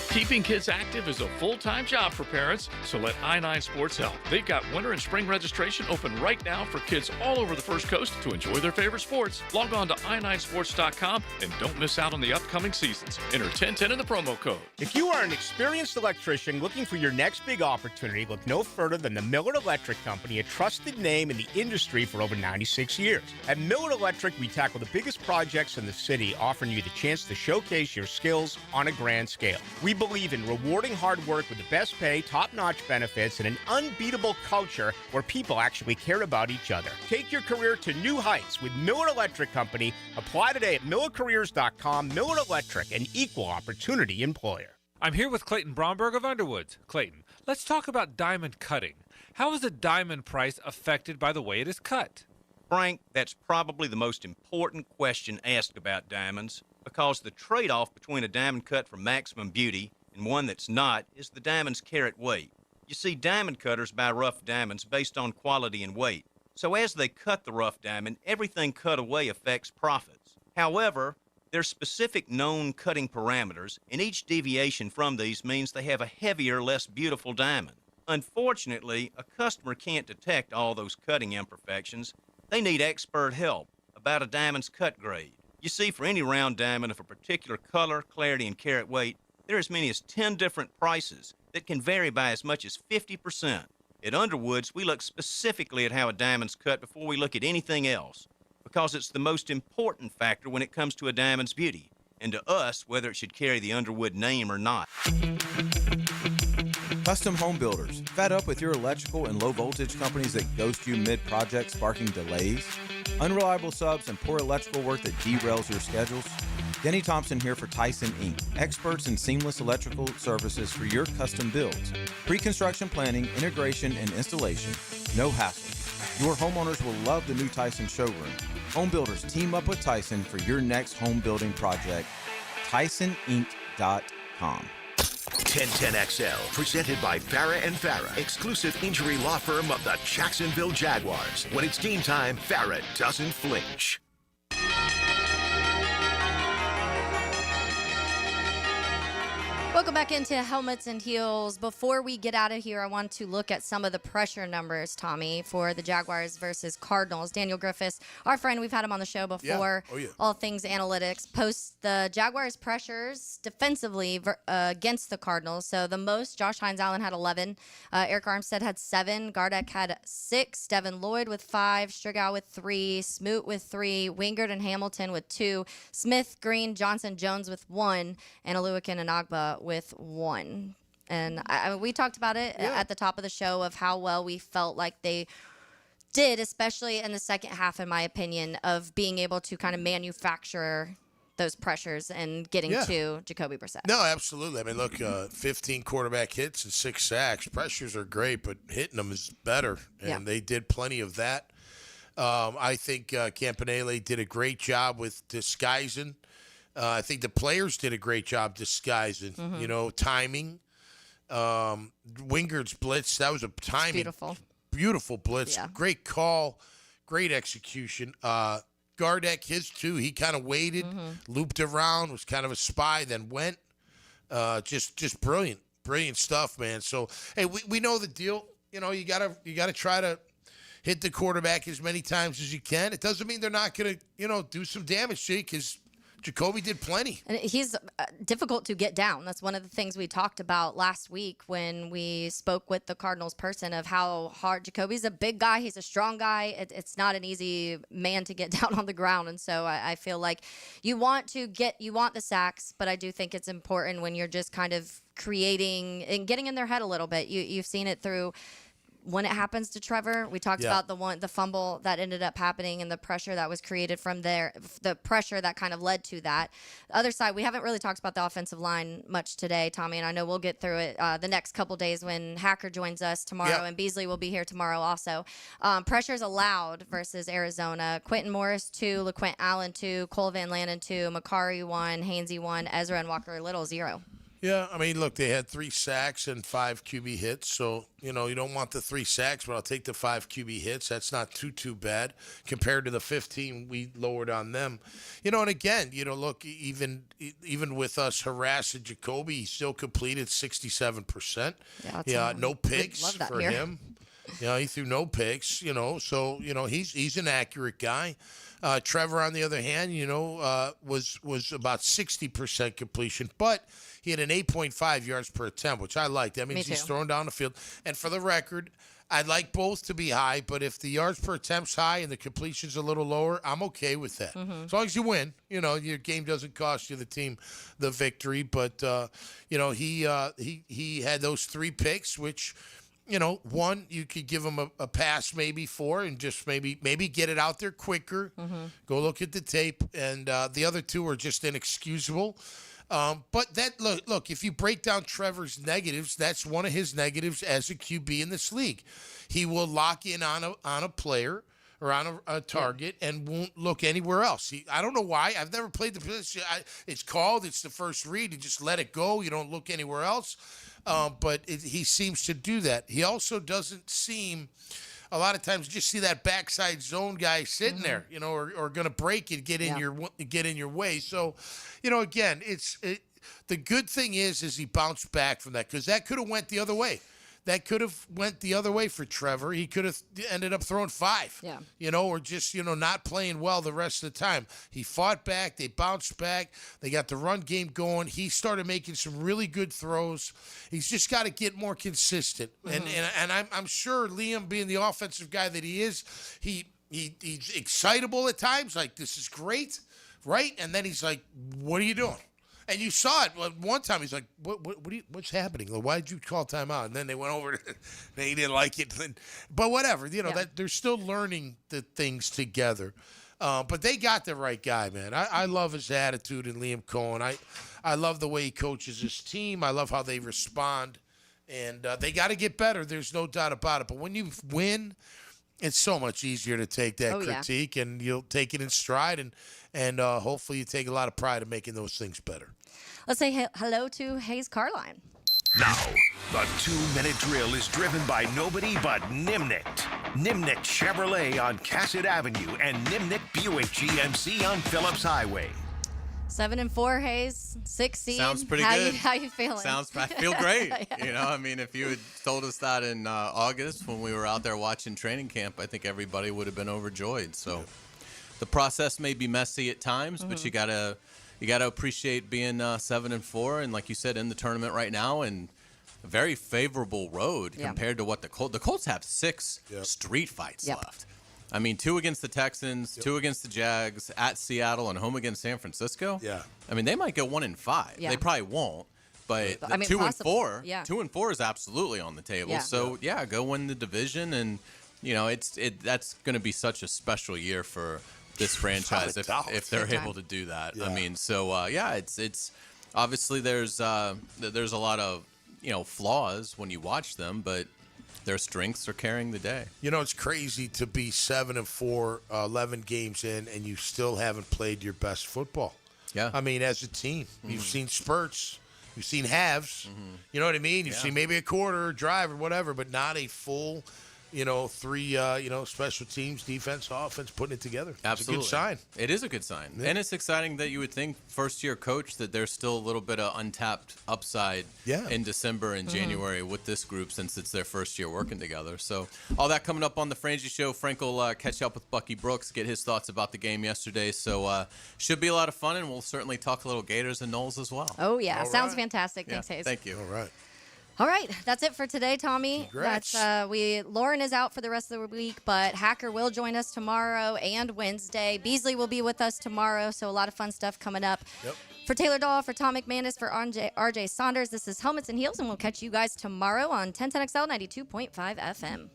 Keeping kids active is a full-time job for parents, so let I-9 Sports help. They've got winter and spring registration open right now for kids all over the First Coast to enjoy their favorite sports. Log on to i9sports.com and don't miss out on the upcoming seasons. Enter 1010 in the promo code. If you are an experienced electrician looking for your next big opportunity, look no further than the Miller Electric Company, a trusted name in the industry for over 96 years. At Miller Electric, we tackle the biggest projects in the city, offering you the chance to showcase your skills on a grand scale. We believe in rewarding hard work with the best pay, top-notch benefits, and an unbeatable culture where people actually care about each other. Take your career to new heights with Miller Electric Company. Apply today at millercareers.com. Miller Electric, an equal opportunity employer. I'm here with Clayton Bromberg of Underwoods. Clayton, let's talk about diamond cutting. How is a diamond price affected by the way it is cut? Frank, that's probably the most important question asked about diamonds, because the trade-off between a diamond cut for maximum beauty and one that's not is the diamond's carat weight. You see, diamond cutters buy rough diamonds based on quality and weight. So as they cut the rough diamond, everything cut away affects profits. However, there's specific known cutting parameters, and each deviation from these means they have a heavier, less beautiful diamond. Unfortunately, a customer can't detect all those cutting imperfections. They need expert help about a diamond's cut grade. You see, for any round diamond of a particular color, clarity, and carat weight, there are as many as 10 different prices that can vary by as much as 50%. At Underwoods, we look specifically at how a diamond's cut before we look at anything else, because it's the most important factor when it comes to a diamond's beauty, and to us, whether it should carry the Underwood name or not. Custom Home Builders, fed up with your electrical and low voltage companies that ghost you mid-project, sparking delays? Unreliable subs and poor electrical work that derails your schedules? Denny Thompson here for Tyson Inc., experts in seamless electrical services for your custom builds. Pre-construction planning, integration, and installation. No hassle. Your homeowners will love the new Tyson showroom. Home builders team up with Tyson for your next home building project. TysonInc.com. 1010XL, presented by Farah and Farah, exclusive injury law firm of the Jacksonville Jaguars. When it's game time, Farah doesn't flinch. Welcome back into Helmets and Heels. Before we get out of here, I want to look at some of the pressure numbers, Tommy, for the Jaguars versus Cardinals. Daniel Griffiths, our friend, we've had him on the show before. Yeah. Oh, yeah. All things analytics, posts the Jaguars' pressures defensively against the Cardinals. So the most, Josh Hines-Allen had 11. Eric Armstead had 7. Gardeck had 6. Devin Lloyd with 5. Strigow with 3. Smoot with 3. Wingard and Hamilton with 2. Smith, Green, Johnson, Jones with 1. And Aluakin and Agba with 1. And we talked about it at the top of the show of how well we felt like they did, especially in the second half, in my opinion, of being able to kind of manufacture those pressures and getting to Jacoby Brissett. No, absolutely. I mean, look, 15 quarterback hits and 6 sacks. Pressures are great, but hitting them is better, and they did plenty of that. I think Campanile did a great job with disguising. I think the players did a great job disguising, timing. Wingard's blitz, that was a timing. Beautiful blitz. Yeah. Great call, great execution. Gardeck, his too. He kind of waited, looped around, was kind of a spy, then went. Just brilliant stuff, man. So, hey, we know the deal. You gotta try to hit the quarterback as many times as you can. It doesn't mean they're not gonna, do some damage to you, because Jacoby did plenty. And he's difficult to get down. That's one of the things we talked about last week when we spoke with the Cardinals person of how hard Jacoby's a big guy. He's a strong guy. It's not an easy man to get down on the ground. And so I feel like you want the sacks, but I do think it's important when you're just kind of creating and getting in their head a little bit. You've seen it through when it happens to Trevor. We talked about the fumble that ended up happening and the pressure that was created from there, the pressure that kind of led to that. The other side, we haven't really talked about the offensive line much today, Tommy, and I know we'll get through it the next couple days when Hacker joins us tomorrow, and Beasley will be here tomorrow also. Pressures allowed versus Arizona. Quentin Morris 2, LaQuint Allen 2, Cole Van Lanen 2, Makari 1, Hainsey 1, Ezra and Walker Little 0. Yeah, I mean, look, they had 3 sacks and 5 QB hits, so, you don't want the 3 sacks, but I'll take the 5 QB hits. That's not too bad compared to the 15 we lowered on them. And again, look, even with us harassing Jacoby, he still completed 67%. Yeah, no picks for him. He threw no picks, so, he's an accurate guy. Trevor, on the other hand, was about 60% completion, but he had an 8.5 yards per attempt, which I like. That means he's throwing down the field. And for the record, I'd like both to be high, but if the yards per attempt's high and the completion's a little lower, I'm okay with that. As long as you win, your game doesn't cost you the team the victory. But he had those 3 picks, which, one, you could give him a pass maybe 4 and just maybe get it out there quicker. Go look at the tape. And the other 2 are just inexcusable. But that look, if you break down Trevor's negatives, that's one of his negatives as a QB in this league. He will lock in on a player or on a target and won't look anywhere else. I don't know why. I've never played the position. It's the first read. You just let it go. You don't look anywhere else. But he seems to do that. He also doesn't seem. A lot of times, you just see that backside zone guy sitting there, or going to break it, get in your way. So, again, the good thing is he bounced back from that, because that could have went the other way. That could have went the other way for Trevor. He could have ended up throwing 5, or just, not playing well the rest of the time. He fought back. They bounced back. They got the run game going. He started making some really good throws. He's just got to get more consistent. And I'm sure Liam, being the offensive guy that he is, he's excitable at times. Like, this is great, right? And then he's like, what are you doing? And you saw it one time. He's like, "What's happening? Why did you call timeout?" And then they went over to, and he didn't like it. But whatever, that they're still learning the things together. But they got the right guy, man. I love his attitude in Liam Coen. I love the way he coaches his team. I love how they respond. And they got to get better. There's no doubt about it. But when you win, it's so much easier to take that critique, and you'll take it in stride, and hopefully you take a lot of pride in making those things better. Let's say hello to Hayes Carline. Now, the 2-minute drill is driven by nobody but Nimnicht. Nimnicht Chevrolet on Cassett Avenue and Nimnicht Buick GMC on Phillips Highway. 7-4, Hayes, 6 seed. Sounds pretty good. How you feeling? I feel great. You know, I mean, if you had told us that in August when we were out there watching training camp, I think everybody would have been overjoyed. So the process may be messy at times, but you gotta appreciate being 7-4, and like you said, in the tournament right now, and a very favorable road compared to what the Colts have 6 street fights left. I mean, 2 against the Texans, 2 against the Jags, at Seattle, and home against San Francisco. Yeah. I mean, they might go 1-5. Yeah. They probably won't, but I mean, 2-4, yeah. 2-4 is absolutely on the table. Yeah. So go win the division, and you know that's going to be such a special year for this franchise if they're able to do that. Yeah. I mean, so it's obviously there's a lot of flaws when you watch them, but their strengths are carrying the day. You know, it's crazy to be 7-4, 11 games in, and you still haven't played your best football. Yeah. I mean, as a team, you've seen spurts, you've seen halves. You know what I mean? You've seen maybe a quarter, drive, or whatever, but not a full, 3, special teams, defense, offense, putting it together. Absolutely. It's a good sign. It is a good sign. Yeah. And it's exciting that you would think first-year coach that there's still a little bit of untapped upside in December and January with this group since it's their first year working together. So all that coming up on the Frangie Show. Frank will catch up with Bucky Brooks, get his thoughts about the game yesterday. So should be a lot of fun, and we'll certainly talk a little Gators and Knowles as well. Oh, yeah. Sounds fantastic. Thanks, Yeah, Hayes. thank you. All right. All right, that's it for today, Tommy. Congrats. Lauren is out for the rest of the week, but Hacker will join us tomorrow and Wednesday. Beasley will be with us tomorrow, so a lot of fun stuff coming up. Yep. For Taylor Dahl, for Tom McManus, for RJ Saunders, this is Helmets and Heels, and we'll catch you guys tomorrow on 1010XL 92.5 FM.